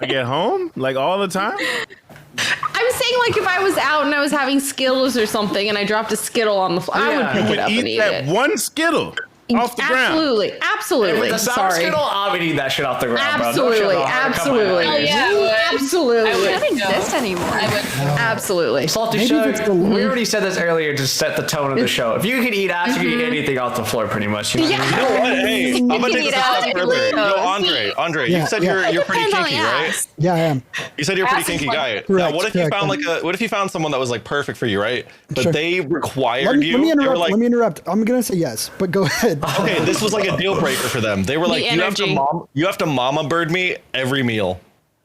Like at home, like all the time. I'm saying, like, if I was out and I was having Skittles or something and I dropped a Skittle on the floor, I would pick You it up would and eat eat that it. one Skittle off the ground. Absolutely. Absolutely. The sour Sorry. Skittle, I would eat that shit off the ground, bro. Absolutely. Don't shit on her. Come on. Absolutely. Absolutely. It doesn't exist anymore. Absolutely. Salty Maybe Shug, if it's the- we already said this earlier to set the tone of the show. If you could eat ass, you could eat anything off the floor pretty much. You know what I mean? You know what? Hey, I'm gonna take eat this a out step and further. leave Yo, those. Andre, Yeah, you said yeah. you're pretty Depends on the kinky, right? ass. Yeah, I am. You said you're a pretty Ass is kinky like- guy. Correct, Now, what if you correct. found what if you found someone that was like perfect for you, right? But Sure. they required Let me you. They were interrupt. like, Let me interrupt. I'm gonna say yes, but go ahead. okay, this was like a deal breaker for them. They were like, energy. you have to mama bird me every meal.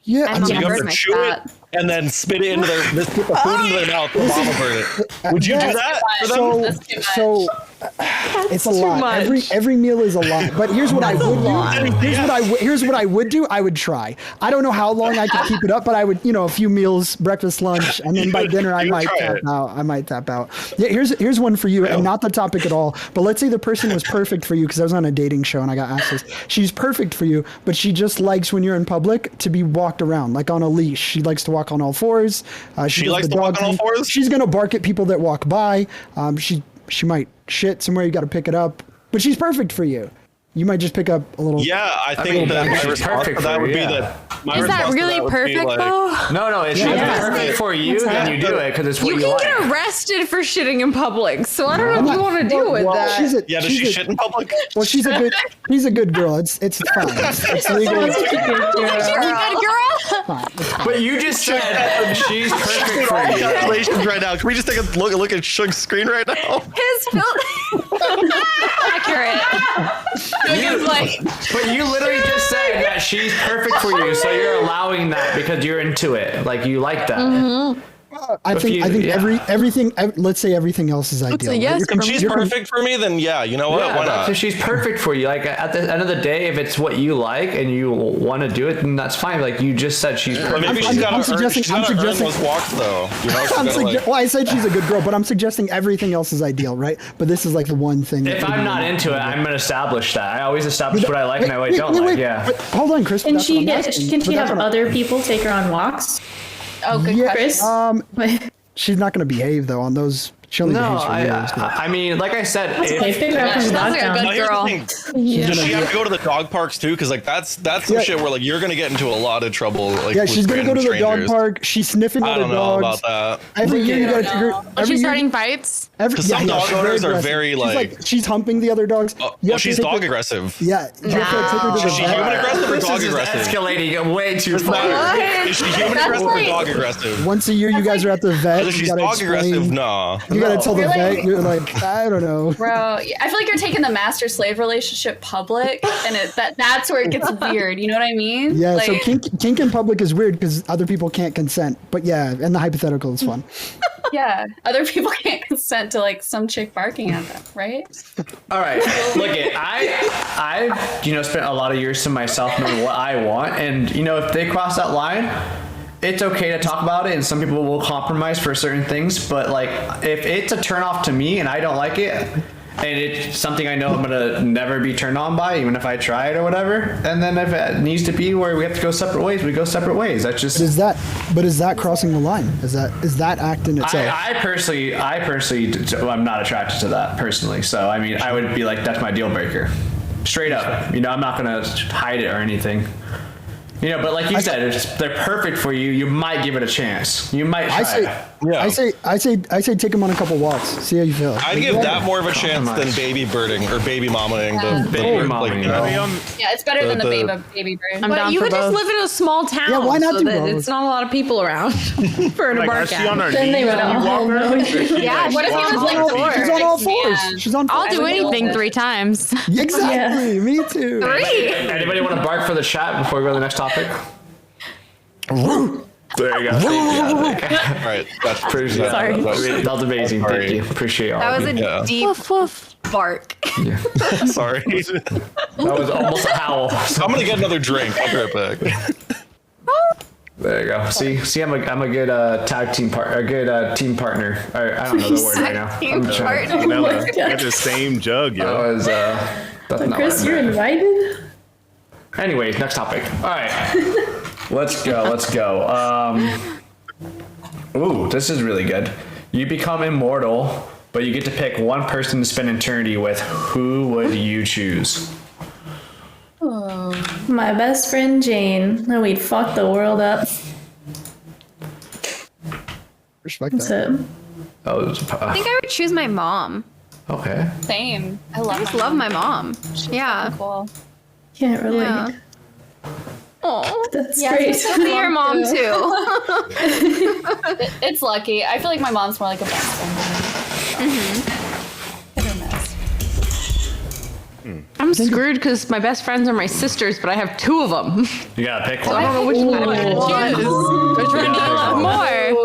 Yeah, I I love mean, You have Bird to makes chew that. it and then spit it into their put the food into their mouth and mama bird it. Would you do yes. that for them? So, That's too much. so it's a lot. much. Every meal is a lot. But here's what I would do. Here's what I would do. I would try. I don't know how long I could keep it up, but I would, a few meals, breakfast, lunch, and then by dinner I You might try tap it. out. I might tap out. Yeah, here's one for you, and not the topic at all. But let's say the person was perfect for you, because I was on a dating show and I got asked this. She's perfect for you, but she just likes when you're in public to be walked around, like on a leash. She likes to walk on all fours. She does likes the to walk dog on all thing. fours? She's gonna bark at people that walk by. She might shit somewhere. You got to pick it up, but she's perfect for you. You might just pick up a little. Yeah, I think that my she's response perfect to that for would you, be yeah. that. My Is that response to really would be perfect like, though? No, it's perfect for you, then you do it because it's what You you, can like. get arrested for shitting in public, so I don't know if you want to deal with that. Yeah, does she shit in public? Well, she's a good girl. It's fine. It's legal. It's Good girl. fine. It's fine. But you just said she's perfect for you. Calculations right now. Can we just take a look at Shug's screen right now? His Accurate. But you literally just said that she's perfect for you, so you're allowing that because you're into it. Like you like that. I think everything. Let's say everything else is ideal. a yes You're from She's perfect for me, then yeah, you know what? Yeah, Why that's not? if she's perfect for you. Like at the end of the day, if it's what you like and you want to do it, then that's fine. Like you just said, she's But perfect. maybe for she's you. got to earn suggesting- those walks though. You know, she's gotta, Well, I said she's a good girl, but I'm suggesting everything else is ideal, right? But this is like the one thing. If I'm not into it, I'm gonna establish that. I always establish what I like and what I don't like. Yeah. But hold on, Chris. Can that's what she I'm get? asking. Can But she that's have what I'm- other people take her on walks? Oh, good Yeah, question. she's not going to behave though on those. She only No, behaves for years. so. I mean, like I said, Okay, figure out from Sounds like a lockdown. good Now, here's girl. the thing. Does she have to go to the dog parks too? Because like that's some Yeah. shit where like you're gonna get into a lot of trouble. Like Yeah, with she's going to go to random the dog strangers. park. She's sniffing I other don't know dogs. about that. Every year you got to figure. Was Every she year, starting fights? Because some dog she's owners are aggressive. very, She's like- she's humping the other dogs. You Well, have to she's take dog her- aggressive. Yeah, you have to take her to the Is she vet. human aggressive or this dog is just aggressive? escalating way too Does far. that- Is she human That's aggressive or like- dog aggressive? Once a year, you guys are at the vet. If You she's gotta dog aggressive, explain. nah. You gotta tell the You're vet. like- You're like, I don't know. Bro, I feel like you're taking the master-slave relationship public, and that's where it gets weird. You know what I mean? Yeah, so Like, kink in public is weird because other people can't consent. But yeah, and the hypothetical is fun. yeah, other people can't consent to like some chick barking at them, right? All right, look it. I spent a lot of years to myself knowing what I want, and if they cross that line, it's okay to talk about it, and some people will compromise for certain things. But like, if it's a turn off to me and I don't like it, and it's something I know I'm gonna never be turned on by, even if I try it or whatever. And then if it needs to be where we have to go separate ways, we go separate ways. That's just. Is that crossing the line? Is that act in itself? I personally, I'm not attracted to that personally. So I mean, I would be like, that's my deal breaker, straight up. You know, I'm not gonna hide it or anything. You know, but like you said, if they're perfect for you, you might give it a chance. You might try it. I say take them on a couple walks. See how you feel. I'd give that more of a chance than baby birding or baby mamaing. Yeah, it's better than the baby bird. But you could just live in a small town. Yeah, why not so do that both? it's not a lot of people around for an Like, is she on her Barcast. knees when you walk her? Yeah, what if he was like 4? She's on all fours. She's on. I'll do anything 3 times. Exactly. Me too. 3. Anybody want to bark for the chat before we go to the next topic? There you go. Thank you. All right, that's Sorry. That was amazing. Thank you. Appreciate all. That was a deep bark. Sorry. That was almost a howl. I'm gonna get another drink. I'll be right back. There you go. See, I'm a good tag team partner, a good team partner. I don't know the word right now. Team partner. Vanilla, get the same jug, yo. That was that's not Chris, what I you're meant. invited? Anyways, next topic. All right. Let's go. Ooh, this is really good. You become immortal, but you get to pick one person to spend eternity with. Who would you choose? My best friend Jane. And we'd fuck the world up. Respect That's that. it. I think I would choose my mom. Okay. Same. I I just love my mom. Yeah. Cool. Can't relate. Yeah. Oh, That's yeah, great. so be your mom too. It's lucky. I feel like my mom's more like a best friend. Hit or miss. I'm screwed because my best friends are my sisters, but I have 2 of them. You gotta pick I don't one. know which one I would choose. Which one do you love more?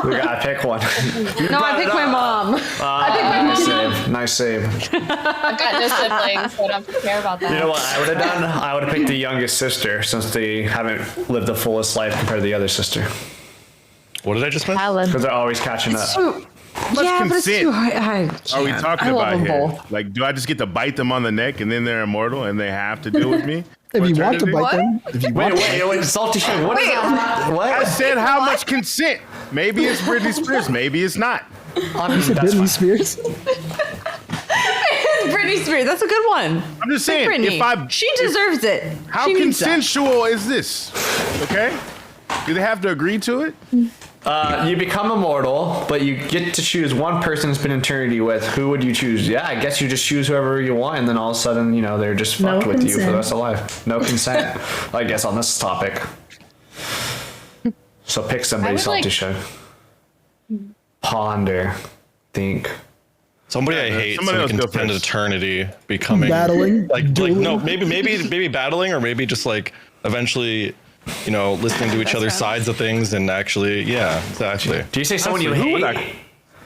We gotta pick one. No, I pick my mom. Nice save. I've got no siblings, so I don't care about that. You know what I would have done? I would have picked the youngest sister since they haven't lived the fullest life compared to the other sister. What did I just miss? Because they're always catching up. Yeah, but it's consent too hard. Are we talking I love about them here? both. Like, do I just get to bite them on the neck and then they're immortal and they have to deal with me? If you want to Eternity? bite them, if you want to. Wait, salty shit. What is that? What? I said how much consent? Maybe it's Britney Spears, maybe it's not. Obviously, that's Britney fine. Spears. Britney Spears, that's a good one. I'm just saying, Britney. She deserves it. How She needs that. consensual is this? Okay? Do they have to agree to it? You become immortal, but you get to choose one person to spend eternity with. Who would you choose? Yeah, I guess you just choose whoever you want, and then all of a sudden, you know, they're just No fucked with you for the consent. rest of life. No consent. I guess on this topic. So pick somebody, I would salty like- show. Ponder. Think. Somebody I hate, somebody so we else can go spend first. eternity becoming Battling, like dueling. no, maybe battling, or maybe just like eventually, you know, listening to each other's sides of things and actually, yeah, exactly. Do you say someone you Who hate? would I-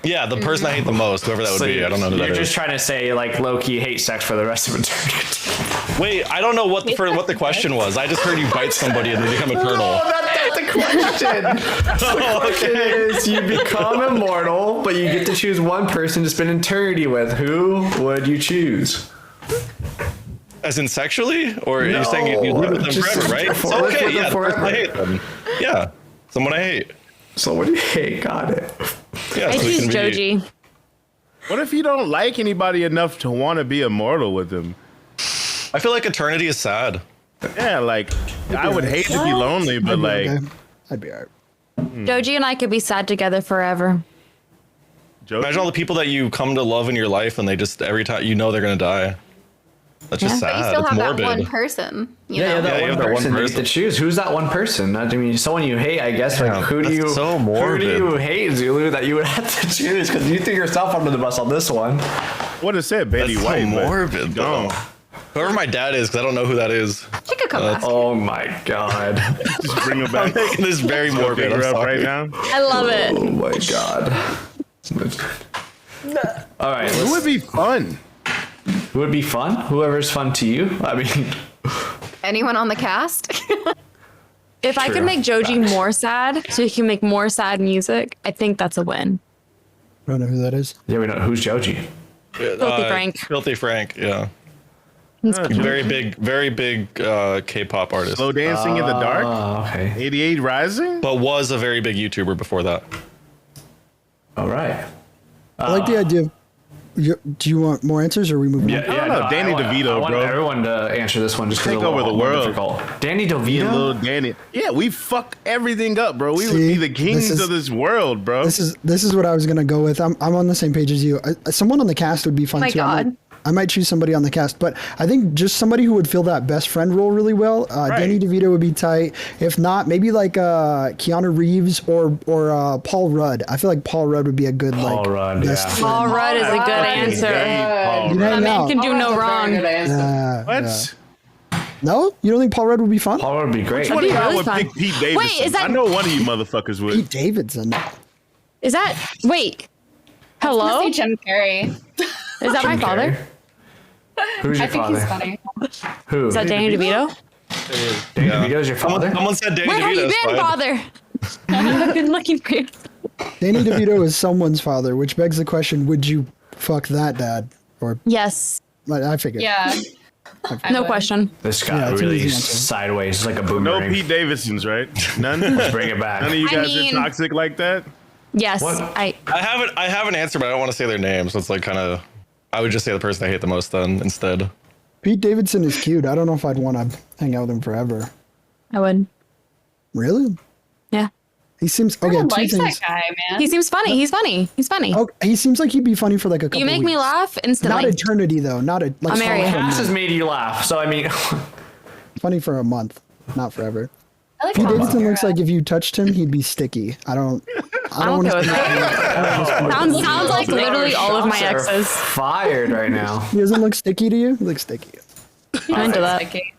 Yeah, the person I hate the most, whoever that would be, I don't know who that You're is. just trying to say like low-key hate sex for the rest of eternity. Wait, I don't know what the question was. I just heard you bite somebody and they become eternal. Oh, that's the question. The question is, you become immortal, but you get to choose one person to spend eternity with. Who would you choose? As in sexually, or are you saying you live with them just forever, right? live with Okay, them yeah, the person I forever. hate them. Yeah, someone I hate. Someone you hate. Got it. Yeah, I so we choose can be- Joji. What if you don't like anybody enough to want to be immortal with them? I feel like eternity is sad. Yeah, like, I would hate to be lonely, but like, Okay. I'd be alright. Joji and I could be sad together forever. Joe, Imagine all the people that you come to love in your life, and they just every time you know they're gonna die. That's just But you sad. still It's have morbid. that one person. You Yeah, know? that Yeah, you one have that one person that you get person. to choose. Who's that one person? I mean, someone you hate, I guess. Yeah, Like, who do that's you? so Who do morbid. you hate, Zulu? That you would have to choose because you threw yourself under the bus on this one. what it said, Betty That's White. so but morbid, don't. though. Whoever my dad is, because I don't know who that is. She could come back. Oh my god. Just bring her I'm back. making this very morbid. Pick I'm her up sorry. right now. I love it. Oh my god. All right. It would be fun. Who would be fun? Whoever's fun to you. I mean, Anyone on the cast? If I True. could make Joji more sad, so he can make more sad music, I think that's a win. I don't know who that is. yeah, we know who's Joji. Filthy Frank. Filthy Frank, yeah. He's Very big K-pop artist. Slow Dancing in the Dark. Okay. 88 Rising. But was a very big YouTuber before that. All right. I like the idea. Do you want more answers, or are we moving on? I don't know. Danny DeVito, I want bro. everyone to answer this one just because Take over the world. difficult. Danny Me and DeVito. little Danny. Yeah, we fuck everything up, bro. We would See, be the kings of this world, bro. This is what I was gonna go with. I'm on the same page as you. Someone on the cast would be fun My too. God. I might choose somebody on the cast, but I think just somebody who would fill that best friend role really well. Danny DeVito would be tight. If not, maybe like Keanu Reeves or Paul Rudd. I feel like Paul Rudd would be a good Paul Rudd, best yeah. friend. Paul Rudd is a good answer. You'd That hang man out. can do no wrong. What? No, you don't think Paul Rudd would be fun? Paul Rudd would be great. That'd be I really would fun. pick Pete Davidson. Wait, is that I know one of you motherfuckers would. Pete Davidson. Is that wait? Hello? Say Jim Carrey. Is that my Jim father? Carrey? Who's I your think father? he's funny. Who? Is that Danny DeVito? Danny DeVito's your father? Someone said Danny Where have you DeVito's been, fine. father? I've been looking for you. Danny DeVito is someone's father, which begs the question: would you fuck that dad? Or Yes. I figured. Yeah. No question. This got Yeah, it's an really easy answer. sideways. It's like a No boomerang. Pete Davidsons, right? None. Let's bring it None of back. you I guys mean- are toxic like that. Yes. What? I have an answer, but I don't want to say their name, so it's like kind of. I would just say the person I hate the most then instead. Pete Davidson is cute. I don't know if I'd want to hang out with him forever. I would. Really? Yeah. He seems okay. Everyone Two likes things. that guy, man. He seems funny. He's funny. He's funny. Oh, he seems like he'd be funny for like a couple. You make me weeks. laugh Not instantly. eternity though. Not a like. I'm solid Ariel. for a This has month. made you laugh. So I mean, Funny for a month, not forever. I like Pete Tom Davidson Segura. looks like if you touched him, he'd be sticky. I don't I'm okay wanna with that. Sounds like literally all of my shots are exes. fired right now. He doesn't look sticky to you. He looks sticky. I'm into that. Sticky.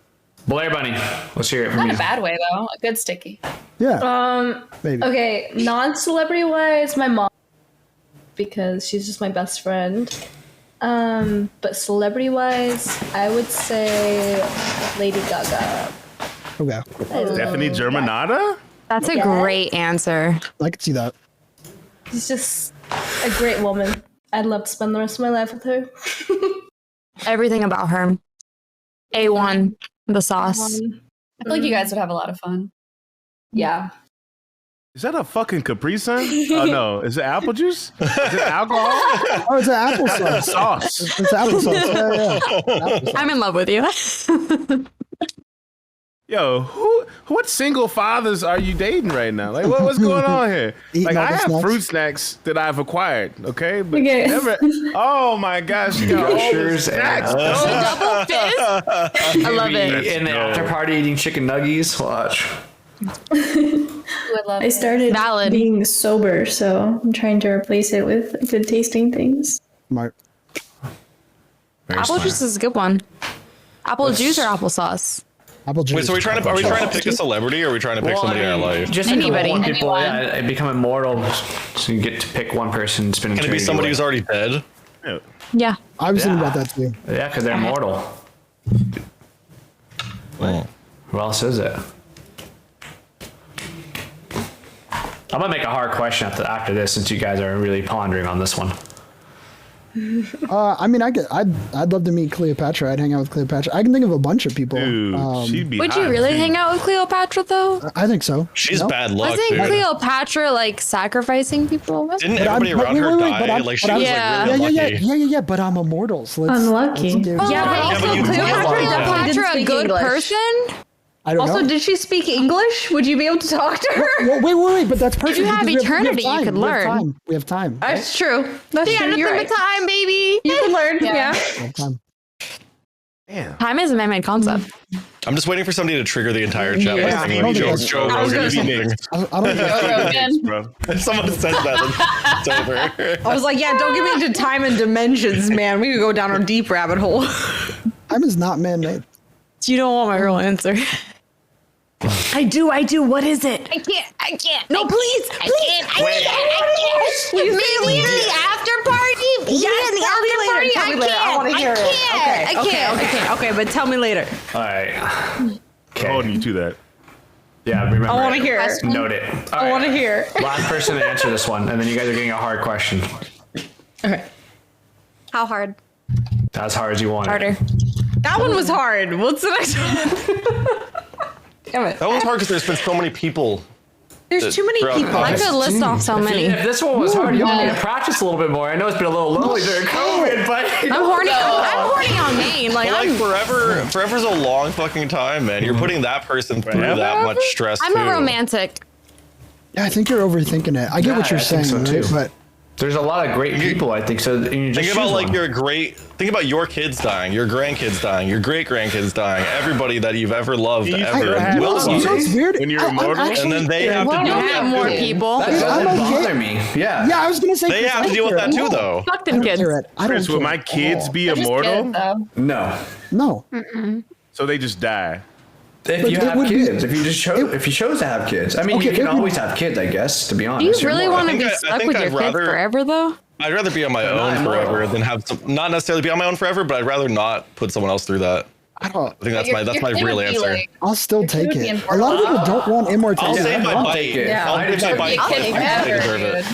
Blair Bunny, let's hear it from Not you. a bad way though. A good sticky. Yeah. Maybe. Okay, non-celebrity wise, my mom, because she's just my best friend. But celebrity wise, I would say Lady Gaga. Okay. Stephanie Germanata? That's a great answer. I could see that. She's just a great woman. I'd love to spend the rest of my life with her. Everything about her. A1. The sauce. I feel like you guys would have a lot of fun. Yeah. Is that a fucking Capri Sun? Oh no, is it apple juice? Is it alcohol? Oh, it's an applesauce. Sauce. It's applesauce. Yeah. Applesauce. I'm in love with you. Yo, what single fathers are you dating right now? Like, what's going on here? Eating Like, all I the have snacks? fruit snacks that I've acquired, okay? But Okay. never. Oh my gosh, you got all the Groceers snacks. and Double fist. I love it. in the after party eating chicken nuggies. Watch. Would love I started Valid. being sober, so I'm trying to replace it with good tasting things. Smart. Very Apple smart. juice is a good one. Apple juice or applesauce? Apple juice. Wait, so are we trying to pick a celebrity, or are we trying to pick somebody in our life? Just Anybody. Anybody. People, Anyone. yeah, become immortal, so you get to pick one person. Spend Can it be somebody who's already dead? Yeah. Yeah. I was thinking Yeah. about that too. Yeah, because they're immortal. Who else is it? I'm gonna make a hard question after this, since you guys are really pondering on this one. I mean, I'd love to meet Cleopatra. I'd hang out with Cleopatra. I can think of a bunch of people. Dude, she'd be Would hot, you really too. hang out with Cleopatra though? I think so. She's No? bad luck, Wasn't dude. Cleopatra like sacrificing people? Didn't But I'm- everybody but around wait, her wait, wait, die? but I'm- Like, she but was I'm- like yeah, really yeah, lucky. yeah. But I'm immortal, so let's. Unlucky. let's give- Yeah, but but also you- Cleopatra Yeah. a Didn't speak good English. person? I don't Also, know. did she speak English? Would you be able to talk to her? Wait, but that's perfect. you have because eternity, you time. could We have learn. time. We have time. right? That's true. That's Yeah, true. nothing You're but right. time, baby. You can learn. Yeah. We have time. Damn. Time is a man-made concept. I'm just waiting for somebody to trigger the entire chat by Yeah. singing I don't like Joe, think Joe that's- I was Rogan or gonna say- something. I don't Joe Rogan. Bro. If someone says that, then it's over. I was like, yeah, don't get me into time and dimensions, man. We could go down a deep rabbit hole. Time is not man-made. You don't want my real answer. I do. What is it? I can't. No, please. I can't. You meet the after party? Yes, tell me later. Tell me later. I want to hear it. I can't. Okay, but tell me later. All right. Holding you to that. Yeah, remember. I want to it. hear it. Note it. All I right. want to hear. Last person to answer this one, and then you guys are getting a hard question. Okay. How hard? As hard as you want. Harder. That one was hard. What's the next one? Damn it. That one's hard because there's been so many people. There's too many throughout people. the I podcast. could list off so many. If this one was hard, you want me to practice a little bit more. I know it's been a little lonely during COVID, but I'm horny. I'm horny on Maine. Like, But I'm forever's a long fucking time, man. You're putting that person through that much stress. a too. romantic. Yeah, I think you're overthinking it. I get what you're I think saying, so, right? too. But there's a lot of great people, I think. So you just Think about choose like one. Think about your kids dying, your grandkids dying, your great grandkids dying, everybody that you've ever loved, ever and will you know love. what's weird? When you're immortal? And then they have to You deal with have that more too. people. That doesn't I'm okay. bother me. Yeah. Yeah, I was gonna say They Chris, have I to deal don't with that care. too, though. Fuck I them don't kids. care. I don't Chris, will care my at kids all. be They're just immortal? kids, though. No. No. So they just die. If But you it have would be- kids, if you chose to have kids, I mean, Okay, you can it would- always have kids, I guess. To be Do honest, you You're really more- want to think be I stuck think with I'd your kids rather- forever, though? I'd rather be on my own immortal. forever than have some, not necessarily be on my own forever, but I'd rather not put someone else through that. I don't. I think that's Your- my your kid real would be, answer. like, I'll still Your kid take would be it. A immortal. lot of people don't want I'll immortality. save my I'll bite. take it. I'll give my bite. I'll take I it. deserve it.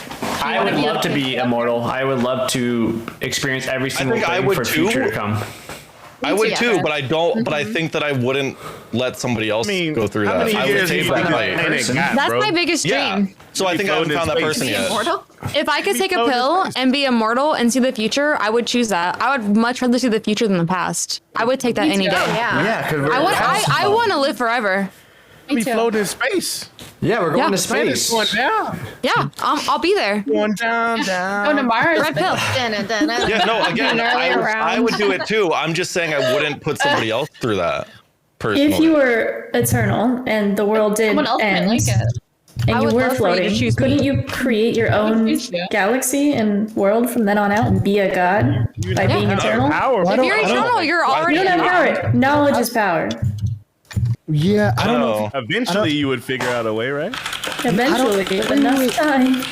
I would love to be immortal. I would love to experience every single think I thing would for too. future to come. I would too. too, but I don't. But I think that I wouldn't let somebody else go through how that. many I would years save you my think you bite. ain't got, That's bro? my biggest Yeah. dream. So I think I haven't found that person yet. Immortal? If I could take a pill and be immortal and see the future, I would choose that. I would much rather see the future than the past. I would take that any day. Yeah. Yeah, because I want to live forever. Me We too. float in space. Yeah, we're going Yeah. to space. Going down. Yeah, I'll be there. Going down. Go to Mars. Red pill. Dun-dun-dun-dun. Yeah, no. Again, I would do it too. I'm just saying I wouldn't put somebody else through that. Personally. If you were eternal and the world did Someone else might end like it. I and you would were love for you to floating, choose me. couldn't you create your own choose you. galaxy and world from then on out and be a god by being eternal? Power. Why If don't- you're I don't- eternal, you're You already. don't have power. Knowledge is power. Yeah, I don't know. Oh. Eventually, you would figure out a way, right? Eventually, I don't enough really- time.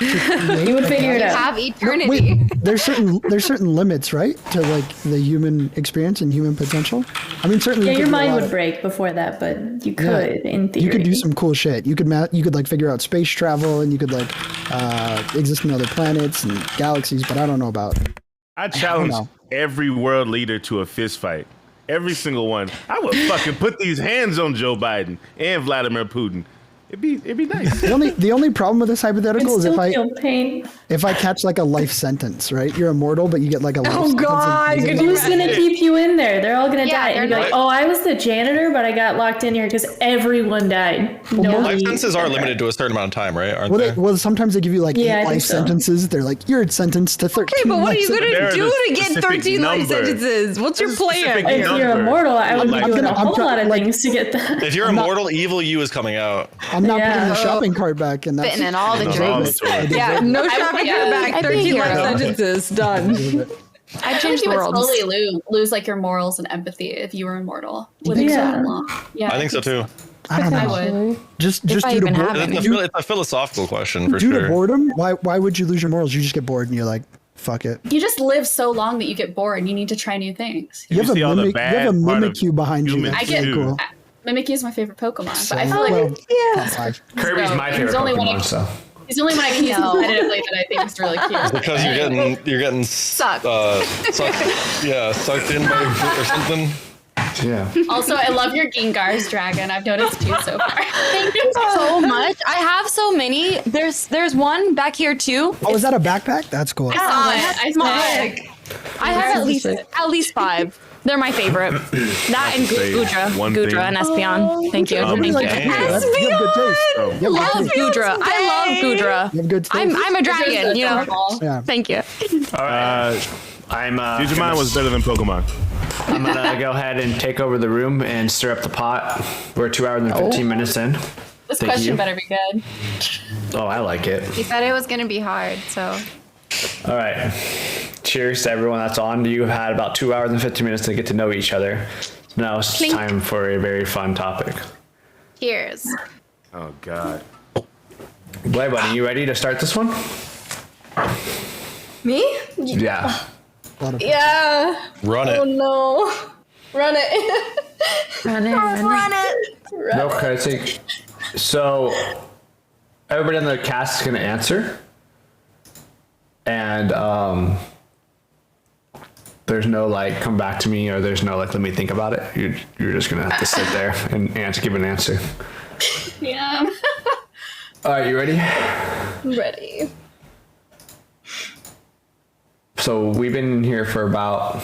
You would figure it out. Have eternity. Wait, there's certain limits, right, to like the human experience and human potential. I mean, certainly. Yeah, you your could do a mind lot would of- break before that, but you Yeah. could, in theory. You could do some cool shit. You could like figure out space travel, and you could like exist in other planets and galaxies. But I don't know about. I challenge know. every world leader to a fist fight. Every single one. I would fucking put these hands on Joe Biden and Vladimir Putin. It'd be nice. The only problem with this hypothetical is Still if I feel pain. catch like a life sentence, right? You're immortal, but you get like a life Oh, sentence. God, could Who's gonna keep you in there? They're all gonna Yeah, die. And you'd be they're like, not- oh, I was the janitor, but I got locked in here because everyone died. Nobody- Life sentences are limited to a certain amount of time, right? Aren't Well, they? well, sometimes they give you like Yeah, I 8 think life so. sentences. They're like, you're sentenced to 13. Okay, but what are you life gonna There is do a to get specific 13 life number. sentences? What's your There's a specific plan? If number. you're immortal, I would Like- be doing a I'm whole trying- lot of like- things to get that. If you're immortal, evil you is coming out. I'm not Yeah. putting the shopping cart back, and that's Fitting in all the Those are all the drinks. tools. Yeah, no shopping yeah, back. I'd be 13 a life hero. sentences. Done. I I think changed you the would world. totally lose like your morals and empathy if you were immortal. think so so? long. Yeah, I think so too. I don't I know. would. Just If I due to even have boredom. any. It's a philosophical question for Due to sure. boredom, why would you lose your morals? You just get bored and you're like, fuck it. You just live so long that you get bored. You need to try new things. You have see all a the mimic. You bad have a part of Mimikyu behind you. humans, I That's get really cool. Mimikyu is my favorite Pokemon, but I So, feel like well, top five. Kirby's So, my he's favorite only one Pokemon, of- so. he's the only one I can use competitively that I think is really cute. Because you're getting Sucked. sucked in by or something. Yeah. Also, I love your Gengar's dragon. I've noticed two so far. Thank you so much. I have so many. There's one back here too. Oh, is that a backpack? That's cool. I saw it. I have at least 5. They're my favorite. That and say one Gudra thing. and Espeon. Thank you. Thank Like, you. you have good taste. You have good Love taste. Gudra. I love Gudra. You have good taste. I'm a dragon, you know. Adorable. Yeah. Thank you. All right. I'm Digimon was better than Pokemon. I'm gonna go ahead and take over the room and stir up the pot. We're 2 hours and 15 minutes in. This Thank question you. better be good. Oh, I like it. He said it was gonna be hard, so All right. Cheers to everyone that's on. You had about 2 hours and 15 minutes to get to know each other. Now it's Clink. time for a very fun topic. cheers. Oh God. Boy, buddy, you ready to start this one? Me? Yeah. Yeah. Run it. Oh no. Run it. Run it. Okay, so everybody on the cast is gonna answer, and There's no like come back to me, or there's no like let me think about it. You're just gonna have to sit there and give an answer. Yeah. All right, you ready? I'm ready. So we've been here for about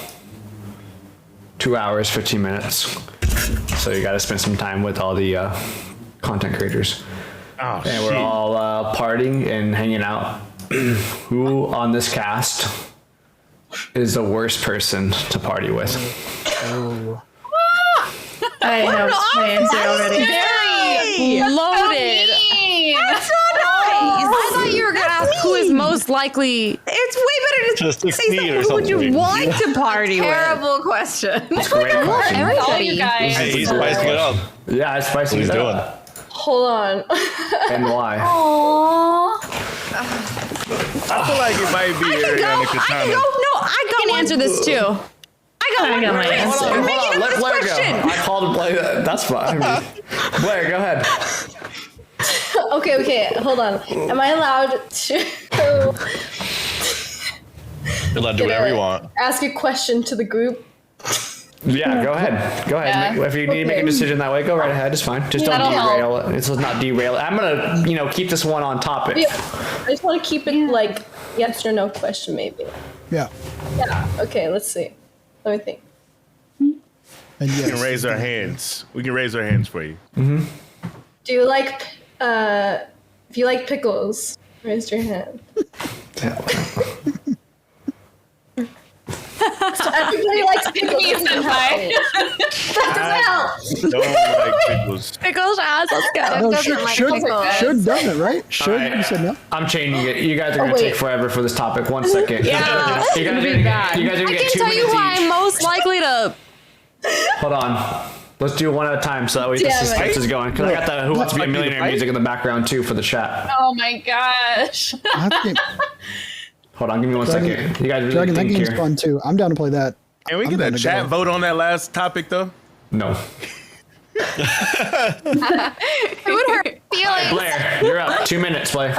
2 hours, 15 minutes. So you got to spend some time with all the content creators. Oh, and we're all partying and hanging out. Who on this cast is the worst person to party with? I know my answer already. Very loaded. That's so nice. I thought you were gonna ask who is most likely. It's way better Just to say succeed or who would you something. want to party with. Terrible question. That's a great question. All Everybody. you guys. Hey, he's spicing it up. Yeah, it's spicy. What he's it doing. up. Hold on. And why? I feel like it might be Ariana Katana. I can answer this too. I got my answer. Hold on, let Blair go. I called Blair. That's fine. Blair, go ahead. Okay, hold on. Am I allowed to You're allowed to do whatever you want. ask a question to the group? Yeah, go ahead. Go ahead. Yeah. If you need to make a decision that way, go right ahead. It's fine. Just don't That'll derail it. It's not derail it. I'm gonna, keep this one on topic. Yeah. I just want to keep it like yes or no question, maybe. Yeah. Yeah. Okay. Let's see. Let me think. And We yes. can raise our hands. We can raise our hands for you. Do you like? If you like pickles, raise your hand. Everybody likes pickles. Me, senpai. That doesn't help. Don't like pickles. Pickles ass. Let's go. No, doesn't like pickles. should doesn't, right? Should, Alright. you said no? I'm changing it. You guys are gonna wait. take forever for this topic. 1 second. Yeah. You guys are be bad. gonna I get can 2 tell you minutes who I'm each. most likely to. Hold on. Let's do one at a time so that way the Damn it. suspense is going. Because I got the Who Wants to Be a Millionaire music in the background too for the chat. Oh my gosh. I think, Hold on, give me 1 second. You guys really Dragon, that think game's here? fun too. I'm down to play that. Can we I'm get down that to chat go. vote on that last topic though? No. It would hurt feelings. Blair, you're up. 2 minutes, Blair.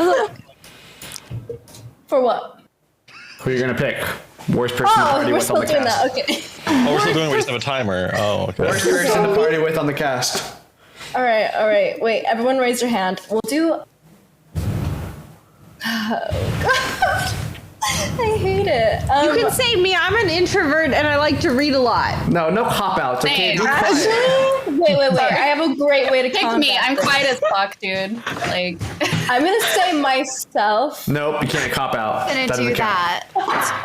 For what? Who are you gonna pick? Worst person to Oh, party we're with on still the doing cast. that. Okay. Oh, we're still doing. We just have a timer. Oh, okay. Worst person to party with on the cast. All right. Wait, everyone raise your hand. We'll do. Oh, God. I hate it. You can say me. I'm an introvert and I like to read a lot. No cop outs. Okay. Same. Be quiet. Actually, wait. I have a great way to Pick combat me. I'm this. quiet as fuck, dude. Like, I'm gonna say myself. Nope, you can't cop out. Gonna That do doesn't count. that.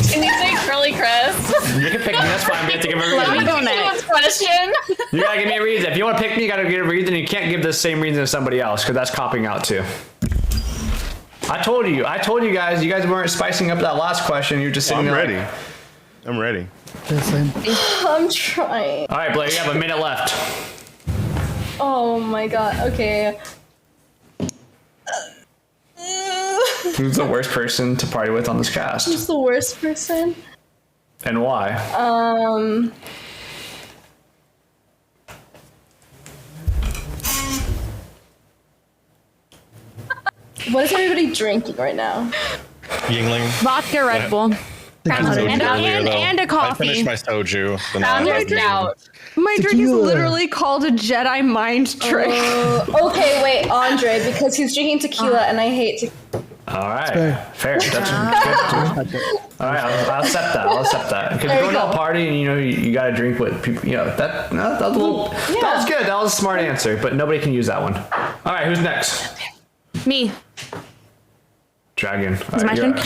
can you say KurlyChris? You can pick me. That's fine. We have to give a Let me reason. go next. Question. You gotta give me a reason. If you want to pick me, you gotta give a reason. You can't give the same reason as somebody else because that's copping out too. I told you guys. You guys weren't spicing up that last question. You're just sitting I'm there. ready. I'm ready. Yeah, same. I'm trying. All right, Blair. You have a minute left. Oh my God. Okay. Who's the worst person to party with on this cast, Who's the worst person? and why? What is everybody drinking right now? Yingling. Vodka, Red Bull, I had soju and, earlier, though. and a I coffee. finished my soju. So now Founder I'm drinking. out. My drink is Tequila. literally called a Jedi mind trick. Okay, wait, Andre, because he's drinking tequila and I hate tequila. All right, fair. fair. That's good. All right, I'll accept that. I'll accept that. Because There you're you going to a go. party and you got to drink with people. That was a little. That was good. That was a smart answer, but nobody can use that one. All right, who's next? Me. Dragon. Is my turn?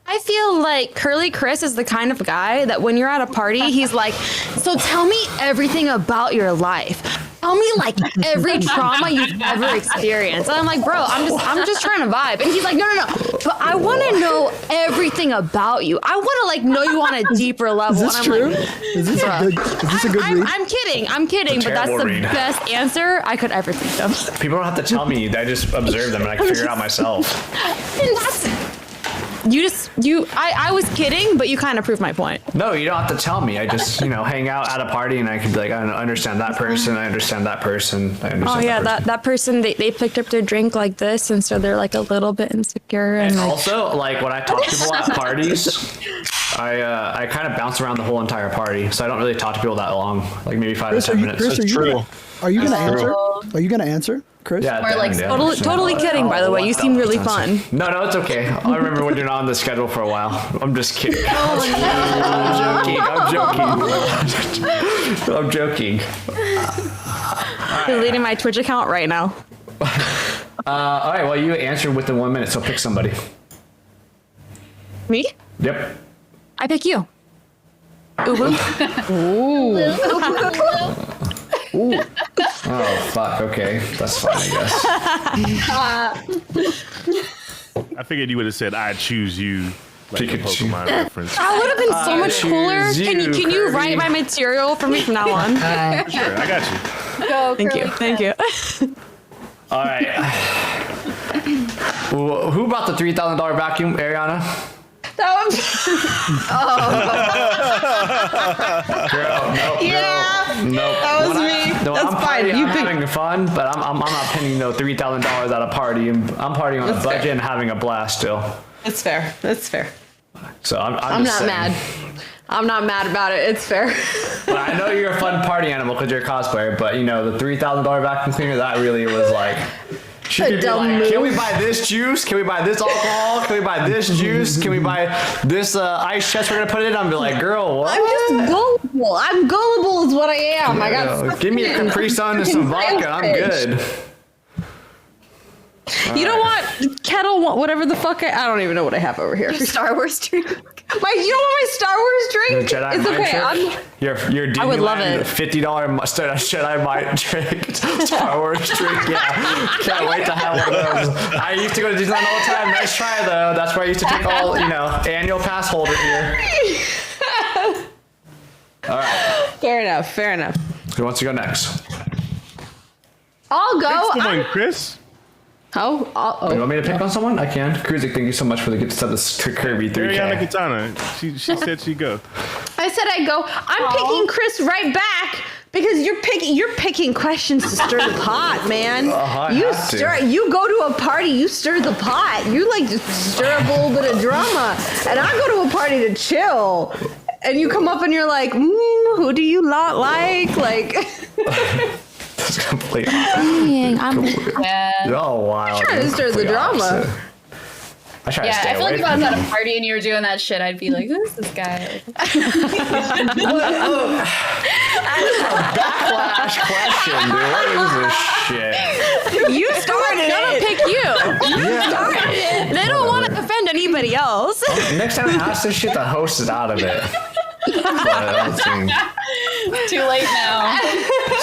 I feel like KurlyChris is the kind of guy that when you're at a party, he's like, so tell me everything about your life. Tell me like every trauma you've ever experienced. And I'm like, bro, I'm just trying to vibe. And he's like, no. But I want to know everything about you. I want to like know you on a deeper level. Is this and I'm true? like, Is this a good read? I'm kidding, but that's terrible the read. best answer I could ever think of. People don't have to tell me. I just observe them and I can figure it out myself. And that's I was kidding, but you kind of proved my point. No, you don't have to tell me. I just, hang out at a party and I can be like, I understand that person. I understand that person. I understand Oh yeah, that person. that person they picked up their drink like this, and so they're like a little bit insecure. And like, also, like when I talk to people at parties, I kind of bounce around the whole entire party, so I don't really talk to people that long, like maybe 5 to 10 minutes. Chris, are you gonna answer? Are you gonna answer, Chris? Yeah, Or, like, totally kidding. By the way, you seem really fun. No, it's okay. I remember when you're not on the schedule for a while. I'm just kidding. I'm joking. You're leading my Twitch account right now. All right, well, you answered within 1 minute, so pick somebody. Me? Yep. I pick you. Ooh. Oh, fuck. Okay. That's fine, I guess. I figured you would have said, I choose you. Like a Pokemon reference. That would have been so much cooler. Can you Kirby. write my material for me from now on? Sure, I got you. Go, Thank you. Thank you. All right. Who bought the $3,000 vacuum, Ariana? That was. Girl, nope. That was me. No, That's I'm fine. partying, You I'm pick. having fun, but I'm not pinning no $3,000 at a party. I'm partying on a That's budget fair. and having a blast still. That's fair. That's fair. So I'm I'm just not saying. mad. I'm not mad about it. It's fair. But I know you're a fun party animal because you're a cosplayer, but the $3,000 vacuum cleaner, that really was like. She could be dumb like, move. can we buy this juice? Can we buy this alcohol? Can we buy this juice? Can we buy this ice chest we're gonna put it in? I'm be like, girl, what? I'm just gullible. I'm gullible is what I am. I got. Give me a Capri Sun and some vodka. I'm good. You don't want kettle, whatever the fuck. I don't even know what I have over here. Star Wars drink. You don't want my Star Wars drink? Jedi It's mind okay. trick? Your Disneyland I would love it. $50 Jedi mind trick. Star Wars drink. Yeah. Can't wait to have one of those. I used to go to Disneyland all the time. Nice try though. That's where I used to take all, annual pass holder here. All right. Fair enough. Fair enough. Who wants to go next? I'll go. Come on, Chris. Oh, You want me to pick on someone? I can. Cruiser, thank you so much for the gift of this Kirby 3K. Ariana Katana. She said she'd go. I said I go. I'm picking Chris right back because you're picking questions to stir the pot, man. I have to. You go to a party, you stir the pot. You like to stir up a little bit of drama, and I go to a party to chill. And you come up and you're like, who do you not like? Like. That's complete. Yeah. Oh, wow. Trying to stir the drama. I try to Yeah, stay I feel away like if I from was at them. a party and you were doing that shit, I'd be like, who's this guy? Backlash question, dude. What is this shit? You started it. Pick you. They don't want to offend anybody else. Next time I ask this shit, the host is out of it. Too late now.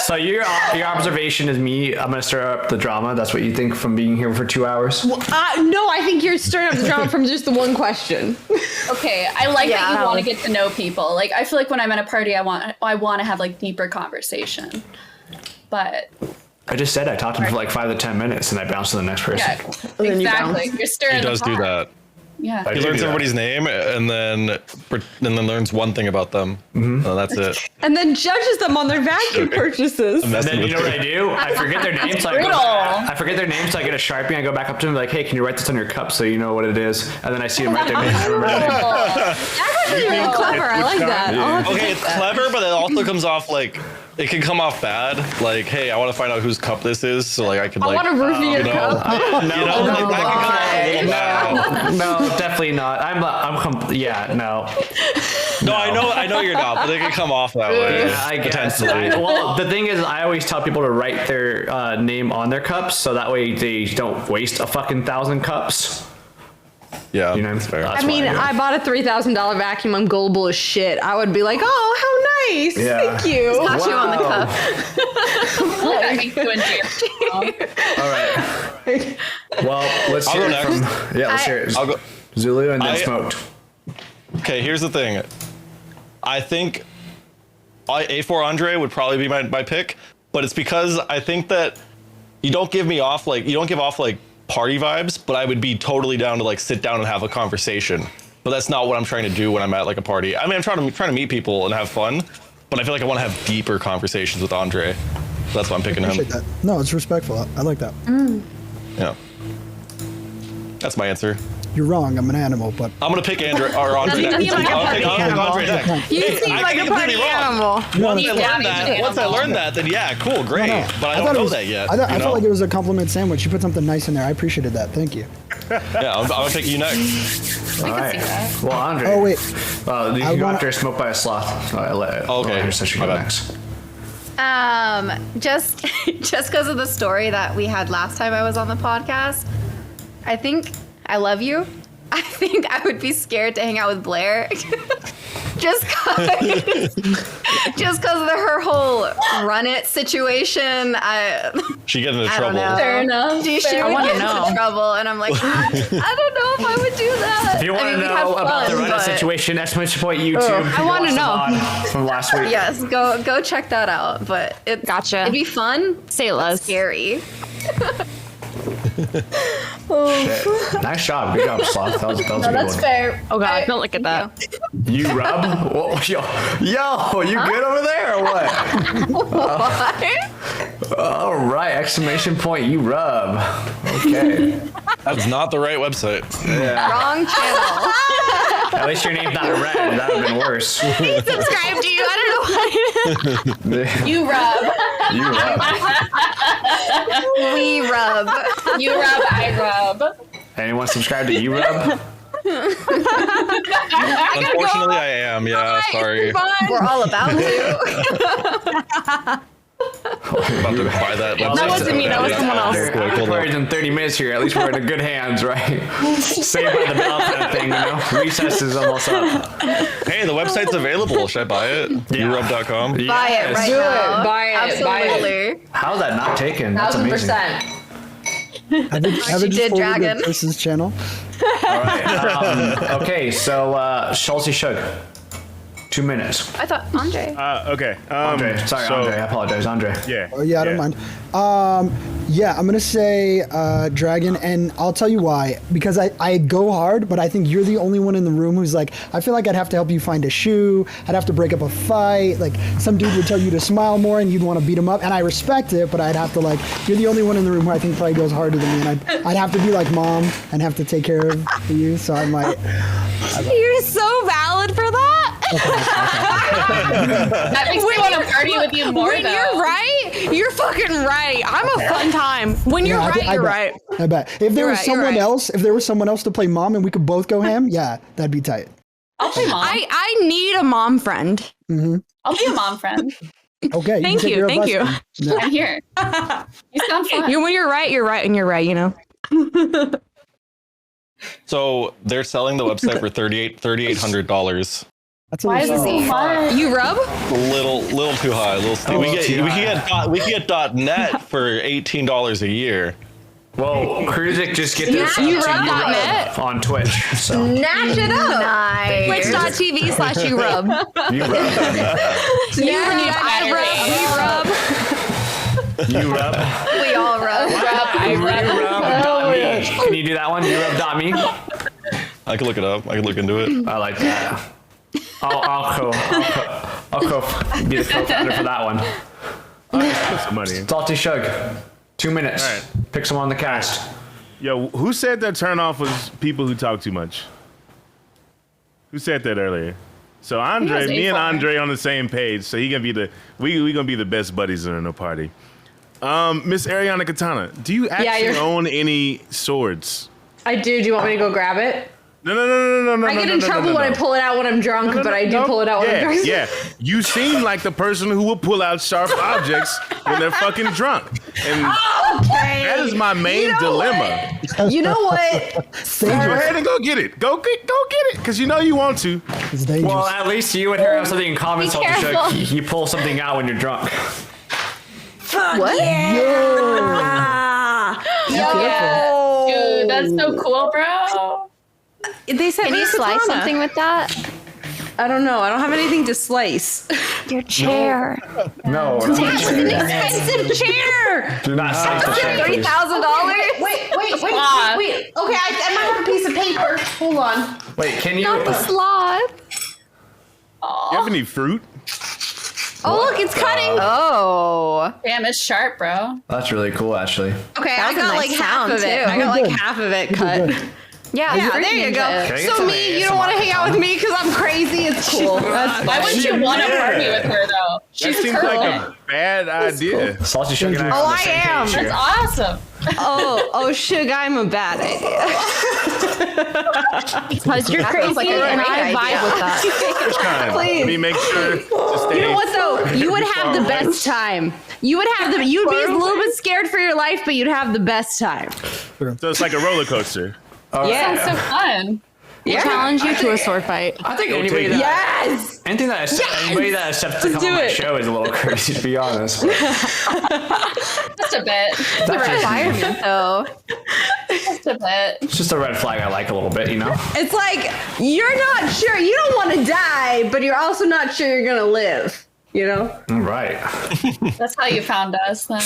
So your observation is me. I'm gonna stir up the drama. That's what you think from being here for 2 hours. No, I think you're stirring up the drama from just the one question. Okay, I like that you Yeah. want to get to know people. Like, I feel like when I'm at a party, I want to have like deeper conversation. But I just said I talked to him for like 5 to 10 minutes, and I bounced to the next person. yeah, then you exactly. bounce. You're stirring. He the does do pot. that. Yeah. I He do learns do that. everybody's name and then learns one thing about them. And that's it. And then judges them on their vacuum purchases. And then you know what I do? I forget their names. So brutal. I forget their names, so I get a Sharpie. I go back up to them like, "Hey, can you write this on your cup so you know what it is?" And then I see them write their name. I remember their name. That's actually really clever. I like that. Yeah. I'll have to Okay, take it's that. clever, but it also comes off like it can come off bad. Like, hey, I want to find out whose cup this is, so like I could I like. want to review your you know, cup. you know, like, that can come off a little bad. No, definitely not. Yeah, no. No, I know you're not, but they can come off that way. Yeah, I guess. potentially. Well, the thing is, I always tell people to write their name on their cups, so that way they don't waste a fucking 1,000 cups. Yeah, You know, that's fair. that's I mean, what do. I bought a $3,000 vacuum. I'm gullible as shit. I would be like, oh, how nice. Yeah. Thank you. Got you on the cup. That makes you enjoy. All right. Well, let's I'll hear go it from. Yeah, let's hear it. I'll go. Zulu and then I- Smoked. Okay, here's the thing. I think A4 Andre would probably be my pick, but it's because I think that you don't give off like party vibes, but I would be totally down to like sit down and have a conversation. But that's not what I'm trying to do when I'm at like a party. I mean, I'm trying to meet people and have fun, but I feel like I want to have deeper conversations with Andre. So that's why I'm picking him. That. No, it's respectful. I like that. Yeah. That's my answer. You're wrong. I'm an animal, but I'm gonna pick Andre or Andre next. I'll pick Andre next. You seem like a party animal. Once I learned that, then yeah, cool, great. No. But I don't know that yet. I felt like it was a compliment sandwich. You put something nice in there. I appreciated that. Thank you. Yeah, I'm gonna pick you next. All right. Well, Andre. Oh wait. You can go after Smoked by a Sloth. Okay. Your session go next. Just because of the story that we had last time I was on the podcast, I think I love you. I think I would be scared to hang out with Blair. just because of her whole run it situation. She get into trouble. Fair enough. She would wanna get know. into trouble, and I'm like, I don't know if I would do that. If you want to know about the Reddit situation, exclamation point YouTube. I want to know. From last week. Yes, go check that out. But it's Gotcha. It'd be fun. Say it less. Scary. Shit. Nice job. Good job, Sloth. That was a good That's one. fair. Oh god, don't look at that. You rub? Whoa, yo, you good over there or what? All right, exclamation point, you rub. Okay. That's not the right website. Yeah. Wrong channel. At least your name's not red. That would have been worse. He subscribed to you. I don't know why. You rub. You rub. We rub. You rub, I rub. Anyone subscribe to you rub? Unfortunately, I am. Yeah, sorry. We're all about to. About to buy that. That wasn't me. That was someone else. We're in 30 minutes here. At least we're in good hands, right? Saved by the bell kind of thing, you know? Recess is almost up. Hey, the website's available. Should I buy it? Yeah. Urub.com. Buy it Yes. right Do it. now. Buy it. Absolutely. How's that not taken? That's amazing. 1000%. Have you She did, Dragon. Chris's channel? All right. Okay, so Schultzy Shug. 2 minutes. I thought Andre. Okay. Andre. Sorry, so- Andre. I apologize, Andre. Yeah. Oh yeah, I don't mind. Yeah, I'm gonna say Dragon, and I'll tell you why. Because I go hard, but I think you're the only one in the room who's like, I feel like I'd have to help you find a shoe. I'd have to break up a fight. Like some dude would tell you to smile more, and you'd want to beat him up. And I respect it, but I'd have to like, you're the only one in the room who I think probably goes harder than me, and I'd have to be like mom and have to take care of you. So I might. You're so valid for that. That makes me want to party with you more, When though. you're right, you're fucking right. I'm a fun time. When you're right, you're right. I bet. If there You're was right, you're someone right. else, if there was someone else to play mom and we could both go ham, yeah, that'd be tight. I'll play mom. I need a mom friend. I'll be a mom friend. Okay. Thank you. Thank you. Yeah. I'm here. You sound fun. When you're right, and you're right, you know. So they're selling the website for $3,800. That's Why is it so much? You rub? Little too high. We can get .net for $18 a year. Well, Kruzik just get this Yeah, up to YouRub.net. on Twitch. So Snatch it up. Nice. Twitch.tv/YouRub. you rub. We rub. You rub. We all rub. YouRub.me. Can you do that one? YouRub.me. I can look it up. I can look into it. I like that. I'll go be the co-founder for that one. Put some money in. Salty Shug. 2 minutes. All right. Pick someone on the cast. Yo, who said that turn off was people who talk too much? Who said that earlier? So Andre, me and Andre on the same page. So he gonna be we gonna be the best buddies in the party. Miss Ariana Katana, do you actually own any swords? I do. Do you want me to go grab it? No. I get in trouble when I pull it out when I'm drunk, but I do pull it out when I'm drunk. Yeah, you seem like the person who will pull out sharp objects when they're fucking drunk. And that is my main dilemma. You know what? Go ahead and go get it. Go get it, because you know you want to. It's dangerous. Well, at least you and her have something in common, Be Salty Shug. careful. You pull something out when you're drunk. What? Dude, that's so cool, bro. They said Can you slice something with that? I don't know. I don't have anything to slice. Your chair. No. It's an expensive chair. Do not cite the chair, please. $30,000? Wait. Okay, I might have a piece of paper. Hold on. Wait, can you? Not the sloth. You have any fruit? Oh, look, it's cutting. Oh. Damn, it's sharp, bro. That's really cool, actually. Okay, That I was a got nice like half sound, of it. too. I got like Good. half of it cut. Good. Yeah, there you go. Can I get So some me, you don't want to hang out with me because I'm crazy. It's cool. That's Why wouldn't you want to party with her though? That She's a seems turtle. like a bad idea. Salty Sugar and I Oh, are on the I same am. page That's here. awesome. oh, Sugar, I'm a bad idea. Because you're That crazy sounds like a and great I vibe idea. with that. Which kind? Let me make sure to stay. You know what though? You would have the best time. You'd be a little bit scared for your life, but you'd have the best time. So it's like a roller coaster. Yeah. Sounds so fun. Challenge you to a sword fight. I think anybody that Yes. anybody that accepts to Let's come do on my it. show is a little crazy, to be honest. Just a bit. It's a requirement, though. Just a bit. It's just a red flag I like a little bit, you know. It's like you're not sure. You don't want to die, but you're also not sure you're gonna live. You know. All right. That's how you found us then.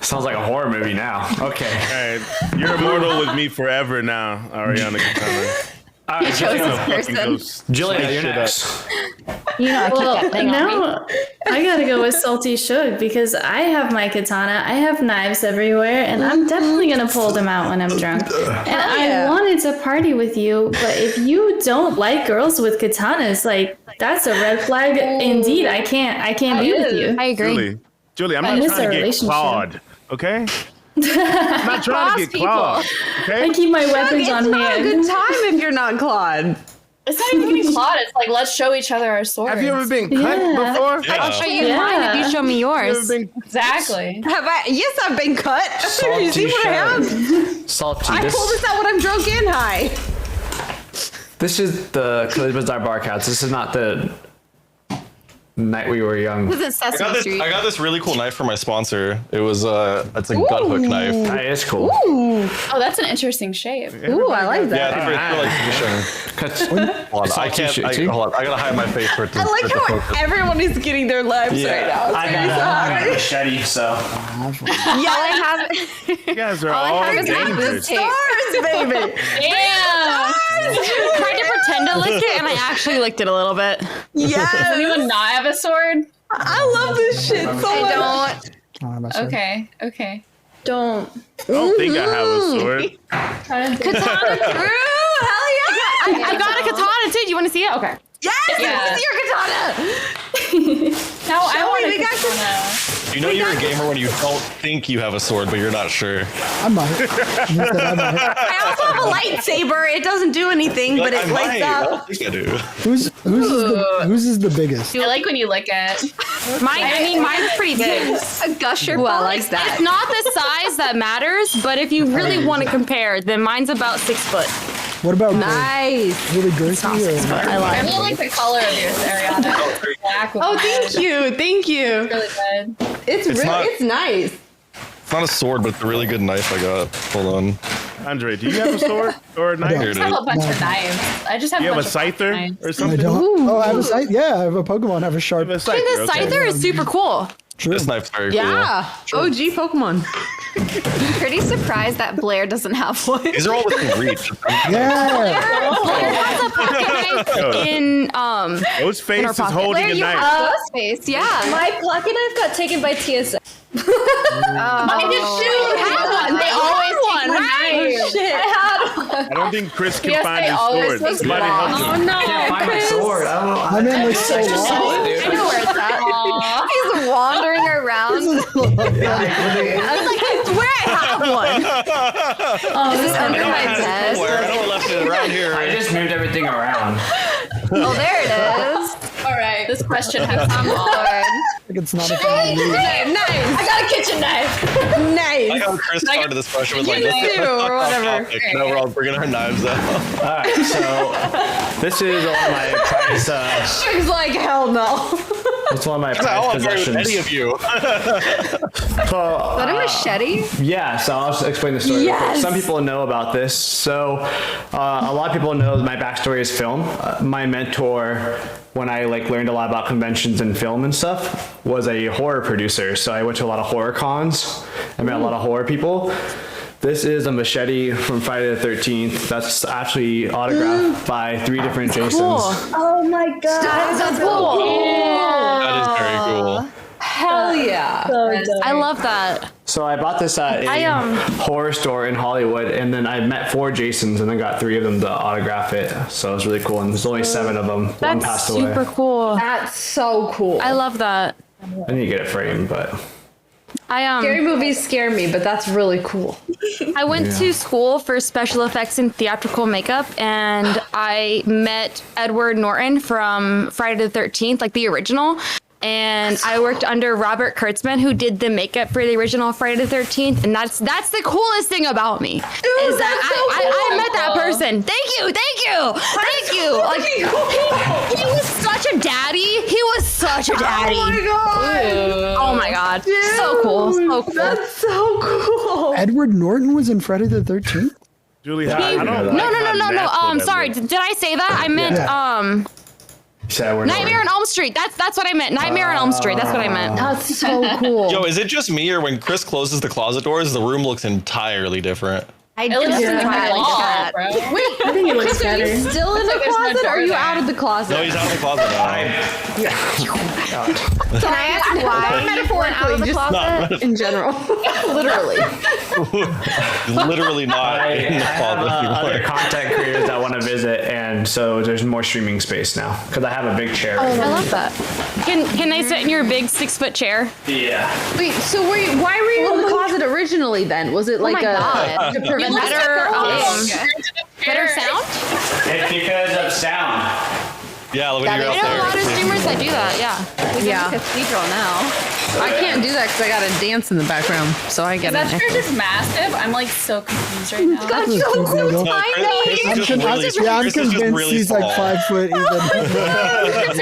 Sounds like a horror movie now. Okay. All right, you're immortal with me forever now, Ariana Katana. All right, Jillian, person. Julia, you're next. You know, I keep that thing on me. Now I gotta go with Salty Shug because I have my katana. I have knives everywhere, and I'm definitely gonna pull them out when I'm drunk. And I wanted to party with you, but if you don't like girls with katanas, like that's a red flag indeed. I can't be with you. I agree. Julie, I'm I not miss trying our to get relationship. clawed, okay? I'm not trying to get clawed, okay? I keep my weapons It's on not a hand. good time if you're not Claude. It's not even getting clawed. It's like let's show each other our swords. Have you ever been cut Yeah. before? I'll show you mine if you show me Have you ever yours. been Exactly. Have I? Yes, I've been cut. Salty You see what I have? Salty. I pull this out when I'm drunk and high. This is the Curly's Bizarre Barcast. This is not the night we were young. This is Sesame Street. I got this really cool knife from my sponsor. It was it's a gut hook knife. That is cool. Oh, that's an interesting shape. Ooh, I like that. Yeah, it's for like fishing. Hold on, I can't. Hold on, I gotta hide my face for it to. I like for it to how focus. everyone is getting their lives right now. I got a machete, so. All I have, You guys are all I all have is dangerous. tape. Stars, baby. Damn. Tried to pretend to lick it, and I actually licked it a little bit. Does Yes. anyone not have a sword? I love this shit so much. I don't. Okay. Don't. I don't think I have a sword. Trying to think. Katana. Ooh, hell yeah. I got a katana too. Do you want to see it? Okay. Yes, Yeah. this is your katana. No, I want we a got katana. You know you're a gamer when you don't think you have a sword, but you're not sure. I might. He said I might. I also have a lightsaber. It doesn't do anything, but Like, it I lights might. I up. don't think I do. Whose is the biggest? I like when you lick it. Mine's pretty big. A gusher Ooh, I ball. like that. It's not the size that matters, but if you really want to compare, then mine's about 6 foot. What about Nice. really girthy? Or, I really like the color of yours, Ariana. Black with Oh, red. thank you. Thank you. Really good. It's really, not- it's nice. It's not a sword, but it's a really good knife I got. Hold on. Andre, do you have a sword or a knife? Here I it have a is. bunch of knives. I just have You a have a bunch of scyther knives. or I something? don't. Oh, I have a scythe. Yeah, I have a Pokemon. I have a sharp. You have a I think scyther, the okay. scyther is super cool. True. This knife's very cool. Yeah. OG Pokemon. Pretty surprised that Blair doesn't have one. These are all within reach. Yeah. Blair has a pocket knife in Those faces pocket. holding Blair, a you knife. have Ghostface, yeah. My pocket knife got taken by TSA. Oh. They always one, take my right? knife. Shit. I don't think Chris can Yes, find they his always sword. was Somebody help long. him. no, I can't find my sword. I don't know. I'm in like so long. I know where it's at. Aw. He's wandering around. I swear I have one. Is this under my I desk? know I left it around here. I just moved everything around. Oh, there it is. All right. This question has some Lord. Like it's not a thing. Nice. I got a kitchen knife. I Nice. got Chris started this question with like, You let's too, or whatever. No, we're all bringing our knives out. All right, so this is one of my prized. She's like, hell no. It's one of my I prized want to party with any possessions. of you. that a machete? Yeah, so I'll just explain the story. Yes. Some people know about this. So a lot of people know my backstory is film. My mentor, when I learned a lot about conventions and film and stuff, was a horror producer. So I went to a lot of horror cons. I met a lot of horror people. This is a machete from Friday the 13th. That's actually autographed by 3 different Jasons. Cool. Oh my god. That's cool. That is very cool. Hell yeah. So dope. I love that. So I bought this at a horror store in Hollywood, and then I met 4 Jasons and then got 3 of them to autograph it. So it was really cool. And there's only 7 of them. One That's passed super away. cool. That's so cool. I love that. I need to get it framed, but Scary movies scare me, but that's really cool. I went to school for special effects and theatrical makeup, and I met Edward Norton from Friday the 13th, like the original. And I worked under Robert Kurtzman, who did the makeup for the original Friday the 13th. And that's the coolest thing about me. Dude, is that I met that person. Thank you. Like, he was such a daddy. He was such a daddy. Oh my god. Oh my god. So cool. So cool. That's so cool. Edward Norton was in Friday the 13th. Julie, I don't like No. how natural that Sorry. looks. Did I say that? I meant Nightmare on Elm Street. That's what I meant. Nightmare on Elm Street. That's what I meant. That's so cool. Yo, is it just me or when Chris closes the closet doors, the room looks entirely different? I It looks just entirely that. bro. Wait, I think it looks Chris, are you better. still in the like there's no closet or are you door out there. of the closet? No, he's out of the closet now. Can I ask why? Metaphorically, just closet? in general. Literally. Literally not I in the have closet other anymore. content creators that want to visit, and so there's more streaming space now because I have a big chair. I love that. Can I sit in your big 6-foot chair? Yeah. Wait, so why were you in the closet originally then? Was it like my God. to prevent Better sound? It's because of sound. Yeah, when you're I know a lot out of there. streamers that do that. Yeah. Yeah. Cathedral now. I can't do that because I got to dance in the background, so I get That it. church is massive. I'm like so confused right now. That's so cool. No, Chris is just really, I'm Chris is just convinced really he's small. like 5 foot even. Are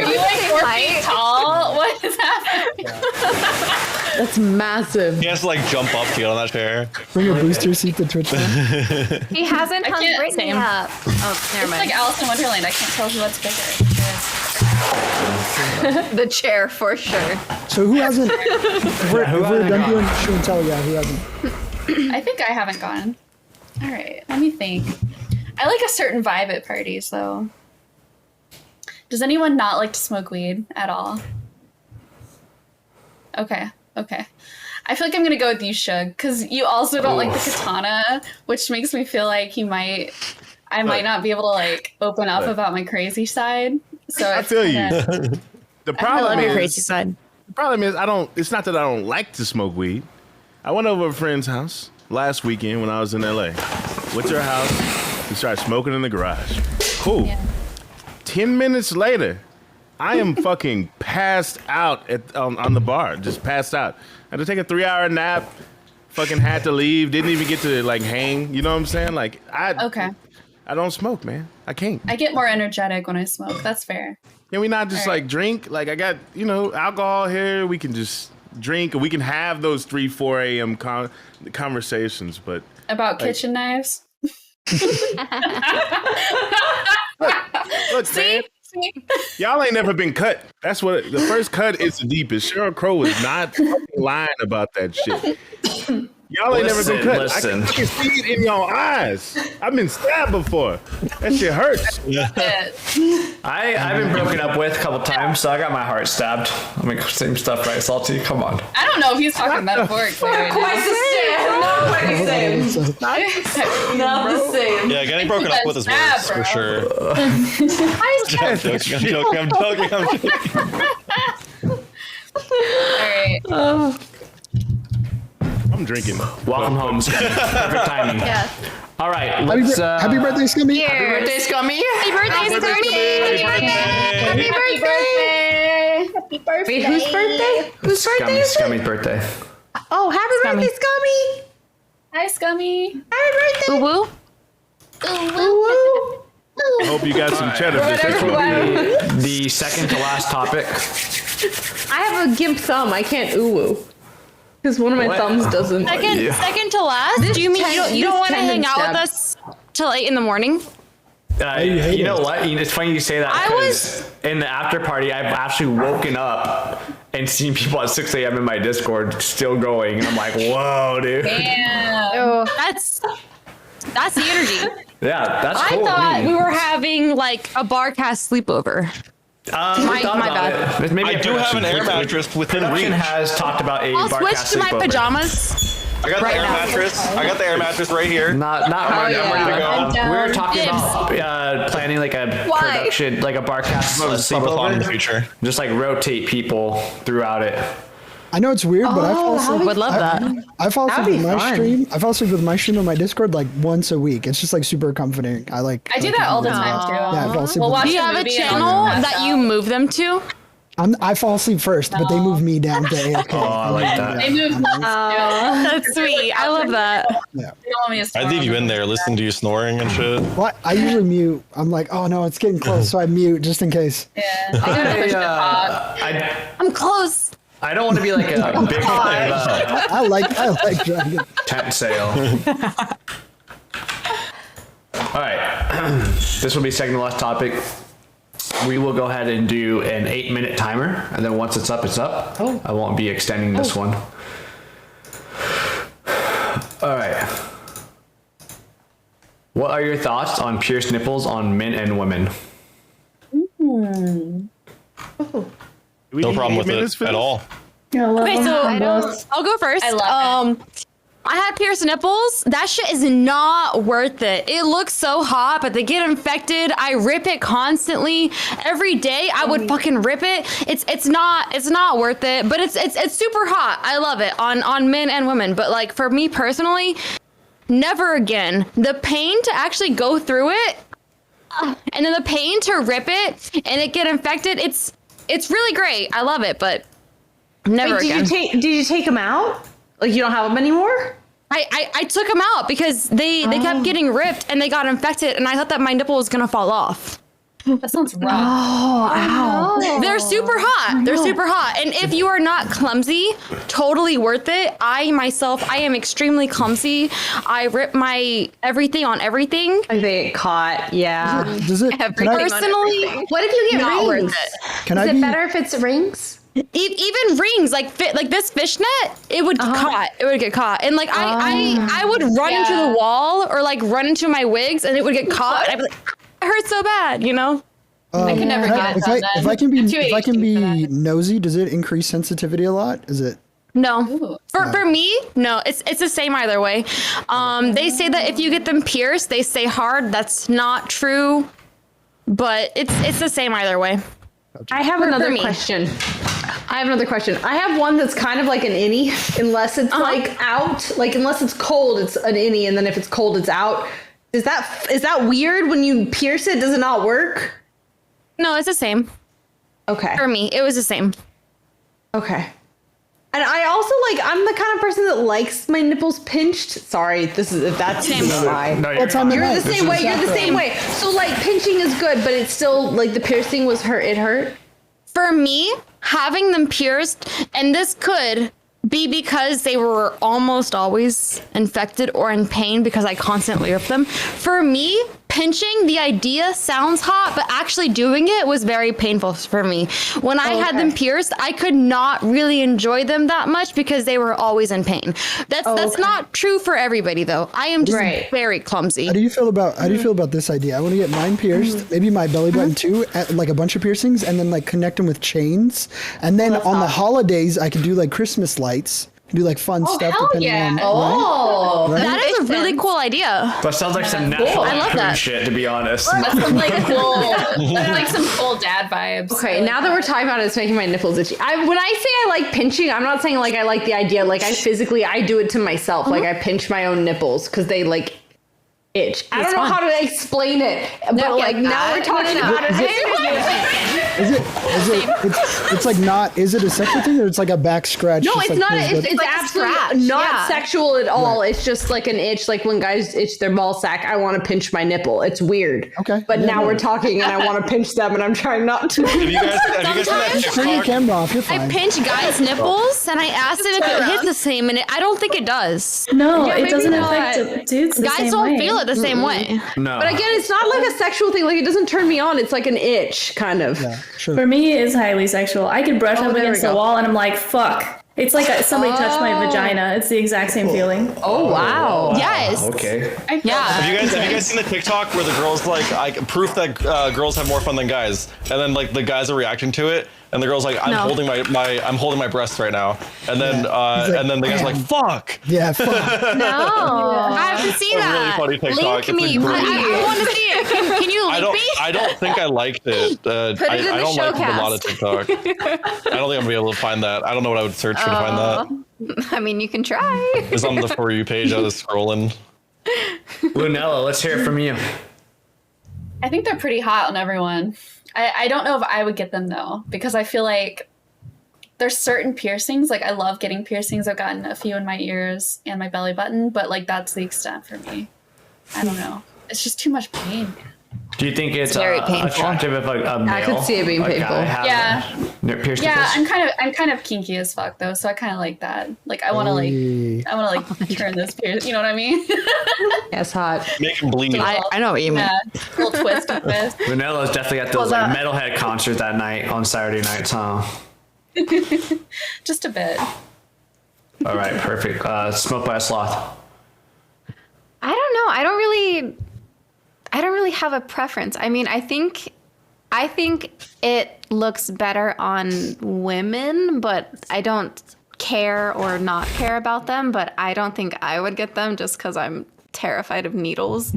you like 4 feet tall? What is happening? That's massive. He has to like jump up to get on that chair. Bring a booster seat to Twitch. He hasn't I hung can't- Brittany same. up. Oh, never It's mind. like Alice in Wonderland. I can't tell what's bigger. The chair for sure. So who hasn't? If we're done doing show and tell, yeah, who hasn't? I think I haven't gone. All right, let me think. I like a certain vibe at parties, though. Does anyone not like to smoke weed at all? Okay. I feel like I'm gonna go with you, Shug, because you also don't like the katana, which makes me feel like I might not be able to like open up about my crazy side. So I it's feel you. kinda- The problem is, Crazy side. it's not that I don't like to smoke weed. I went over to a friend's house last weekend when I was in LA. Went to her house. We started smoking in the garage. Cool. Yeah. 10 minutes later, I am fucking passed out on the bar. Just passed out. I had to take a 3-hour nap. Fucking had to leave. Didn't even get to like hang. You know what I'm saying? Like Okay. I don't smoke, man. I can't. I get more energetic when I smoke. That's fair. Can we not just All right. like drink? Like I got, alcohol here. We can just drink and we can have those 3-4 a.m. conversations. But About kitchen knives. look, man, y'all ain't never been cut. That's what the first cut is the deepest. Sheryl Crow is not fucking lying about that shit. Y'all ain't never been cut. Listen. I can see it in your eyes. I've been stabbed before. That shit hurts. I've been broken up with a couple times, so I got my heart stabbed. I mean, same stuff, right, Salty? Come on. I don't know if he's talking metaphorically right now. Not quite the same. Not the same. Yeah, getting broken up with is worse for sure. I'm joking. All right. I'm drinking. Welcome home, Scummy. Perfect timing. Yes. All right, Happy, let's. happy birthday, Scummy. Happy birthday, Scummy. Happy birthday, Scummy! Happy birthday! Wait, whose birthday? Whose birthday is it? Scummy's birthday. Oh, happy birthday, Scummy! Hi, Scummy. Happy birthday! Woo woo. I hope you got some cheddar. This is The second to last topic. I have a gimp thumb. I can't ooh woo. Because one of my thumbs doesn't. Second to last. Do you mean you don't want to hang out with us till 8 in the morning? You know what? It's funny you say that. I was in the after party. I've actually woken up and seen people at 6 a.m. in my Discord still going, and I'm like, whoa, dude. Damn. That's the energy. Yeah, that's cool. I thought we were having like a Barcast sleepover. My bad. Maybe I do have an air mattress within reach. Production has talked about a I'll Barcast switch to my sleepover. pajamas. I got the air mattress. I got the air mattress right here. Not right now. ready to go. We were talking about planning like a production, like a Barcast sleepover in the sleepover. future. Just like rotate people throughout it. I know it's weird, but I fall asleep. Would love that. I fall asleep with my stream. I fall asleep with my stream on my Discord like once a week. It's just like super comforting. I do that all the time too. Yeah, I fall asleep. Do you have a channel that you move them to? I fall asleep first, but they move me down to AFK. Oh, I like that. They move That's sweet. I love that. Yeah. I leave you in there, listen to you snoring and shit. Well, I usually mute. I'm like, oh no, it's getting close, so I mute just in case. I'm close. I don't want to be like a big I like Dragon. tent sale. All right, this will be second to last topic. We will go ahead and do an 8-minute timer, and then once it's up, it's up. Oh. I won't be extending this one. All right. What are your thoughts on pierced nipples on men and women? No problem with it at all. Okay, so I'll go first. I love I had pierced nipples. That shit is not worth it. It looks so hot, but they get infected. I rip it constantly. Every day I would fucking rip it. It's not worth it, but it's super hot. I love it on men and women. But like for me personally, never again. The pain to actually go through it, and then the pain to rip it and it get infected, it's really great. I love it, but never again. Did you take them out? Like you don't have them anymore? I took them out because they kept getting ripped and they got infected, and I thought that my nipple was gonna fall off. That sounds rough. Oh, ow. They're super hot. They're super hot. And if you are not clumsy, totally worth it. I am extremely clumsy. I rip my everything on everything. I get caught. Yeah. Does it? Personally, What if you get not rings? worth it. Can Is I it be? better if it's rings? Even rings like this fishnet, it would get caught. It would get caught, and like I would run into the wall or like run into my wigs, and it would get caught. And I'd be like, it hurts so bad, you know. I could never get it done. If I can be nosy, does it increase sensitivity a lot? Is it? No. For me, no. It's the same either way. They say that if you get them pierced, they stay hard. That's not true, but it's the same either way. I have another question. I have one that's kind of like an innie, unless it's like out. Like unless it's cold, it's an innie, and then if it's cold, it's out. Is that weird when you pierce it? Does it not work? No, it's the same. Okay. For me, it was the same. Okay. And I also I'm the kind of person that likes my nipples pinched. Sorry, that's Same. a lie. No, What time You're of the night? same way. You're the same way. So like pinching is good, but it's still like the piercing was hurt. It hurt. For me, having them pierced, and this could be because they were almost always infected or in pain because I constantly rip them. For me, pinching, the idea sounds hot, but actually doing it was very painful for me. When I had them pierced, I could not really enjoy them that much because they were always in pain. That's not true for everybody though. I am just very clumsy. How do you feel about this idea? I want to get mine pierced, maybe my belly button too, like a bunch of piercings, and then like connect them with chains. And then on the holidays, I could do like Christmas lights, do like fun stuff. Depending on, right? That is a really cool idea. That sounds like some National I love Lampoon that. shit, to be honest. That's some like cool, that's like some cool dad vibes. Okay, now that we're talking about it, it's making my nipples itchy. When I say I like pinching, I'm not saying like I like the idea. Like I do it to myself. Like I pinch my own nipples because they like itch. I don't know how to explain it, but like now we're talking about it. It's like not. Is it a sexual thing or it's like a back scratch? No, just it's like not. this, It's like a absolutely scratch, not yeah. sexual at all. It's just like an itch. Like when guys itch their ball sack, I want to pinch my nipple. It's weird. Okay. But Yeah, now no. we're talking, and I want to pinch them, and I'm trying not to. Have you guys seen that Turn your TikTok? camera off. You're I fine. pinch guys' nipples and I asked it if it hit the same, and I don't think it does. No, Yeah, it maybe doesn't not. affect dudes the Guys same don't way. feel it the same way. No. But again, it's not like a sexual thing. Like it doesn't turn me on. It's like an itch, kind of. Yeah, sure. For me, it's highly sexual. I could brush up there we against the go. wall and I'm like, fuck. It's like somebody touched my vagina. It's the exact same feeling. Oh wow. Yes. Okay. Yeah. Have you guys seen the TikTok where the girls proof that girls have more fun than guys, and then like the guys are reacting to it, and the girl's like, I'm No. holding my breasts right now, and then and then the guy's like, fuck. Yeah. Fuck. No. I have to see A that. really funny TikTok. Link me. It's a I want to see it. Can you link me? I don't think I liked it. it I in the don't like a lot of showcast. TikTok. I don't think I'm gonna be able to find that. I don't know what I would search for to find that. I mean, you can try. It's on the For You page. I was scrolling. Lunella, let's hear it from you. I think they're pretty hot on everyone. I don't know if I would get them though, because I feel like there's certain piercings. Like I love getting piercings. I've gotten a few in my ears and my belly button, but like that's the extent for me. I don't know. It's just too much pain. Do you think it's very painful. attractive if a male, I could see it being a guy painful. has Yeah. pierced Yeah, nipples? I'm kind of kinky as fuck though, so I kind of like that. Like I want to turn this pierce. You know what I mean? Yes, hot. Make him bleed. I know what you mean. Yeah, little twist of this. Lunella's definitely at those like metalhead concerts that night on Saturday nights, huh? Just a bit. All right, perfect. Smoked by a Sloth. I don't know. I don't really have a preference. I mean, I think it looks better on women, but I don't care or not care about them. But I don't think I would get them just because I'm terrified of needles.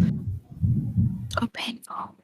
Oh, painful.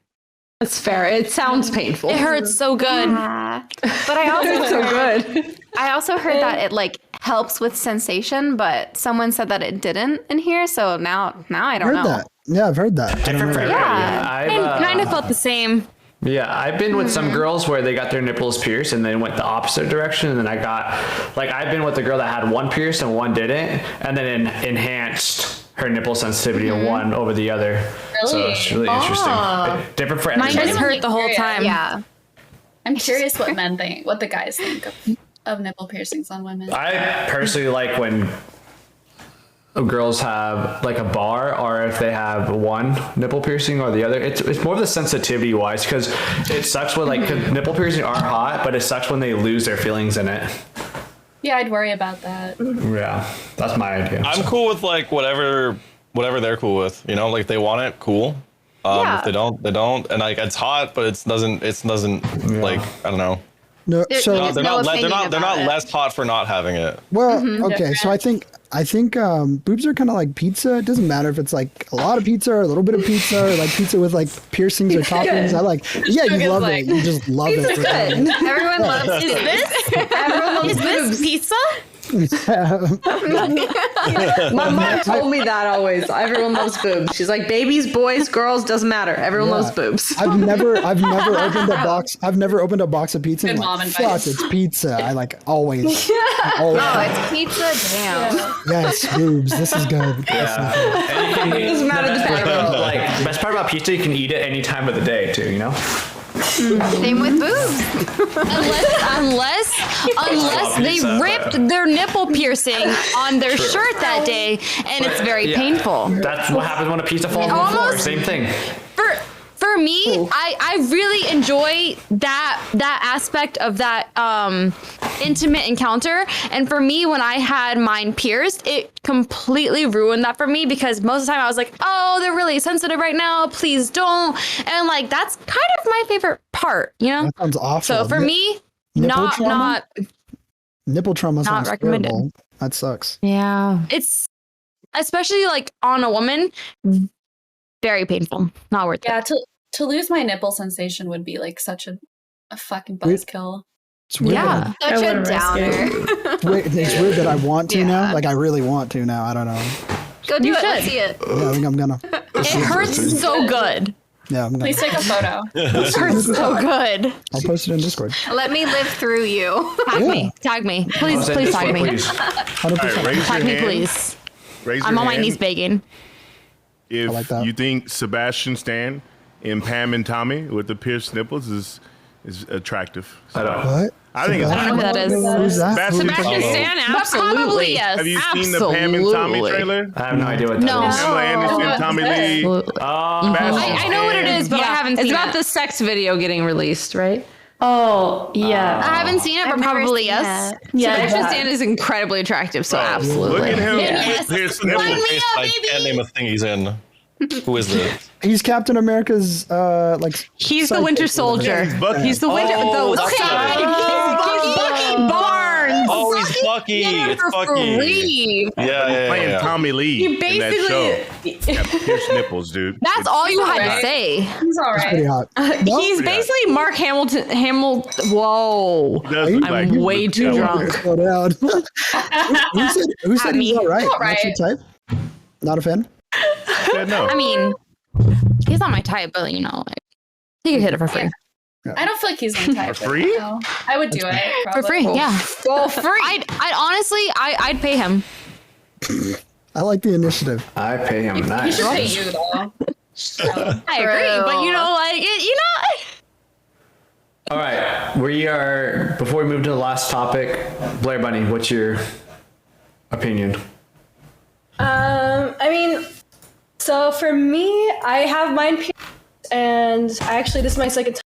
That's fair. It sounds painful. It hurts so good. But I also It's so heard, good. I also heard that it like helps with sensation, but someone said that it didn't in here. So now I don't Heard know. that. Yeah, I've heard that. I don't Different for know. everybody. Yeah. I've, Kind of felt the same. Yeah, I've been with some girls where they got their nipples pierced and they went the opposite direction. And then I've been with a girl that had one pierced and one didn't, and then enhanced her nipple sensitivity of one over the other. So Really? it's really interesting. Different for Mine everybody. just hurt the whole time. Yeah. I'm curious what men think, what the guys think of nipple piercings on women. I personally like when girls have like a bar, or if they have one nipple piercing or the other. It's more of the sensitivity wise, because it sucks when like 'cause nipple piercings are hot, but it sucks when they lose their feelings in it. Yeah, I'd worry about that. Yeah, that's my idea. I'm cool with like whatever they're cool with. You know, like they want it, cool. Yeah. If they don't, they don't. And like it's hot, but it doesn't like I don't know. No, There- so there's They're no not opinion they're about not it. less hot for not having it. well, okay. So I think boobs are kind of like pizza. It doesn't matter if it's like a lot of pizza or a little bit of pizza, or like pizza with like piercings or toppings. I like. Yeah, you love it. You just love it. Pizza's good. Everyone loves Is this? Everyone loves Is this boobs. pizza? My mom told me that always. Everyone loves boobs. She's like, babies, boys, girls, doesn't matter. Everyone loves boobs. I've never opened a box. I've never opened a box of pizza. And Good mom like, advice. fuck, it's pizza. I like always. always. Oh, it's pizza. Damn. Yes, boobs. This is good. Yeah. And you can eat, Doesn't matter the best part time. about, like, best part about pizza, you can eat it any time of the day too. You know. Same with boobs. Unless they pizza, ripped their nipple piercing on their shirt that day, and it's very Yeah. painful. That's what happens when a pizza falls on the floor. Almost- Same thing. For me, I really enjoy that aspect of that intimate encounter. And for me, when I had mine pierced, it completely ruined that for me, because most of the time I was like, oh, they're really sensitive right now, please don't. And like that's kind of my favorite part, you know? That sounds awful. So for me, nipple trauma? not nipple trauma not sounds recommended. terrible. That sucks. yeah. It's especially like on a woman, very painful. Not worth Yeah, it. to lose my nipple sensation would be like such a fucking buzzkill. It's weird. Yeah. I Such a wouldn't risk downer. It's weird that I want to now. Yeah. Like I really want to now. I don't know. Go do You it. Let's should. see it. Yeah, I think I'm gonna. It hurts so good. Yeah, I'm gonna. Please take a photo. So good. I'll post it in Discord. Let me live through you. Tag me. Please tag me. 100%. All right, raise Tag your me, hand. please. Raise I'm your on my hand knees begging. If I like that. you think Sebastian Stan in Pam and Tommy with the pierced nipples is attractive. I don't. What? I think it's I don't know who that is. Who's that? Sebastian Sebastian Stan, But absolutely. probably yes. Have you seen the Pam and Tommy trailer? I have no idea what that No. is. Pamela Anderson, Tommy Lee. I know what it is, but I haven't seen It's about it. the sex video getting released, right? Oh, yeah. I haven't seen it, but I've never probably seen yes. it. yeah. Sebastian that- Stan is incredibly attractive, so Look absolutely. at him. Yes. Pierced Sign nipples. me Face, up, I baby. can't name a thing he's in. Who is this? He's Captain America's like. He's the sidekick Winter or Soldier. He's Bucky. He's the Winter. Oh, the that's side. He's Bucky Barnes. Oh, he's Bucky. It's Bucky. Free. Yeah. Playing Tommy Lee He in that show. basically. Got pierced nipples, dude. That's all you had to alright. say. He's all Pretty right. hot. No? He's basically Mark Hamilton. Whoa. He does look I'm like way too drunk. Slow down. who said he's all right? All Not your type? Not a fan? Said no. I mean, he's not my type, but you know, like, he could hit it for free. I don't feel like he's my type. For free? No. I would do it. For Probably. free, yeah. For free. I'd honestly, I'd pay him. I like the initiative. I pay him He nice. should pay you, though. I agree, but you know, like, All right, we are. Before we move to the last topic, Blair Bunny, what's your opinion? I mean, so for me, I have mine pierced, and this is my second time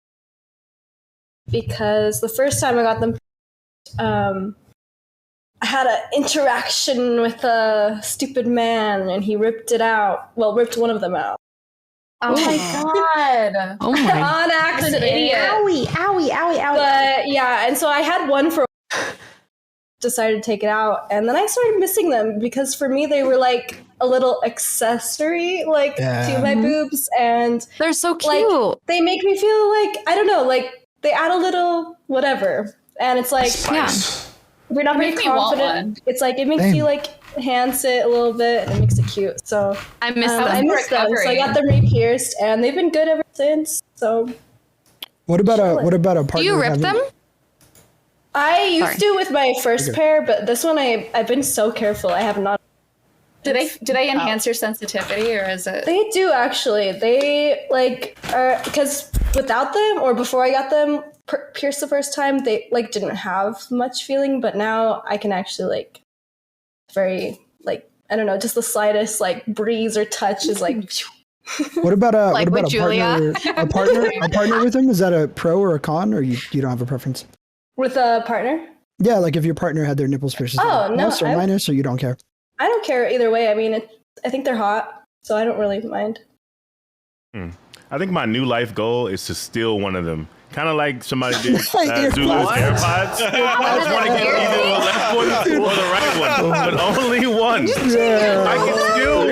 because the first time I got them, I had an interaction with a stupid man, and he ripped it out. Well, ripped one of them out. Oh my god. oh my. On accident. idiot. Owie. But yeah, and so I had one for decided to take it out, and then I started missing them because for me they were like a little accessory to my boobs, and They're so cute. like they make me feel like I don't know, like they add a little whatever, and it's like Spice. we're not very Make me want confident. It's like it makes Same. you like enhance it a little bit, and it makes it cute. So I miss I them. missed them, so I got them re-pierced, and they've been good ever since. So What about a partner? Do you rip having- them? I used Sorry. to with my first pair, but this one I've been so careful. I have not. Do they enhance your sensitivity, or is it? They do actually. They like are because without them or before I got them pierced the first time, they like didn't have much feeling, but now I can actually like very like I don't know, just the slightest like breeze or touch is like. What about a Like what about with a partner? Julia. A partner with him? Is that a pro or a con, or you don't have a preference? With a partner? Yeah, like if your partner had their nipples pierced, is Oh, that a no, plus or I- minus, or you don't care? I don't care either way. I mean, I think they're hot, so I don't really mind. I think my new life goal is to steal one of them. Kind of like somebody did Earpods. Zulu's AirPods. I just want to get either the left one or the right one, but only one. I can steal one.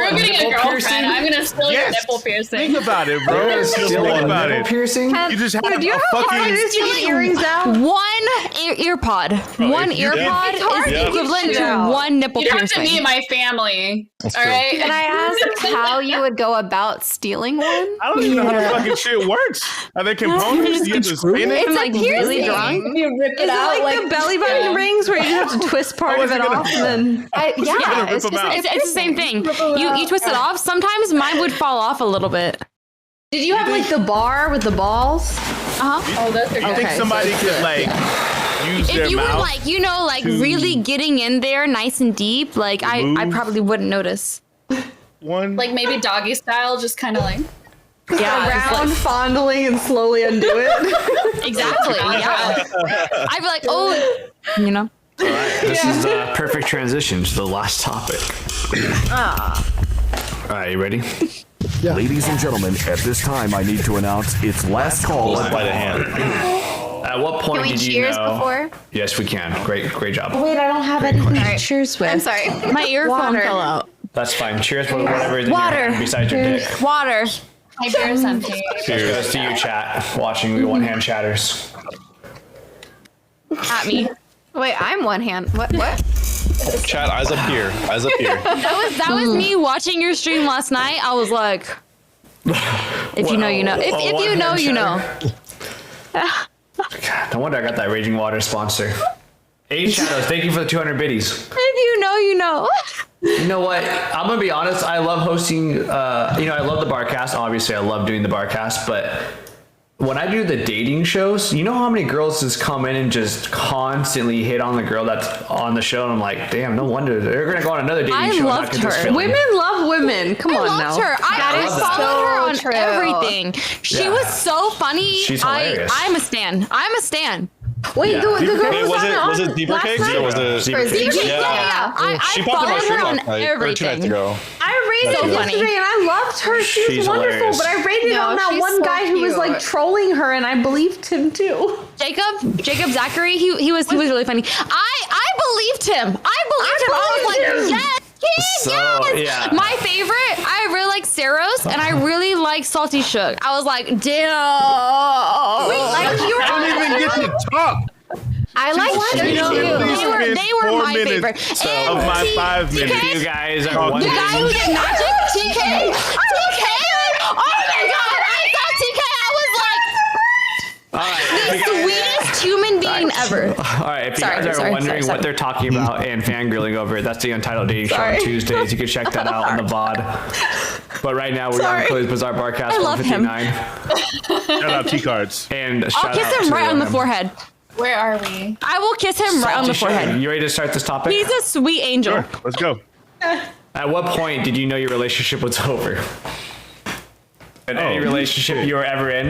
We're getting a girlfriend. I'm gonna steal your Yes. nipple piercing. Think about it, bro. Just think about it. Piercing? You just have Do you a know how hard it fucking. is to get earrings out? One ear pod. One if you ear did- pod It's hard is to equivalent get to out. one nipple You'd have to piercing. meet my family. That's All true. right. Can I ask how you would go about stealing one? I don't even know how the fucking shit works. Are there components? You have to spin it? It's like really drunk. If you rip it Is it out, like the belly button rings where you just have to twist part of wasn't it gonna- off and then gonna Yeah, rip it's them just out. It's the same thing. You twist it off. Sometimes mine would fall off a little bit. did you have like the bar with the balls? Oh, those are You good. think Okay, somebody so could like use their If you were mouth? like, you know, like really getting in there nice and deep, like I Move. probably wouldn't notice. One. Like maybe doggy style, just kind of like. Yeah, Around fondling and slowly undo it. exactly. Yeah. I'd be like, oh, you know. All right, this is the perfect transition to the last topic. All right, you ready? Ladies and gentlemen, at this time, I need to announce it's last call. Close by the hand. At what point Can we did you cheers know? before? Yes, we can. Great job. Wait, I don't have anything to cheers with. I'm sorry. My earphone Water. fell out. That's fine. Cheers for whatever is in your Water. hand besides your dick. Water. My beer's empty. Cheers to you, chat. Watching we one hand chatters. At me. Wait, I'm one hand. What? Chat, eyes up here. Eyes up here. That was me watching your stream last night. I was like, If you know, you know. If you know, you know. God, no wonder I got that Raging Water sponsor. Eight Shadows, thank you for the 200 biddies. If you know, you know. You know what? I'm gonna be honest. I love hosting. I love the Barcast. Obviously, I love doing the Barcast. But when I do the dating shows, you know how many girls just come in and just constantly hit on the girl that's on the show, and I'm like, damn, no wonder they're gonna go on another dating show. I loved her. Women love women. Come on now. I loved her. I followed her on true. everything. She was so funny. She's hilarious. I'm a stan. I'm a stan. Wait, the girl Hey, was it Deeper Cakes or was it? Yeah. I She popped in my followed stream her on last night, or 2 nights everything. ago. I rated So it funny. yesterday and I loved her. She was She's wonderful, hilarious. but I rated No, on that she's one so guy who was like cute. trolling her, and I believed him too. Jacob Zachary, he was really funny. I believed him. I was like, yes. Yeah. My favorite, I really like Saros and I really like Salty Shook. I was like, damn. Wait, like you I don't even get to talk. I like She Sugar too. They were 4 my favorite. minutes And of my T- 5 minutes. TK, You guys are The the wondering. guy who did magic, TK. Oh my god, I saw TK. All right. I was like, the sweetest human being ever. All right, if you guys are Sorry, wondering sorry. what they're talking about and fangirling over it, that's the Untitled Dating Show on Tuesdays. You can check that out on the VOD. But right now, we're on Chloe's Bizarre Barcast I love him. Shout 159. out T-Cards. And I'll shout kiss out him to, right on the forehead. Where are we? I will kiss him right on the Salty forehead. Sugar. You ready to start this topic? He's a sweet angel. Sure, let's go. At what point did you know your relationship was over? In any relationship you were ever in,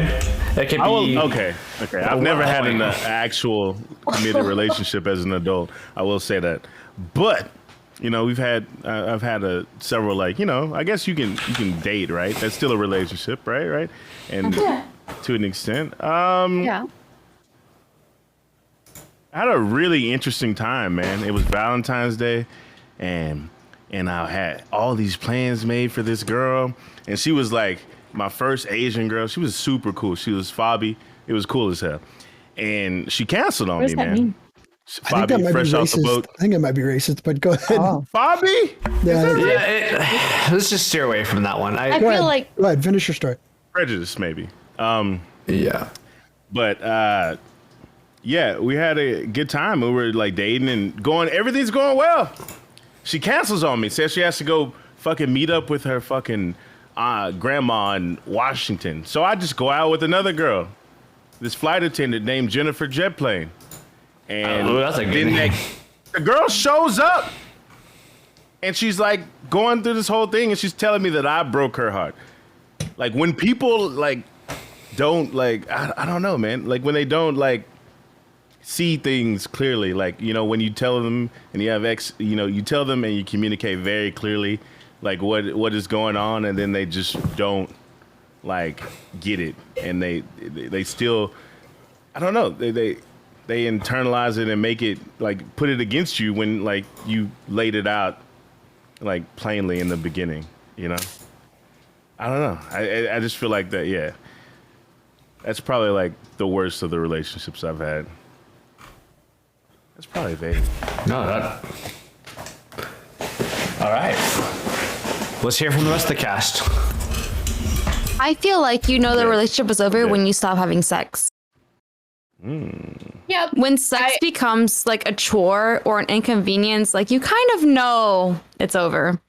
that could be. Okay. I've never had an actual committed relationship as an adult. I will say that, but I've had several, like, I guess you can date, right? That's still a relationship, right? And to an extent, Yeah. I had a really interesting time, man. It was Valentine's Day, and I had all these plans made for this girl, and she was like my first Asian girl. She was super cool. She was Fabi. It was cool as hell. And she canceled on me, man. I think that might be fresh off the racist. boat. I think it might be racist, but go ahead. Fabi? Yeah, Let's just steer away from that one. I go feel ahead. like Go ahead, finish your story. Prejudice, maybe. Yeah. But yeah, we had a good time. We were like dating and everything's going well. She cancels on me, says she has to go fucking meet up with her fucking grandma in Washington. So I just go out with another girl, this flight attendant named Jennifer Jetplane. And that's a good then name. the girl shows up and she's like going through this whole thing and she's telling me that I broke her heart. Like when people like don't like, I don't know, man. Like when they don't like see things clearly, like, when you tell them and you have you tell them and you communicate very clearly, like what is going on, and then they just don't like get it, and they still, I don't know, they internalize it and make it like put it against you when like you laid it out like plainly in the beginning, I don't know. I just feel like that, yeah. That's probably like the worst of the relationships I've had. That's probably vague. No, that. All right. Let's hear from the rest of the cast. I feel like the relationship was over when you stop having sex. Yep. When sex becomes like a chore or an inconvenience, like you kind of know it's over.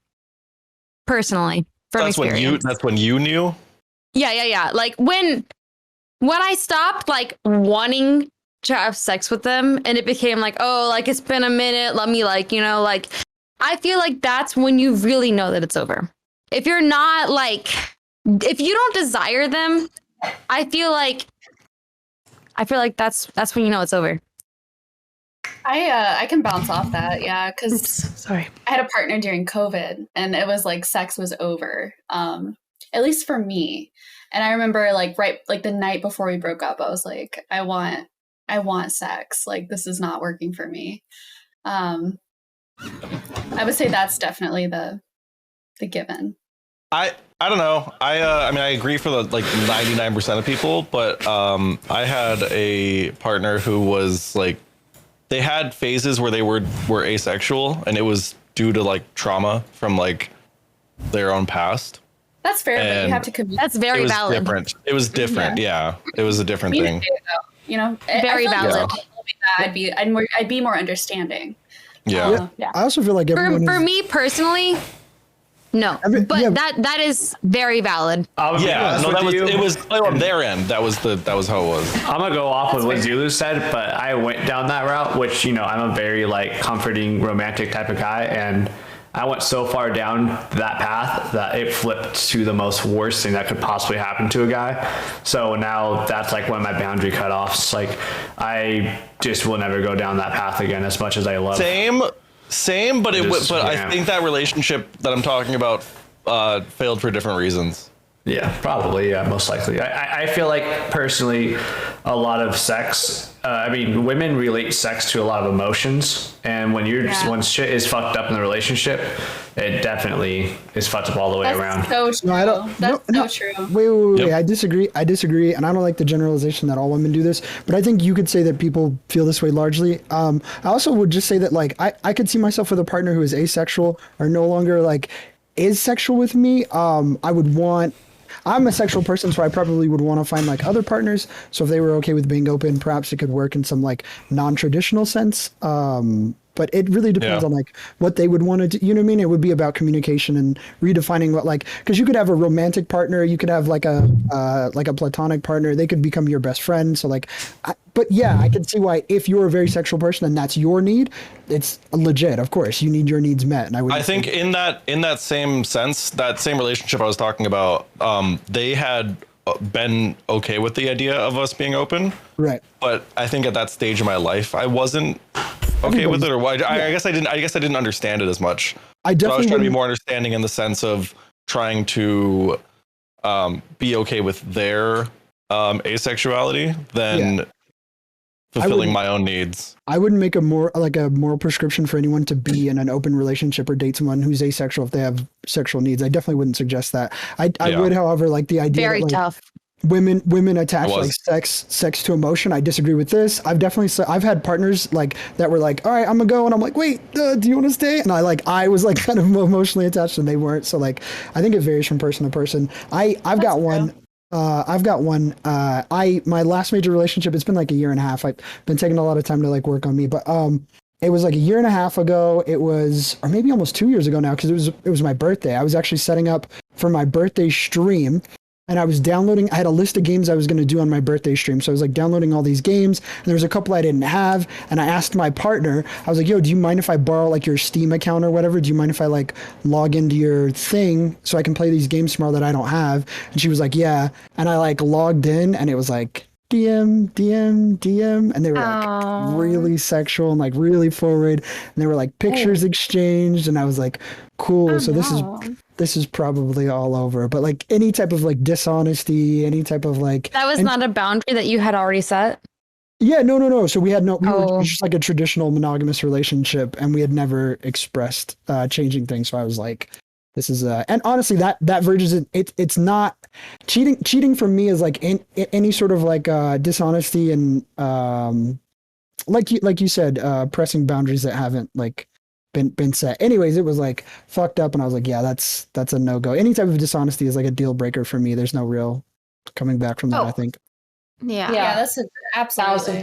Personally, from experience. That's when you knew. Yeah. Like when I stopped like wanting to have sex with them and it became like, oh, like it's been a minute, let me like, like I feel like that's when you really know that it's over. If you're not like, if you don't desire them, I feel like that's when you know it's over. I can bounce off that, yeah, because Sorry. I had a partner during COVID, and it was like sex was over, at least for me. And I remember like the night before we broke up, I was like, I want sex. Like this is not working for me. I would say that's definitely the given. I don't know. I mean, I agree for the like 99% of people, but I had a partner who was like, they had phases where they were asexual, and it was due to like trauma from like their own past. That's fair, but And you have to commit. That's very it was valid. different. It was different. Yeah, it was a different thing. Communicate it, though. You know, Very I feel valid. Like if someone told me that, I'd be more understanding. Yeah. I also feel like everyone For is, me personally, no. But yeah. that is very valid. Yeah, no, that was it was on their end. That was how it was. I'm gonna go off with what Zulu said, but I went down that route, which, you know, I'm a very like comforting, romantic type of guy, and I went so far down that path that it flipped to the most worst thing that could possibly happen to a guy. So now that's like one of my boundary cutoffs. Like, I just will never go down that path again, as much as I love. Same, but Yeah. I think that relationship that I'm talking about failed for different reasons. Yeah, probably. Yeah, most likely. I feel like personally, a lot of sex. I mean, women relate sex to a lot of emotions, and when when shit is fucked up in the relationship, it definitely is fucked up all the way That's around. so true. No, I don't. That's no, so true. Wait. Yep. I disagree, and I don't like the generalization that all women do this. But I think you could say that people feel this way largely. I also would just say that like I could see myself with a partner who is asexual or no longer like is sexual with me. I'm a sexual person, so I probably would want to find like other partners. So if they were okay with being open, perhaps it could work in some like non-traditional sense. But it really depends on like what they would want to do. You know what I mean? It would be about communication and redefining what like, because you could have a romantic partner, you could have like a platonic partner. They could become your best friend. So like, but yeah, I can see why if you're a very sexual person and that's your need, it's legit. Of course, you need your needs met. And I think in that same sense, that same relationship I was talking about, they had been okay with the idea of us being open. Right. But I think at that stage of my life, I wasn't okay with it, or why? I guess I didn't understand it as much. I definitely so I was trying to be wouldn't- more understanding in the sense of trying to be okay with their asexuality than fulfilling my own needs. I wouldn't make a moral prescription for anyone to be in an open relationship or date someone who's asexual if they have sexual needs. I definitely wouldn't suggest that. I would, however, like the idea Very that, like, tough. women attach like sex to emotion. I disagree with this. I've had partners like that were like, all right, I'm gonna go, and I'm like, wait, do you want to stay? And I was like kind of emotionally attached and they weren't. So like, I think it varies from person to person. I've got one. My last major relationship, it's been like a year and a half. I've been taking a lot of time to like work on me, but it was like a year and a half ago. It was, or maybe almost 2 years ago now, because it was my birthday. I was actually setting up for my birthday stream, and I was downloading. I had a list of games I was going to do on my birthday stream, so I was like downloading all these games, and there was a couple I didn't have, and I asked my partner. I was like, "Yo, do you mind if I borrow like your Steam account or whatever? Do you mind if I like log into your thing so I can play these games tomorrow that I don't have?" And she was like, "Yeah," and I like logged in, and it was like DM, and they were like really sexual and like really forward, and they were like pictures exchanged, and I was like, cool. So this is probably all over. But like any type of like dishonesty, any type of like That was not a boundary that you had already set? Yeah, no. So we were just like a traditional monogamous relationship, and we had never expressed changing things. So I was like, this is and honestly that verges it's not cheating. Cheating for me is like any sort of like dishonesty and like you said, pressing boundaries that haven't like been set. Anyways, it was like fucked up, and I was like, yeah, that's a no-go. Any type of dishonesty is like a deal breaker for me. There's no real coming back from that, I think. Yeah. Yeah, that's absolutely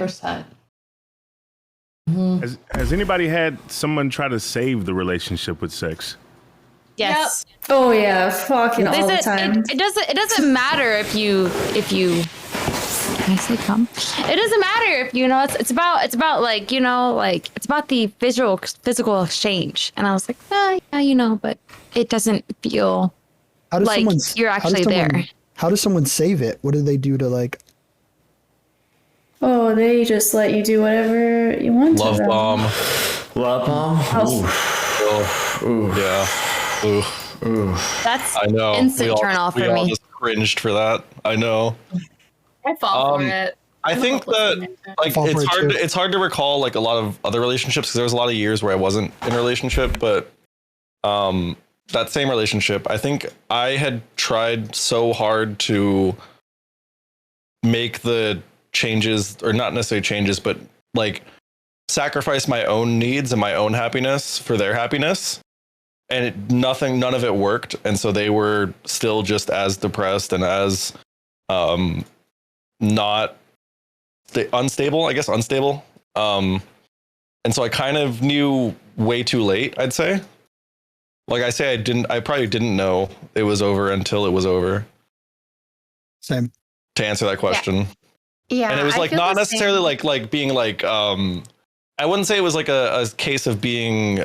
1,000%. Has anybody had someone try to save the relationship with sex? Yes. Oh yeah, fucking all the time. It doesn't matter if you can I say come? It doesn't matter if it's about like like it's about the physical exchange. And I was like, yeah, but it doesn't feel like you're actually there. How does someone save it? What do they do to like? Oh, they just let you do whatever you want. Love to them. bomb. Love bomb. Ooh. Yeah. Ooh. That's I know. instant turn off for we all me. just cringed for that. I know. I fall for it. I think that like it's hard to recall like a lot of other relationships, because there was a lot of years where I wasn't in a relationship, but that same relationship, I think I had tried so hard to make the changes, or not necessarily changes, but like sacrifice my own needs and my own happiness for their happiness. and none of it worked. And so they were still just as depressed and as not unstable. And so I kind of knew way too late, I'd say. Like I probably didn't know it was over until it was over. Same. To answer that question. Yeah. And it was I like feel not the necessarily same. like being like I wouldn't say it was like a case of being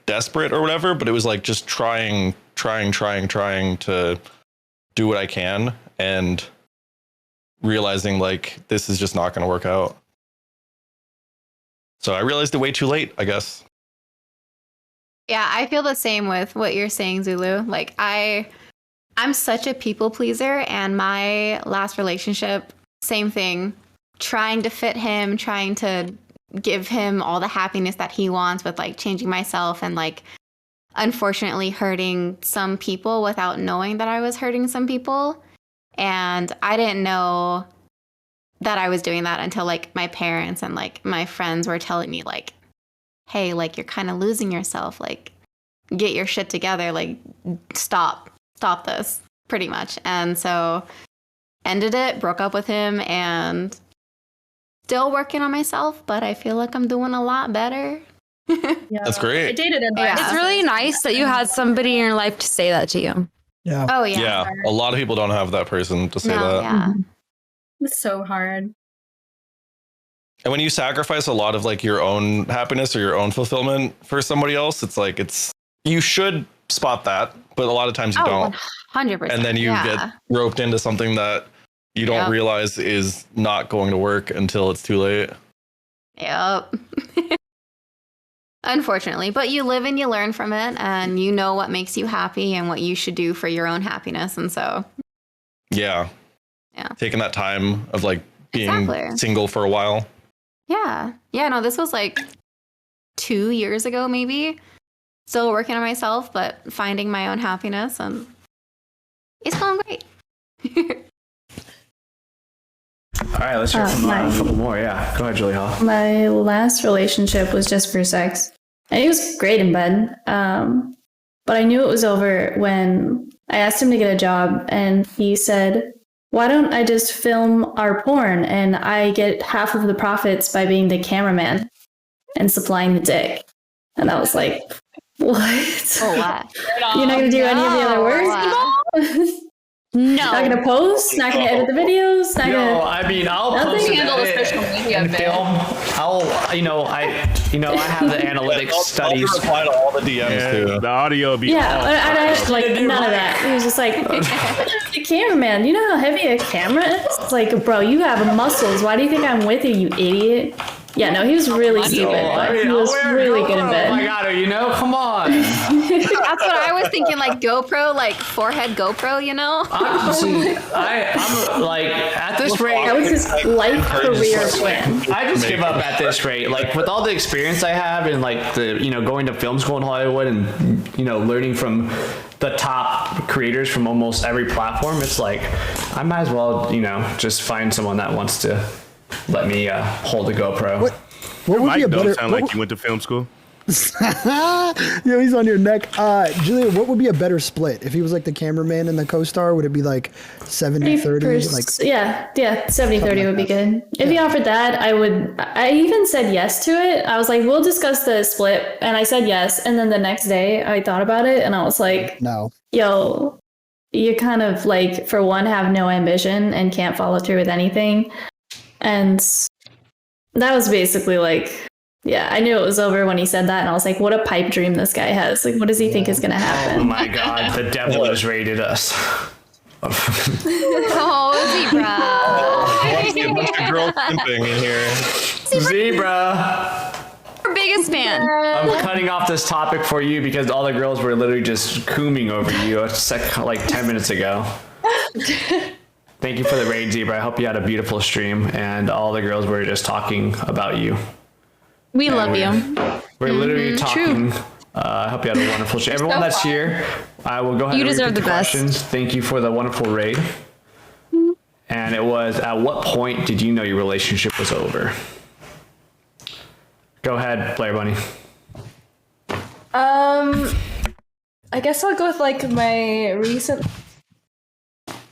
desperate or whatever, but it was like just trying to do what I can and realizing like this is just not going to work out. So I realized it way too late, I guess. Yeah, I feel the same with what you're saying, Zulu. Like I'm such a people pleaser, and my last relationship, same thing. Trying to fit him, trying to give him all the happiness that he wants with like changing myself and like unfortunately hurting some people without knowing that I was hurting some people. And I didn't know that I was doing that until like my parents and like my friends were telling me like, hey, like you're kind of losing yourself, like get your shit together, like stop this pretty much. And so ended it, broke up with him, and still working on myself, but I feel like I'm doing a lot better. Yeah. That's great. I dated a Yeah. It's really nice that you had somebody in your life to say that to you. Yeah. Oh yeah. Yeah, a lot of people don't have that person to say No, that. yeah. It's so hard. And when you sacrifice a lot of like your own happiness or your own fulfillment for somebody else, it's like you should spot that, but a lot of times you don't. 100%. And then you get roped into something that you don't realize is not going to work until it's too late. Yep. Unfortunately, but you live and you learn from it, and you know what makes you happy and what you should do for your own happiness. And so, Yeah. Taking that time of like being single for a while. yeah. No, this was like 2 years ago, maybe. Still working on myself, but finding my own happiness, and it's going great. All right, let's hear from a couple more. Yeah, go ahead, Julie Hall. My last relationship was just for sex, and he was great in bed. But I knew it was over when I asked him to get a job, and he said, "Why don't I just film our porn, and I get half of the profits by being the cameraman and supplying the dick?" And I was like, "What? Oh, wow. You're not gonna do any of the other work?" No. Not gonna post, not gonna edit the videos, not gonna. I mean, I'll Nothing. post Handle the it social media and bit. film. I have the analytics studies. I'll reply to all the DMs too. The audio will be Yeah, off. I like none of that. He was just like, "The cameraman, you know how heavy a camera is?" It's like, bro, you have muscles. Why do you think I'm with you, you idiot? Yeah, no, he was really stupid, but he was really good in bed. Oh my god, come on. That's what I was thinking, like GoPro, like forehead GoPro, you know? I'm like, at this rate, That was his life career plan. I just give up at this rate. Like with all the experience I have and like the, going to film school in Hollywood and, learning from the top creators from almost every platform, it's like, I might as well, just find someone that wants to let me hold a GoPro. What would be Mike a don't better? sound like you went to film school. Yo, he's on your neck. Julia, what would be a better split? If he was like the cameraman and the co-star, would it be like 70-30? Like, yeah, 70-30 would be good. If he offered that, I even said yes to it. I was like, we'll discuss the split. And I said yes. And then the next day I thought about it and I was like, no. Yo, you kind of like, for one, have no ambition and can't follow through with anything. And that was basically like, yeah, I knew it was over when he said that. And I was like, what a pipe dream this guy has. Like, what does he think is going to happen? Oh my god, the devil has raided us. Oh, Zebra. A bunch of girls simping in here. Zebra. Our biggest fan. I'm cutting off this topic for you because all the girls were literally just cooming over you like 10 minutes ago. Thank you for the raid, Zebra. I hope you had a beautiful stream, and all the girls were just talking about you. We love you. We're literally talking. I hope you had a wonderful stream. Everyone that's here, I will go ahead You and deserve repeat the best. questions. Thank you for the wonderful raid. And it was, at what point did you know your relationship was over? Go ahead, Blair Bunny. I guess I'll go with like my recent.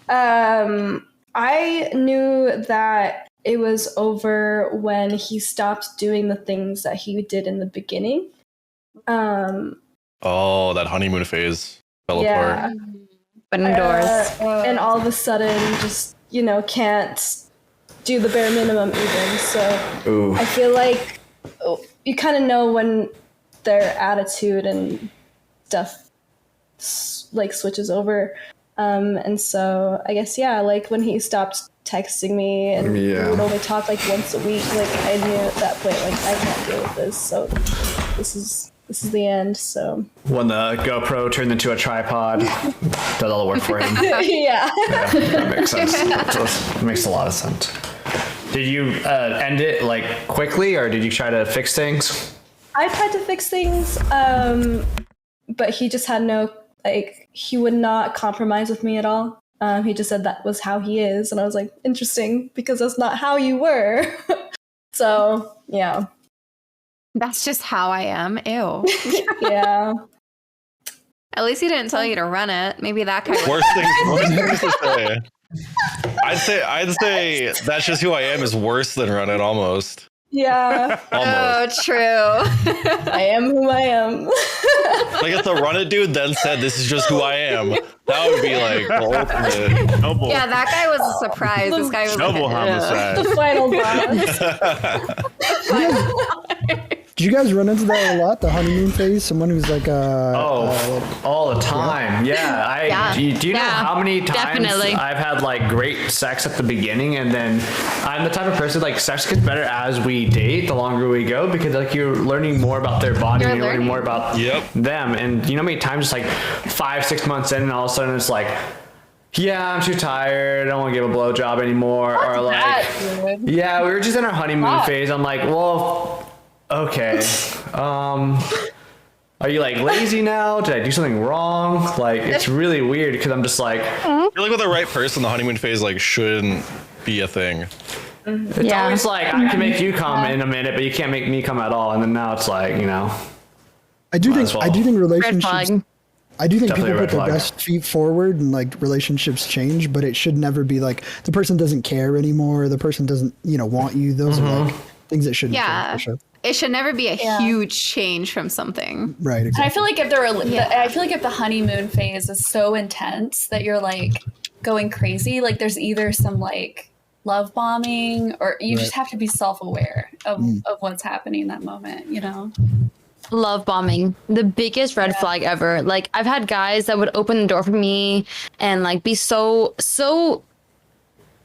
I knew that it was over when he stopped doing the things that he did in the beginning. Oh, that honeymoon phase fell apart. But indoors. And all of a sudden, just can't do the bare minimum even. So I feel like you kind of know when their attitude and stuff like switches over. And so I guess, like when he stopped texting me and we would only talk like once a week, like I knew at that point, like I can't deal with this. So this is the end. So when the GoPro turned into a tripod, does all the work for him. Yeah, that makes sense. That makes a lot of sense. Did you end it like quickly, or did you try to fix things? I tried to fix things, but he just had no, like, he would not compromise with me at all. He just said that was how he is, and I was like, interesting, because that's not how you were. So, yeah. That's just how I am. Ew. Yeah. At least he didn't tell you to run it. Maybe that guy. Worst things to say. I'd say that's just who I am is worse than run it almost. Yeah. Almost. Oh, true. I am who I am. Like if the run it dude then said this is just who I am, that would be like the ultimate. Double. Yeah, that guy was a surprise. This guy was Double like, homicide. The final boss. Do you guys run into that a lot? The honeymoon phase? Someone who's like all the time. Yeah. Do you know how many times definitely. I've had like great sex at the beginning, and then I'm the type of person like sex gets better as we date, the longer we go, because like you're learning more about their body, you're learning more about them, and you know how many times it's like 5-6 months in, and all of a sudden it's like, yeah, I'm too tired, I don't want to give a blowjob anymore, or like, yeah, we were just in our honeymoon phase. I'm like, well, okay. Are you like lazy now? Did I do something wrong? Like, it's really weird because I'm just like, I feel like with the right person, the honeymoon phase like shouldn't be a thing. It's always like, I can make you come in a minute, but you can't make me come at all. And then now it's like, I do think relationships. I do think Definitely people a put red their flag. best feet forward and like relationships change, but it should never be like the person doesn't care anymore. The person doesn't, want you. Those are like things that shouldn't change for sure. It should never be a huge change from something. Right. Exactly. And I feel like if the honeymoon phase is so intense that you're like going crazy, like there's either some like love bombing, or you just have to be self-aware of what's happening in that moment, Love bombing, the biggest red flag ever. Like I've had guys that would open the door for me and like be so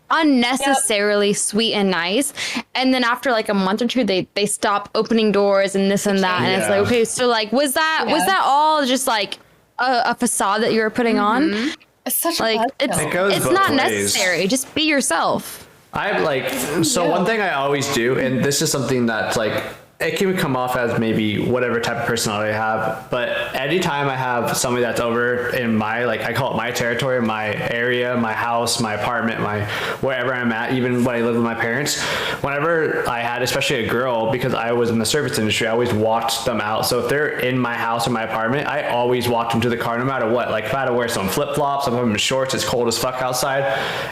unnecessarily sweet and nice, and then after like a month or two they stop opening doors and this and that, and it's like, okay, so like was that all just like a facade that you were putting on? It's such like a it's not necessary. Just be yourself. I like, so one thing I always do, and this is something that's like, it can come off as maybe whatever type of personality I have, but anytime I have somebody that's over in my, like, I call it my territory, my area, my house, my apartment, my wherever I'm at, even when I live with my parents, whenever I had, especially a girl, because I was in the service industry, I always walked them out. So if they're in my house or my apartment, I always walked them to the car no matter what. Like if I had to wear some flip-flops, I'm in shorts, it's cold as fuck outside,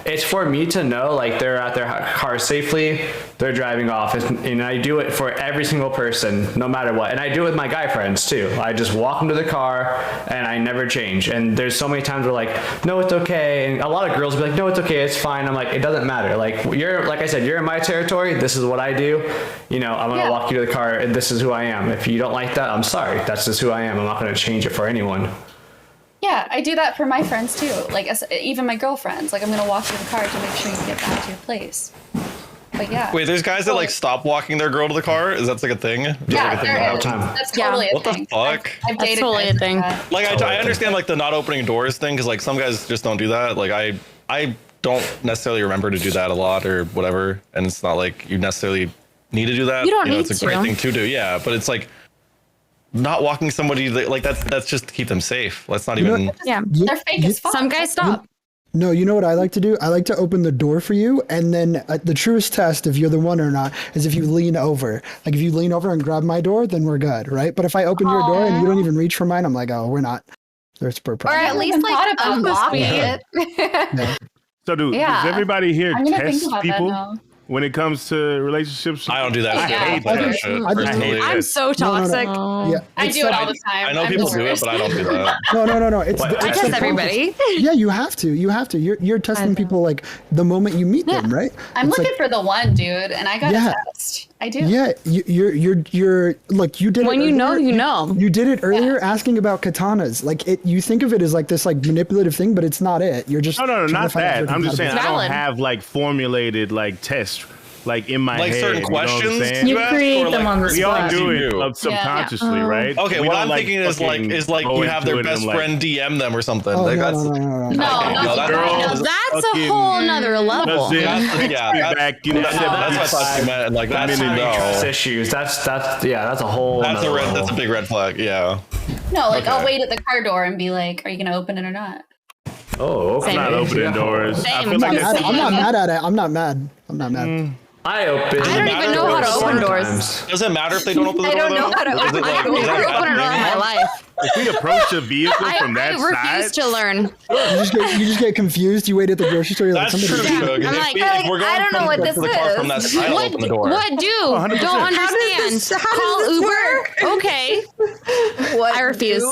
it's for me to know like they're at their car safely, they're driving off, and I do it for every single person, no matter what. And I do it with my guy friends too. I just walk them to the car and I never change. And there's so many times where like, no, it's okay. And a lot of girls will be like, no, it's okay, it's fine. I'm like, it doesn't matter. Like like I said, you're in my territory. This is what I do. I'm going to walk you to the car and this is who I am. If you don't like that, I'm sorry. That's just who I am. I'm not going to change it for anyone. Yeah, I do that for my friends too. Like even my girlfriends. Like I'm gonna walk you to the car to make sure you get back to your place. But yeah. Wait, there's guys that like stop walking their girl to the car? Is that like a thing? Yeah, like a thing there all the is. time. That's totally a What thing. the fuck? I've dated totally guys a thing. like that. Like I understand like the not opening doors thing, because like some guys just don't do that. Like I don't necessarily remember to do that a lot or whatever, and it's not like you necessarily need to do that. You don't need it's a great to. thing to do, yeah. But it's like not walking somebody like that's just to keep them safe. Let's not even. Yeah, They're fake as fuck. some guys stop. No, you know what I like to do? I like to open the door for you, and then the truest test if you're the one or not is if you lean over. Like if you lean over and grab my door, then we're good, right? But if I open your door and you don't even reach for mine, I'm like, oh, we're not. They're super Or proud. at least like unlock it. Yeah. So, does everybody here I'm gonna think test about that people now. when it comes to relationships? I don't do that. I shit. hate I don't do that that shit. shit. I personally. hate I'm it. so No, toxic. Yeah. I do it all the time. I know I'm people the do it, worst. but I don't do that. No. It's What? I it's test the everybody. Yeah, you have to. You're testing people like the moment you meet them, right? I'm It's looking like, for the one, dude, and I got Yeah. a test. I do. Yeah, you're look, you did When it you know, earlier. you know. You did it earlier asking about katanas. Like you think of it as like this like manipulative thing, but it's not it. You're just No, trying to not find out if that. you're I'm just saying I compatible. don't have like formulated like tests like in my Like head. certain you know what I'm questions saying? You ask, create or, them like, on the We all spot. do you it do. subconsciously, right? Okay, We what don't, I'm thinking is like go you have their into it best and, like, friend DM them or something. Oh, Like, no, that's no, no, no, no, no. No, that- girl Now that's a fucking whole nother level. does it, yeah, that's- back, you know, that's what I thought you meant. Like That's that's trust no. issues. That's a whole. That's nother a red. level. That's a big red flag. Yeah. No, like I'll Okay. wait at the car door and be like, "Are you gonna open it or not?" Oh, okay. I'm not opening doors. I Same. feel like I'm it's not mad at it. I'm not mad. I'm not mad. I open. I don't even know how to open doors. Does it matter if they don't open the I door? don't know though? how to Is it open. like- I've is that never bad opened a door in my minimum? life. if we approach the vehicle from that I refuse side. to learn. You just get confused. You wait at the grocery store. You're like, That's true. somebody. Shug. I'm If like, if we're going I don't know from what the- this to the car from that is. side, I'll open the door. What do? 100%. Don't How understand. Call Uber? Okay. I refuse.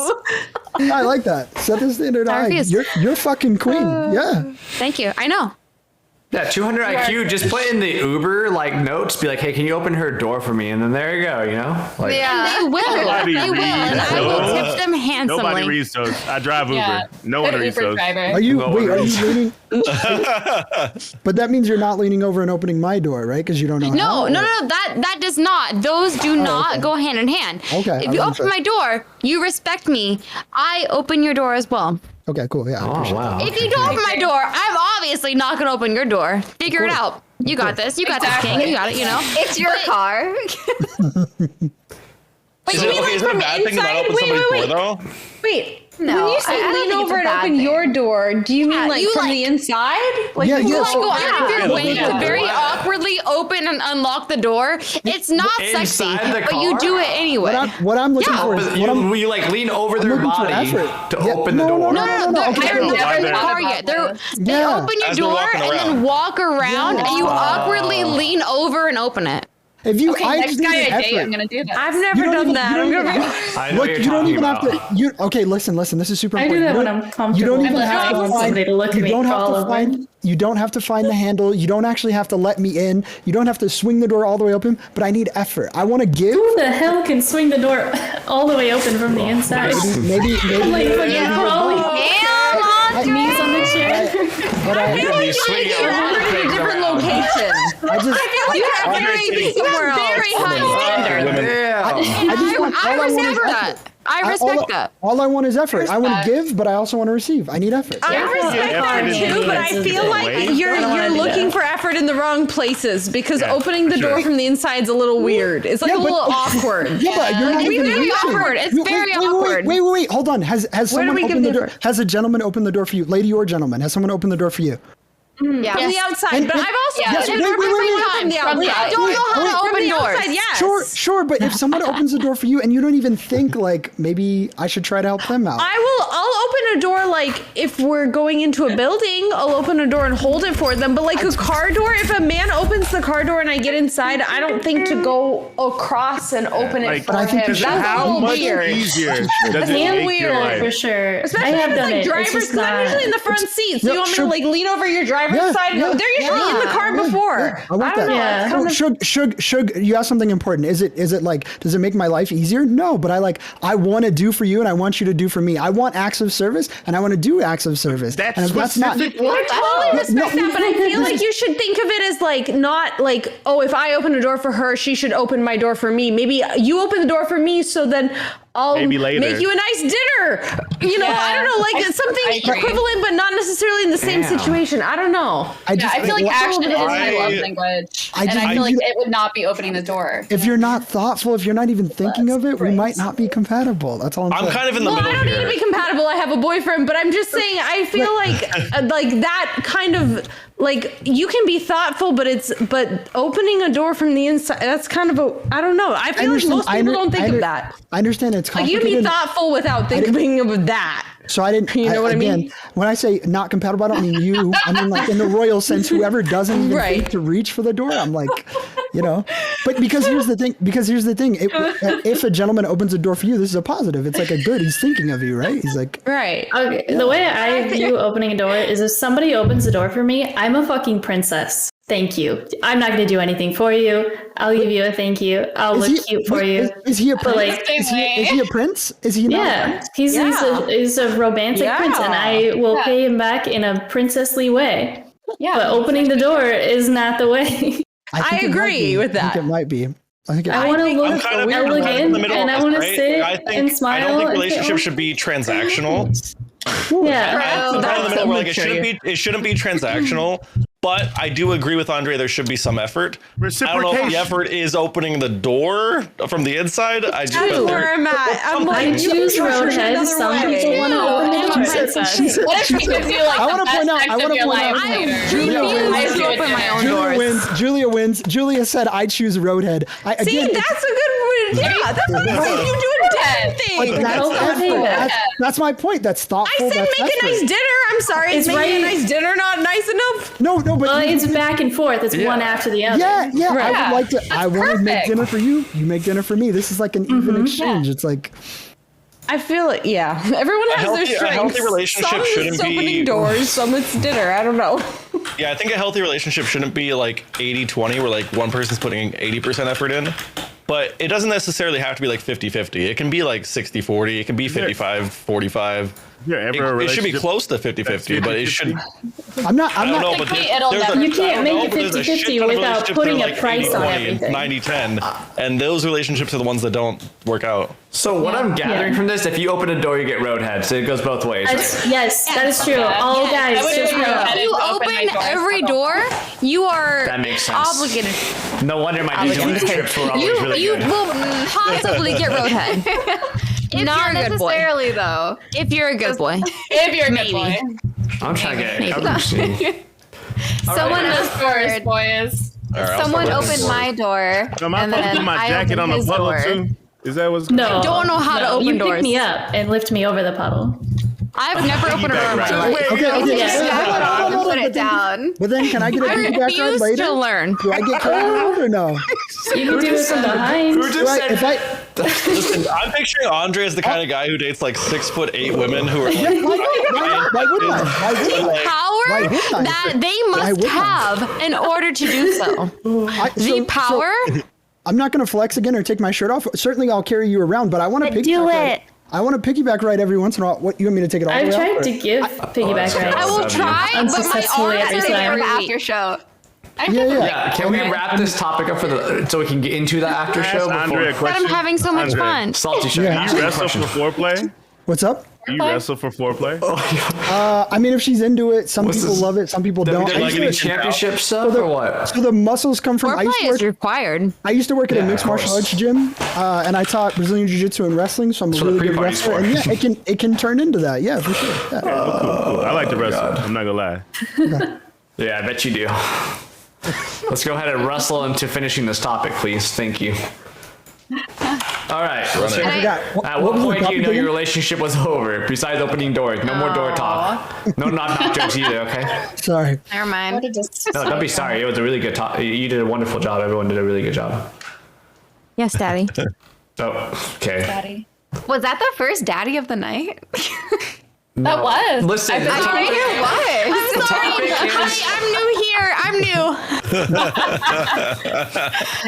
I like that. Set the standard I high. refuse. You're fucking queen. Yeah. Thank you. I know. Yeah, 200 IQ. Just put in the Uber like notes. Be like, hey, can you open her door for me? And then there you go. You know, like Yeah. They will. Nobody They will. And I will reads tip them Nobody handsomely. reads those. I drive Uber. Yeah. No one Good reads Uber those. driver. Are you No wait? Are worries. you leaning? But that means you're not leaning over and opening my door, right? Because you don't know. No, how, no, or- no, that does not. Those do not okay. go hand in hand. Okay, If I you wasn't open sure. my door, you respect me. I open your door as well. Okay, cool. Yeah. I oh appreciate wow. If you don't open my door, I'm obviously not gonna open your door. Figure it out. You got this. You got this, King. You got it. You know. It's your car. But Is you it, mean okay, like is it a from bad thing to not inside? open Wait, somebody's wait, door wait. though? Wait. No, when you say I don't lean think it's over a and bad open thing. your door, do you mean Yeah, like you from like- the inside? Like Yeah, you yeah, Like so- go out of your Yeah, way yeah. to very awkwardly open and unlock the door. It's not sexy, Inside the but you car? do it anyway. what I'm looking Yeah. for is what I'm You like lean over their looking for body effort. to Yeah, open the no, door. No, okay, they're okay. never in the Why car not? yet. They Yeah. open your As they're door walking and then around. walk around, and you awkwardly lean over and open it. if you Okay, I next just need guy an I date, effort. I'm gonna do that. I've You never don't done even- that. you don't I'm even- gonna be I know Look, what you you're don't talking even about. have to. You okay? Listen. This is super I do important. that You when don't- I'm comfortable. You don't even I have to want find. somebody to look at You me don't have crawl to over. find. You don't have to find the handle. You don't actually have to let me in. You don't have to swing the door all the way open. But I need effort. I want to give. Who the hell can swing the door all the way open from the inside? Maybe. Like fucking crawling. Damn, Knees on the chair. But I You swing it you're around, in a things different around. location. I just. You have very high standards. Yeah. I just want. I all respect want is that. effort. I respect that. All I want is effort. I want to Respect. give, but I also want to receive. I need effort. I respect Yeah, that effort too, is but I a feel like way. you're I don't wanna do looking that. for effort in the wrong places because Yeah, opening the for door sure. from the inside is a little weird. It's like Yeah, a but- little awkward. Yeah, but you're not It's even very reaching. awkward. It's Wait, very wait, awkward. Wait. Hold on. Has Where do someone we give opened the the door? effort? Has a gentleman opened the door for you, lady or gentleman? Has someone opened the door for you? Yeah. From the outside, but I've also Yes, opened the wait, door wait, from wait, the wait. outside. I don't know how to From open the doors. outside, yes. Sure, but if someone opens the door for you and you don't even think like maybe I should try to help them out. I'll open a door like if we're going into a building, I'll open a door and hold it for them. But like a car door, if a man opens the car door and I get inside, I don't think to go across and open it Like, for But I think him. you should. That's a How little much weird. easier does it And make your weird for life? sure. Especially I have if it's done like it. It's drivers, just because I'm not. usually in the front seat. So Yeah, you want me sure. to like lean over your driver's Yeah, side? yeah, They're usually in the car before. I want don't that. know. Yeah. It's kind of- Shug, you asked something important. Is it like, does it make my life easier? No, but I want to do for you and I want you to do for me. I want acts of service and I want to do acts of service. That's and if that's not, specific. I totally respect that, but I feel like you should think of it as like not like, oh, if I open a door for her, she should open my door for me. Maybe you open the door for me, so then I'll Maybe later. make you a nice dinner. You know, I don't know, like it's something I agree. equivalent, but not necessarily in the same Damn. situation. I don't know. I Yeah, just I feel like action is my I- love language, I and just I feel need like you- it would not be opening the door. if you're not thoughtful, if you're not even thinking of it, we might not be compatible. That's all I'm I'm saying. kind of in the Well, I middle don't need here. to be compatible. I have a boyfriend, but I'm just saying I feel like that kind of like you can be thoughtful, but opening a door from the inside, that's kind of I don't know. I feel like most people don't think of that. I understand it's Like you complicated. can be thoughtful without thinking of that. So I didn't. You know what I mean? Again, when I say not compatible, I don't mean you. I mean like in the royal sense, whoever doesn't even think to reach for the door. I'm like, But because here's the thing. If a gentleman opens a door for you, this is a positive. It's like a good. He's thinking of you, right? He's like, right. Okay. The way I view opening a door is if somebody opens the door for me, I'm a fucking princess. Thank you. I'm not going to do anything for you. I'll give you a thank you. I'll look cute for you. Is he a prince? Like, is he a prince? Is he not? Yeah, he's a romantic prince, and I will pay him back in a princessly way. Yeah, but opening the door is not the way. I agree with that. I think it might be. I want to look elegant, and I want to sit and smile. I don't think and relationships should be transactional. Yeah, I'm kind of in the middle where, like, it shouldn't be transactional. But I do agree with Andre. There should be some effort. I don't know if the effort is opening the door from the inside. I just where I'm at. I'm like, I choose roadhead. Some people want to open the door. What if she gives you like I want to point out. Julia wins. Julia said, "I choose roadhead." See, that's a good one. Yeah, that's what I said. You do a different thing. That's my point. That's thoughtful. I said make a nice dinner. I'm sorry. Is making a nice dinner not nice enough? No, but it's back and forth. It's one after the other. Yeah. Right. I would like to. I want to make dinner for you. You make dinner for me. This is like an even exchange. It's like. I feel it. Yeah, everyone has their strengths. A healthy relationship some shouldn't it's be opening doors. Some it's dinner. I don't know. Yeah, I think a healthy relationship shouldn't be like 80-20, where like one person's putting 80% effort in. But it doesn't necessarily have to be like 50-50. It can be like 60-40. It can be 55-45. It should be close to 50-50, but it should. I'm not. I don't know, but you can't make it 50-50 without putting a price on everything. 90-10, and those relationships are the ones that don't work out. So what I'm gathering from this, if you open a door, you get roadhead. So it goes both ways. Right? Yes, that is true. All guys, if you open every door, you are that makes sense. Obligated. No wonder my relationships were always really You good. will possibly get roadhead. If Not you're a good boy. necessarily though. If you're a good boy. If you're a good boy. I'm trying to get it. Someone doors, boys. Someone opened my door. Am I and supposed to then put my I jacket on opened a his puddle door. too? Is that what's No, I don't know how to open you doors. pick me up and lift me over the puddle. I've never opened a door in my life. Okay. Put it down. But then, can I get a I piggyback ride refuse later? to learn. Do I get carried around or no? You can do it from behind. Who just said? If I, Listen, I'm picturing Andre as the kind of guy who dates like 6'8" women who are like, why wouldn't I? Why wouldn't I? Power that they must have in order to do so. The power. I'm not going to flex again or take my shirt off. Certainly, I'll carry you around, but I want to Do it. I want to piggyback ride every once in a while. What, you want me to take it all the I've way tried out? to give piggyback rides. I will try, but my Unsuccessfully arms every are time. very After weak. show. Yeah, can we wrap this topic up so we can get into the after show? Ask Andre a Before? question. I'm having so much Andre, fun. Salty show. Do Ask you me a wrestle question. for foreplay? What's up? Do you wrestle for foreplay? I mean, if she's into it, some people love it, some people don't. Like any championship stuff or what? So the muscles come from. I used to Foreplay is work, required. I used to work at a mixed of martial course. arts gym, and I taught Brazilian jiu-jitsu and wrestling, so I'm a That's what really the good pre-party's wrestler. for. And yeah, it can turn into that. Yeah, for sure. Yeah. Cool. I like to wrestle. I'm not gonna lie. Yeah, I bet you do. Let's go ahead and rustle into finishing this topic, please. Thank you. All right. So I forgot. at what was the point do you topic know your again? relationship was over? Besides opening doors, no more door talk. No knock jokes either. Okay. Sorry. Never mind. No, don't be sorry. It was a really good talk. You did a wonderful job. Everyone did a really good job. Yes, Daddy. Oh, okay. Daddy. Was that the first daddy of the night? That was. Listen, the I topic, think it was. the topic is. I'm new here. I'm new.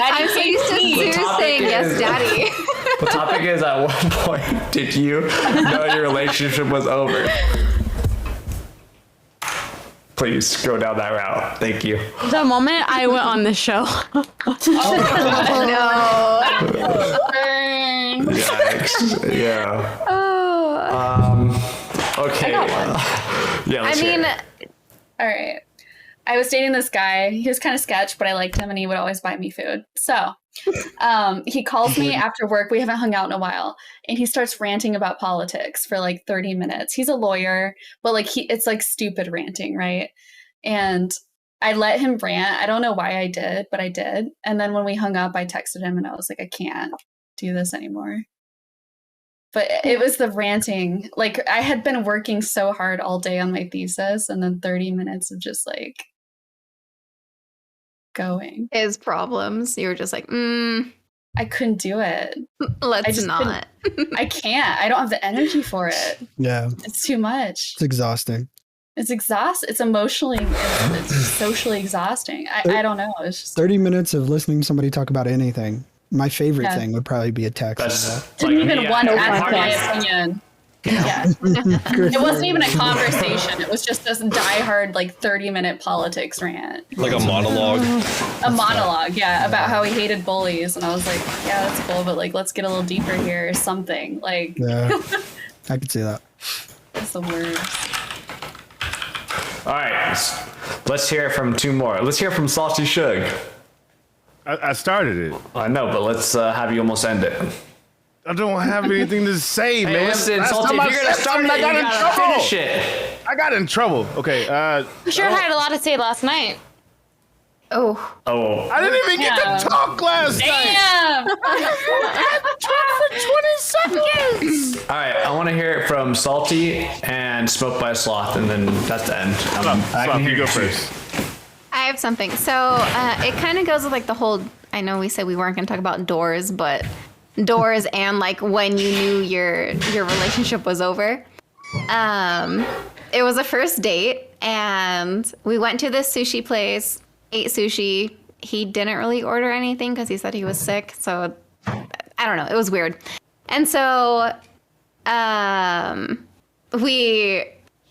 I'm so used to Sue topic saying yes, is- daddy. The topic is: at what point did you know your relationship was over? Please go down that route. Thank you. The moment I went on the show. Yikes. Yeah. Okay. Yeah. I Let's hear mean, it. All right. I was dating this guy. He was kind of sketch, but I liked him and he would always buy me food. So he calls me after work. We haven't hung out in a while. And he starts ranting about politics for like 30 minutes. He's a lawyer, but like it's like stupid ranting, right? And I let him rant. I don't know why I did, but I did. And then when we hung up, I texted him and I was like, I can't do this anymore. But it was the ranting. Like, I had been working so hard all day on my thesis, and then 30 minutes of just like going. His problems. You were just like, I couldn't do it. Let's not. I can't. I don't have the energy for it. Yeah. It's too much. It's exhausting. It's exhausting. It's emotionally, it's socially exhausting. I don't know. It's just 30 minutes of listening to somebody talk about anything. My favorite thing would probably be a text. didn't even want to ask my opinion. Yeah. It wasn't even a conversation. It was just this diehard, like 30-minute politics rant. Like a monologue. A monologue, yeah, about how he hated bullies. And I was like, yeah, that's cool, but like, let's get a little deeper here or something. Like, Yeah, I could see that. it's the worst. All right, let's hear from two more. Let's hear from Salty Shug. I started it. I know, but let's have you almost end it. I don't have anything to say, Hey, man. listen, Last Salty, time if I you're gonna said start something, it, you gotta finish it. I got in trouble. Okay. I'm sure I had a lot to say last night. Oh. I didn't even get to talk last night. Damn! I had to talk for 20 seconds. All right, I want to hear it from Salty and Smoked by a Sloth, and then that's the end. I can hear you go you too. first. I have something. So it kind of goes with like the whole, I know we said we weren't going to talk about doors, but doors and like when you knew your relationship was over. It was a first date and we went to this sushi place, ate sushi. He didn't really order anything because he said he was sick. So I don't know. It was weird. And so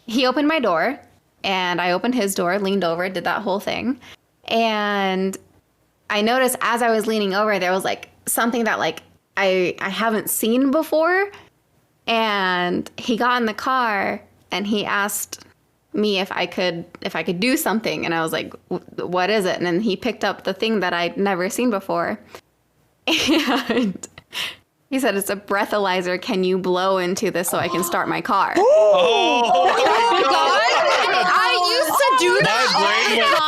he opened my door and I opened his door, leaned over, did that whole thing. And I noticed as I was leaning over, there was like something that like I haven't seen before. And he got in the car and he asked me if I could do something. And I was like, what is it? And then he picked up the thing that I'd never seen before. And he said, it's a breathalyzer. Can you blow into this so I can start my car? Oh my God. I used to do that My brain went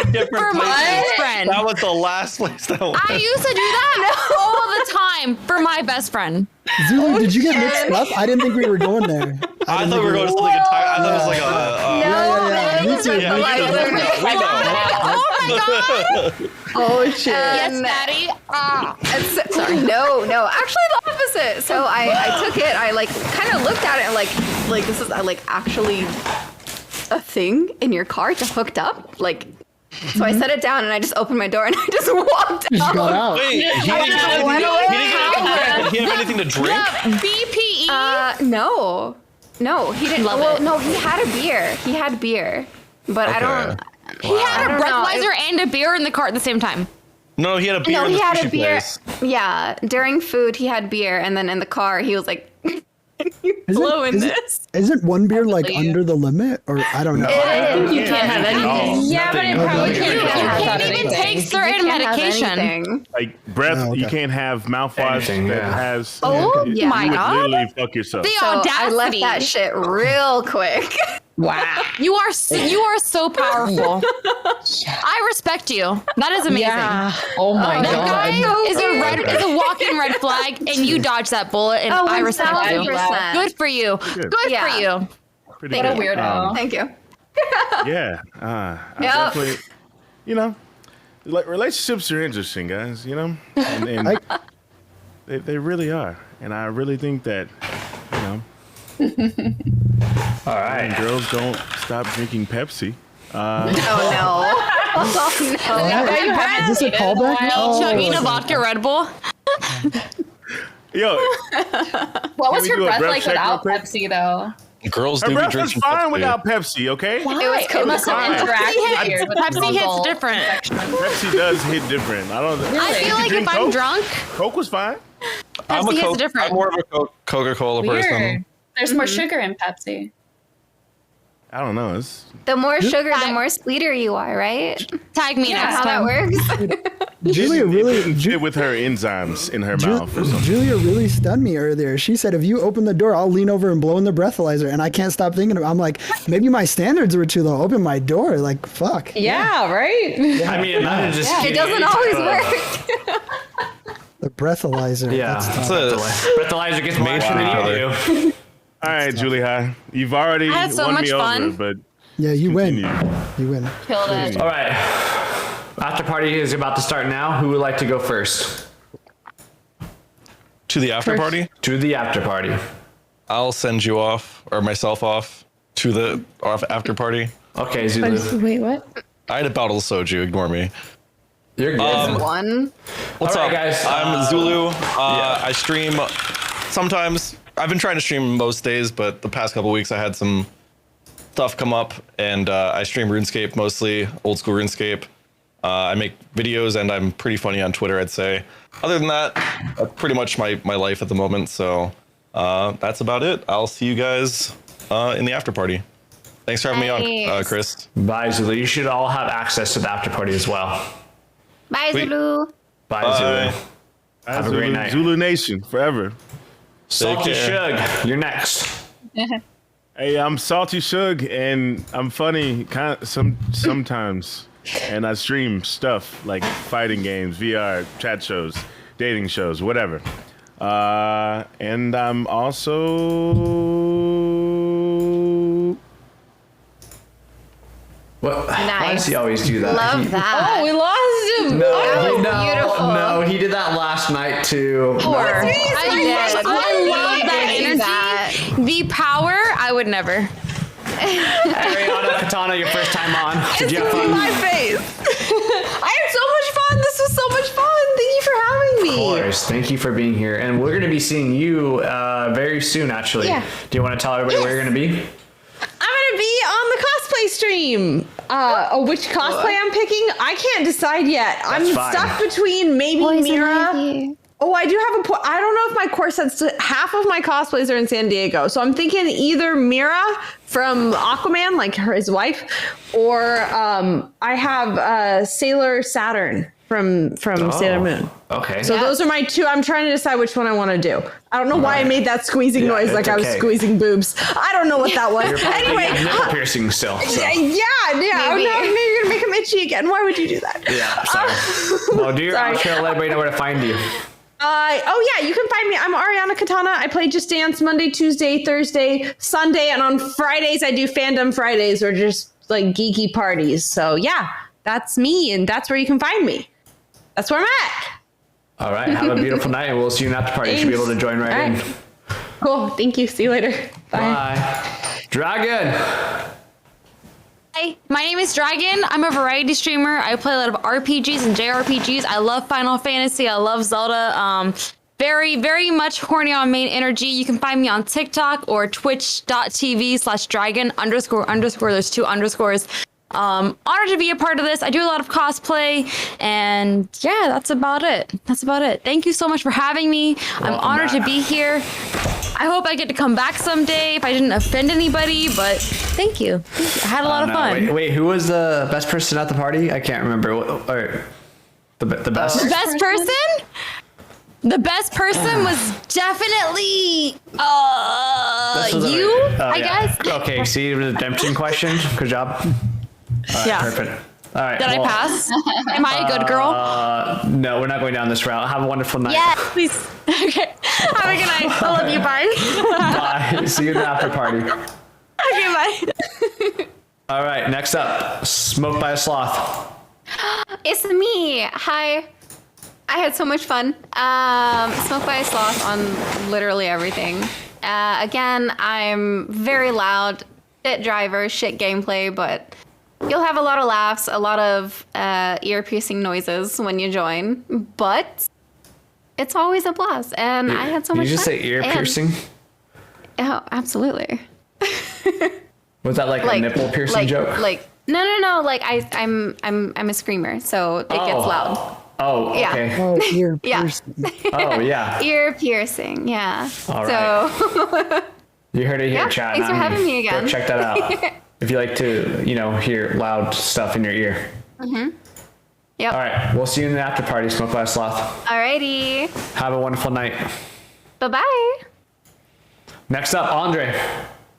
5 different for my places. best friend. That was the last place that went. I used to do that all the time for my best friend. Zulu, did you get mixed up? I didn't think we were going there. I thought we were going to something entirely. I thought it was like a. Me too. Yeah, Oh my God. Oh shit. Yes, Daddy. Sorry. No. Actually, the opposite. So I took it. I like kind of looked at it and like this is like actually a thing in your car to hooked up. Like, so I set it down and I just opened my door and I just walked Just out. got out. Wait, he didn't have anything to drink? BPE? No, he didn't. Love well, it. no, he had a beer. He had beer, but I don't. He had a I don't know. breathalyzer and a beer in the car at the same time. No, he had a beer No, in the he had sushi a beer. place. Yeah, during food he had beer, and then in the car he was like, blowing this. Isn't one beer like believe. under the limit, or I don't know? You can't have anything. Yeah, but it probably Okay. can't. You can't even take certain Can't have medication. anything. Like breath, Oh, okay. you can't have mouthwash Anything, that yeah. has. Oh you my would God. literally fuck yourself. The So I audacity. left that shit real quick. Wow. You are so powerful. I respect you. That is amazing. Yeah. Oh my That God. guy is a walking red flag, and you dodged that bullet, and I respect you. 1000%. Good for you. Good Yeah. for you. Pretty What a good. weirdo. Thank you. Yeah, I Yep. definitely. You know, like relationships are interesting, guys. You know, and they really are, and I really think that, you know. All right. And girls don't stop drinking Pepsi. Oh no. Is this a callback? Chugging a vodka Red Bull. Yo, What was we her do a breath breath like check real without quick? Pepsi, though? Girls her do be breath is drinking fine Pepsi. without Pepsi, okay? It was It must have fine. interacted weird with Pepsi hits fungal different. infection. Pepsi does hit different. I don't. I feel You like drink if I'm Coke? drunk, Coke was fine. I'm Pepsi a hits different. I'm more of a Coca-Cola person. Weird. There's more sugar in Pepsi. I don't know. It's The more sugar, the more sweeter you are, right? Tag me Is that next how that time. works? Julia really fit with her enzymes in her mouth or something. Julia really stunned me earlier. She said, if you open the door, I'll lean over and blow in the breathalyzer. And I can't stop thinking I'm like, maybe my standards were too low. Open my door. Like, fuck. Yeah, right? Yeah. I mean, imagine just It getting doesn't any always type work. The breathalyzer. Yeah, That's tough. breathalyzer gets more action than you do. All right, Julie High. You've already I had so won much me fun. over, but Yeah, you win. continue. You win. Killed it. All right. After party is about to start now. Who would like to go first? To the after party? To the after party. I'll send you off, or myself off, to the after party. Okay, Zulu. Wait, what? I had a bottle of soju, ignore me. You're good. One. What's All up, right, guys? I'm Zulu. I stream sometimes. I've been trying to stream most days, but the past couple weeks I had some stuff come up, and I stream RuneScape mostly, old school RuneScape. I make videos, and I'm pretty funny on Twitter, I'd say. Other than that, that's pretty much my life at the moment, so that's about it. I'll see you guys in the after party. Thanks for having me on, Nice. Chris. Bye, Zulu. You should all have access to the after party as well. Bye, Wait. Zulu. Bye, Bye. Zulu. Have a great night. Zulu Nation forever. Salty care. Shug, you're next. Hey, I'm Salty Shug, and I'm funny sometimes. And I stream stuff like fighting games, VR, chat shows, dating shows, whatever. And I'm also... What? Why does Nice. he always do that? Love that. Oh, we lost him. beautiful. No, he did that last night too. Poor. No. I love that Really energy. that. The power, I would never. Ariana Katana, your first time on. Did you have fun? My face. I had so much fun. This was so much fun. Thank you for having me. Of course. Thank you for being here. And we're going to be seeing you very soon, actually. Yeah. Do you want to tell everybody where you're going to be? I'm gonna be on the cosplay stream. Which cosplay I'm picking, I can't decide yet. I'm fine. stuck between maybe Poison Mira. ivy. Oh, I do have I don't know if my core sets. Half of my cosplays are in San Diego, so I'm thinking either Mira from Aquaman, like his wife, or I have Sailor Saturn from Sailor Moon. Okay. So those are my two. I'm trying to decide which one I want to do. I don't know why I made that squeezing noise like it's I was okay. squeezing boobs. I don't know what that was. You're probably Anyway, getting nipple piercing still. So. yeah. Oh, no, maybe you're gonna make them itchy again. Why would you do that? Yeah, sorry. Well, do your Sorry. outro. Let everybody know where to find you. Oh yeah, you can find me. I'm Ariana Katana. I play Just Dance Monday, Tuesday, Thursday, Sunday, and on Fridays I do Fandom Fridays or just like geeky parties. So yeah, that's me, and that's where you can find me. That's where I'm at. All right. Have a beautiful night, and we'll see you in after party. You should be able to join right in. All Cool. Thank you. See you later. Bye. Bye. Dragon. Hi, my name is Dragon. I'm a variety streamer. I play a lot of RPGs and JRPGs. I love Final Fantasy. I love Zelda. Very, very much horny on main energy. You can find me on TikTok or twitch.tv/dragon__. There's 2 underscores. Honored to be a part of this. I do a lot of cosplay, and yeah, that's about it. Thank you so much for having me. I'm honored to be here. I hope I get to come back someday if I didn't offend anybody, but thank you. I had a lot of fun. Wait, who was the best person at the party? I can't remember. Or the best. The best person? The best person was definitely This was you, Oh, I yeah. guess. Okay, see the redemption question. Good job. All right, Yeah. perfect. All right. Did I well, pass? Am I a good girl? No, we're not going down this route. Have a wonderful night. Yeah, please. Okay. Have a good night. I love you. Bye. Bye. See you in the after party. Okay, bye. All right, next up, Smoked by a Sloth. It's me. Hi. I had so much fun. Smoked by a Sloth on literally everything. Again, I'm very loud, shit driver, shit gameplay, but you'll have a lot of laughs, a lot of ear-piercing noises when you join. But it's always a blast, and I had so much fun. Did you just say ear piercing? Oh, absolutely. Was that like a nipple piercing joke? No. Like I'm a screamer, so it gets loud. Oh, Yeah. okay. Oh, ear Yeah. piercing. Oh, yeah. Ear piercing, yeah. All So You heard it here, Yeah, chat. thanks for having me again. Go check that out. If you like to, hear loud stuff in your ear. Yep. All right. We'll see you in the after party. Smoke by Sloth. Alrighty. Have a wonderful night. Bye-bye. Next up, Andre.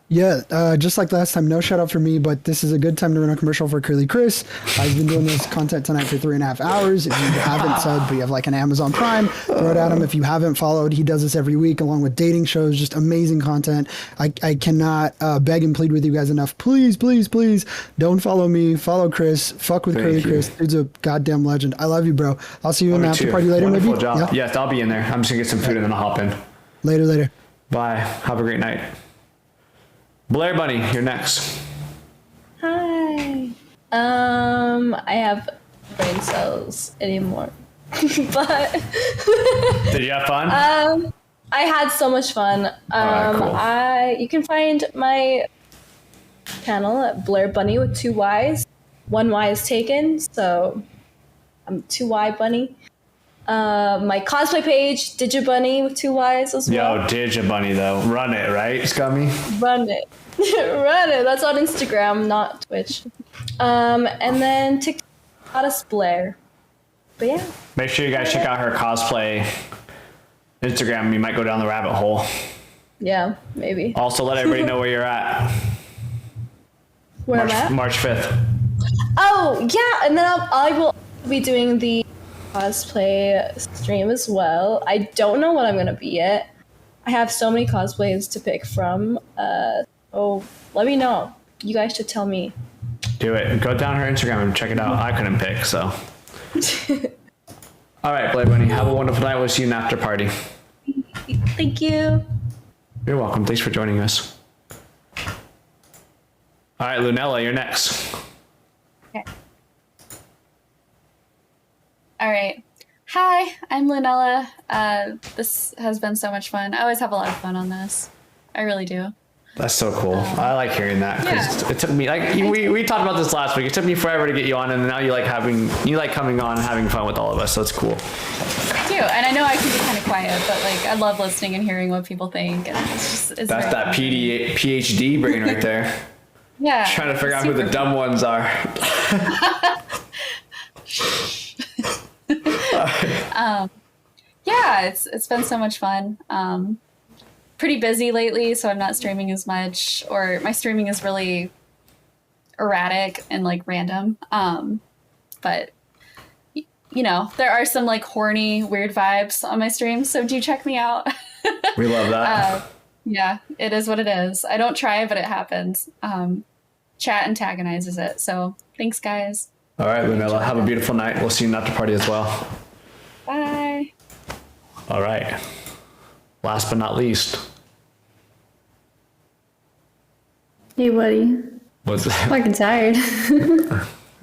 Yeah, just like last time, no shout out for me, but this is a good time to run a commercial for KurlyChris. I've been doing this content tonight for 3.5 hours. If you haven't subbed, but you have like an Amazon Prime, throw it at him. If you haven't followed, he does this every week along with dating shows, just amazing content. I cannot beg and plead with you guys enough. Please, please, please don't follow me. Follow Chris. Fuck with KurlyChris. Dude's a goddamn legend. I love you, bro. I'll see you in the after party later, Wonderful maybe. job. Yeah? Yes, I'll be in there. I'm just going to get some food and then I'll hop in. Later. Bye. Have a great night. Blair Bunny, you're next. Hi. I have brain cells anymore. But Did you have fun? I had so much fun. Cool. You can find my channel at Blair Bunny with 2 Y's. 1 Y is taken, so I'm 2Y Bunny. My cosplay page, Digibunny with 2 Y's as well. Yo, Digibunny though. Run it, right, Scummy? Run it. Run it. That's on Instagram, not Twitch. And then TikTok, Goddess Blair. But yeah. Make sure you guys check out her cosplay Instagram. You might go down the rabbit hole. Yeah, maybe. Also, let everybody know where you're at. Where I'm at? March 5th. Oh, yeah. And then I will be doing the cosplay stream as well. I don't know what I'm going to be yet. I have so many cosplays to pick from. Let me know. You guys should tell me. Do it. Go down her Instagram and check it out. I couldn't pick, so. All right, Blair Bunny. Have a wonderful night. We'll see you in after party. Thank you. You're welcome. Thanks for joining us. All right, Lunella, you're next. Okay. All right. Hi, I'm Lunella. This has been so much fun. I always have a lot of fun on this. I really do. That's so cool. I like hearing that because it took me we talked about this last week. It took me forever to get you on, and now you like coming on and having fun with all of us. So it's cool. I do, and I know I can be kind of quiet, but like I love listening and hearing what people think, and it's that's that PhD brain right there. Yeah. Trying to figure out who the dumb ones are. Yeah, it's been so much fun. Pretty busy lately, so I'm not streaming as much, or my streaming is really erratic and like random. But you know, there are some like horny, weird vibes on my stream, so do check me out. We love that. Yeah, it is what it is. I don't try, but it happens. Chat antagonizes it. So thanks, guys. All right, Lunella, have a beautiful night. We'll see you in after party as well. Bye. All right. Last but not least. Hey, buddy. What's that? Fucking tired.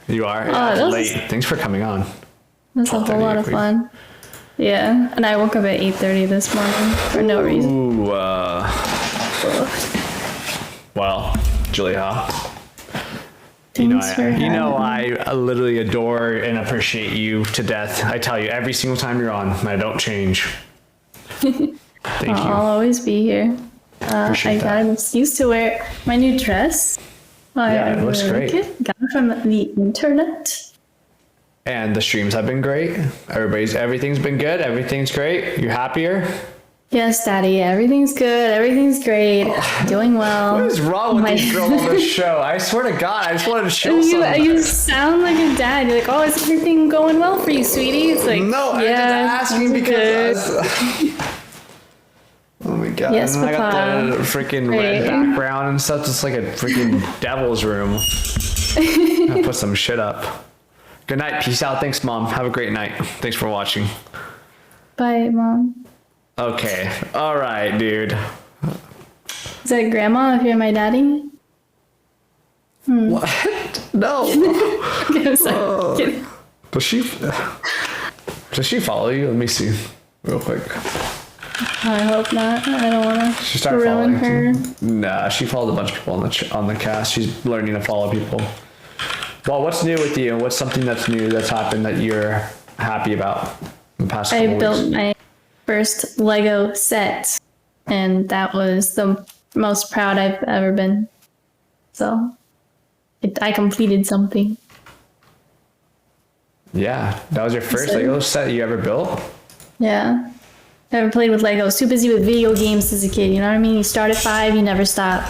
You are? Oh, Yeah, that was- late. Thanks for coming on. That's a whole lot of fun. Yeah, and I woke up at 8:30 this morning for no reason. Ooh, well, Julia, I literally adore and appreciate you to death. I tell you every single time you're on, I don't change. Thank you. I'll always be here. I got used to wear my new dress. Yeah, it looks great. Got it from the internet. And the streams have been great. Everything's been good. Everything's great. You happier? Yes, Daddy. Everything's good. Everything's great. Doing well. What is wrong with these girls on this show? I swear to God, I just wanted to show something. You sound like a dad. You're like, oh, is everything going well for you, sweetie? It's like, no, yeah, I'm just asking because. Oh my God. Yes, and I got Papa. the freaking red background and stuff. It's like a freaking devil's room. I'll put some shit up. Good night. Peace out. Thanks, Mom. Have a great night. Thanks for watching. Bye, Mom. Okay. All right, dude. Is that Grandma if you're my daddy? What? No. Okay, I'm sorry. Kidding. Does she follow you? Let me see real quick. I hope not. I don't want She to started ruin following. her. Nah, she followed a bunch of people on the cast. She's learning to follow people. Well, what's new with you? What's something that's new that's happened that you're happy about in the past couple I built weeks? my first Lego set, and that was the most proud I've ever been. So, I completed something. Yeah, that was your first Lego set you ever built? Yeah. Never played with Legos. Too busy with video games as a kid, you know what I mean? You start at 5, you never stop.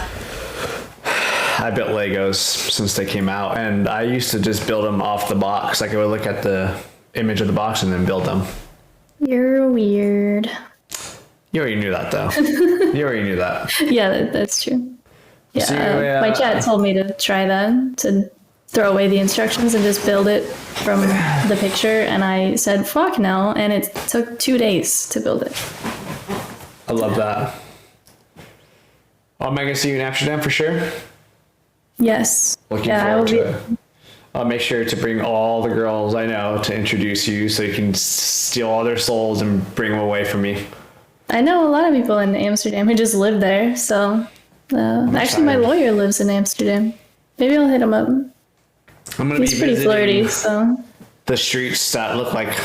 I built Legos since they came out, and I used to just build them off the box. Like I would look at the image of the box and then build them. You're weird. You already knew that, though. You already knew that. Yeah, that's true. Yeah, So, my chat told me to try that, to throw away the instructions and just build it from the picture, and I said, fuck no, and it took 2 days to build it. I love that. Oh, am I going to see you in Amsterdam for sure? Yes. Looking I will forward be. to it. I'll make sure to bring all the girls I know to introduce you so you can steal all their souls and bring them away from me. I know a lot of people in Amsterdam who just live there, so actually my lawyer lives in Amsterdam. Maybe I'll hit him up. I'm going to He's be pretty visiting flirty, so. the streets that look like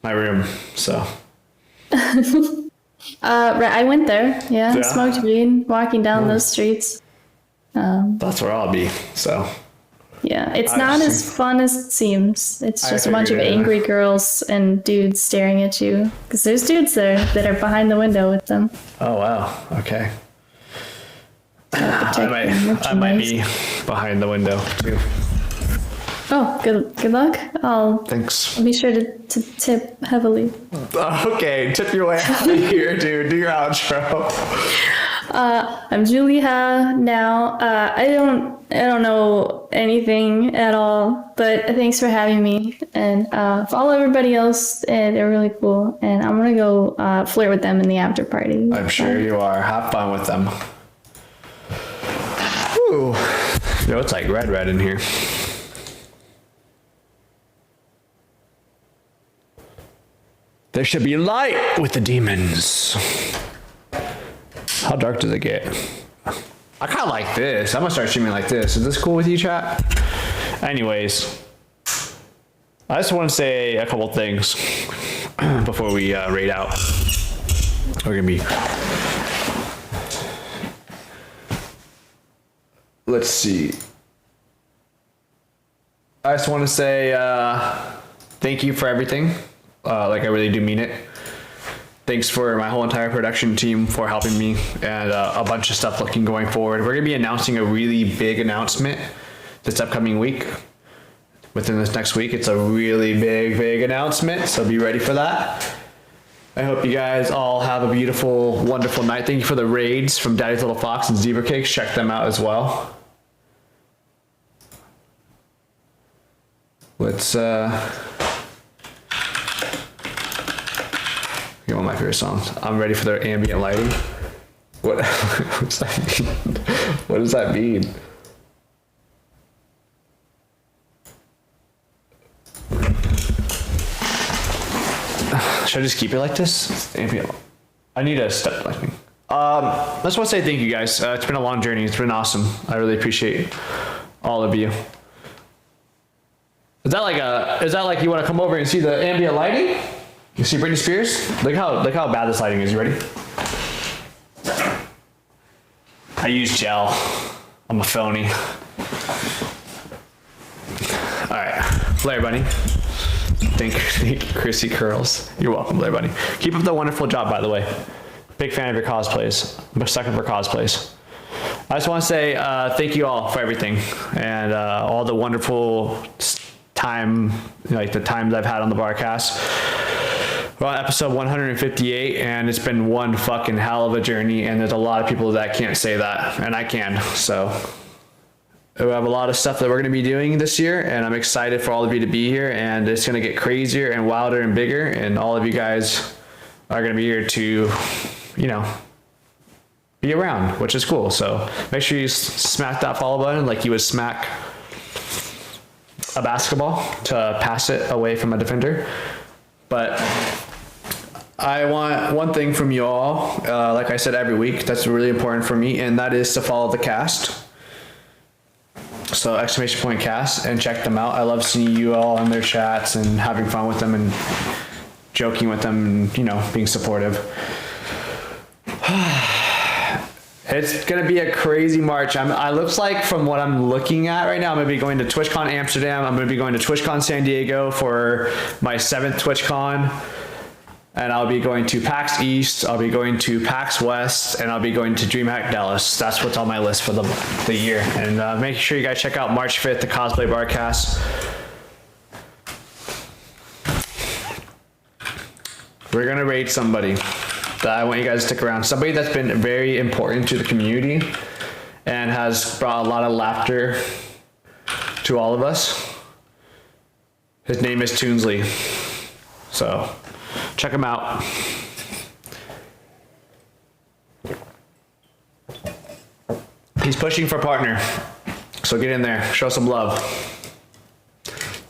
my room, so. Right, I went there, Yeah? smoked weed, walking down those streets. That's where I'll be, so. Yeah, it's I not see. as fun as it seems. It's I just a bunch of figured, angry girls and dudes staring at you. Because there's dudes there that are behind the window with them. Oh, wow. Okay. Protect I their might merchandise. be behind the window, too. Oh, good luck. I'll Thanks. be sure to tip heavily. Okay, tip your way out of here, dude. Do your outro. I'm Julia now. I don't know anything at all, but thanks for having me. And follow everybody else. They're really cool. And I'm gonna go flirt with them in the after party. I'm sure you are. Have fun with them. Ooh. You know, it's like red in here. There should be light with the demons. How dark does it get? I kind of like this. I'm gonna start streaming like this. Is this cool with you, chat? Anyways, I just want to say a couple things before we raid out. We're gonna be. Let's see. I just want to say thank you for everything. Like I really do mean it. Thanks for my whole entire production team for helping me and a bunch of stuff looking going forward. We're gonna be announcing a really big announcement this upcoming week. Within this next week, it's a really big announcement, so be ready for that. I hope you guys all have a beautiful, wonderful night. Thank you for the raids from Daddy's Little Fox and Zebra Cakes. Check them out as well. Let's one of my favorite songs. I'm ready for their ambient lighting. What does that mean? What does that mean? Should I just keep it like this? Ambient. I need a step lighting. I just want to say thank you guys. It's been a long journey. It's been awesome. I really appreciate all of you. Is that like you want to come over and see the ambient lighting? You see Britney Spears? Look how bad this lighting is. You ready? I use gel. I'm a phony. All right, Blair Bunny. Thank you, Chrissy Curls. You're welcome, Blair Bunny. Keep up the wonderful job, by the way. Big fan of your cosplays. I'm a sucker for cosplays. I just want to say thank you all for everything and all the wonderful time, like the times I've had on the Barcast. We're on episode 158, and it's been one fucking hell of a journey, and there's a lot of people that can't say that, and I can, so. We have a lot of stuff that we're going to be doing this year, and I'm excited for all of you to be here, and it's going to get crazier and wilder and bigger, and all of you guys are going to be here to, you know, be around, which is cool, so make sure you smack that follow button like you would smack a basketball to pass it away from a defender. But I want one thing from you all, like I said every week, that's really important for me, and that is to follow the cast. So !cast and check them out. I love seeing you all in their chats and having fun with them and joking with them and, you know, being supportive. It's gonna be a crazy March. I looks like from what I'm looking at right now, I'm gonna be going to TwitchCon Amsterdam. I'm gonna be going to TwitchCon San Diego for my 7th TwitchCon, and I'll be going to PAX East. I'll be going to PAX West, and I'll be going to DreamHack Dallas. That's what's on my list for the year. And make sure you guys check out March 5th, the Cosplay Barcast. We're gonna raid somebody that I want you guys to stick around. Somebody that's been very important to the community and has brought a lot of laughter to all of us. His name is Toonsley. So check him out. He's pushing for partner. So get in there, show some love.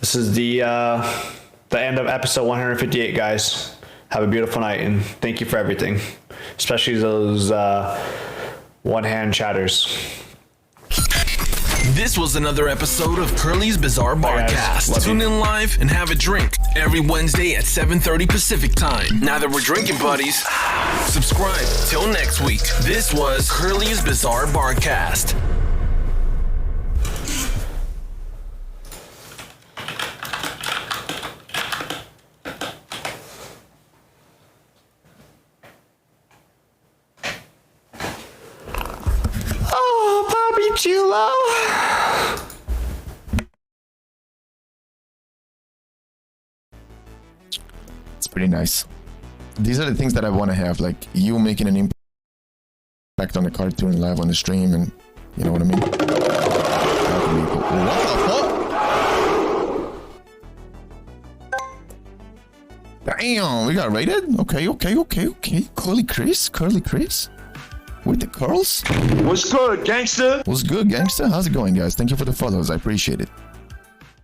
This is the end of episode 158, guys. Have a beautiful night, and thank you for everything, especially those one-hand chatters. This was another episode of Kurly's Bizarre Barcast. Tune in live and have a drink every Wednesday at 7:30 Pacific time. Now that we're drinking buddies, subscribe. Till next week, this was Kurly's Bizarre Barcast. Chulo. It's pretty nice. These are the things that I want to have, like you making an impact on the cartoon live on the stream, and you know what I mean? What the fuck? Damn, we got raided? Okay. KurlyChris? With the curls? What's good, gangster? What's good, gangster? How's it going, guys? Thank you for the follows. I appreciate it.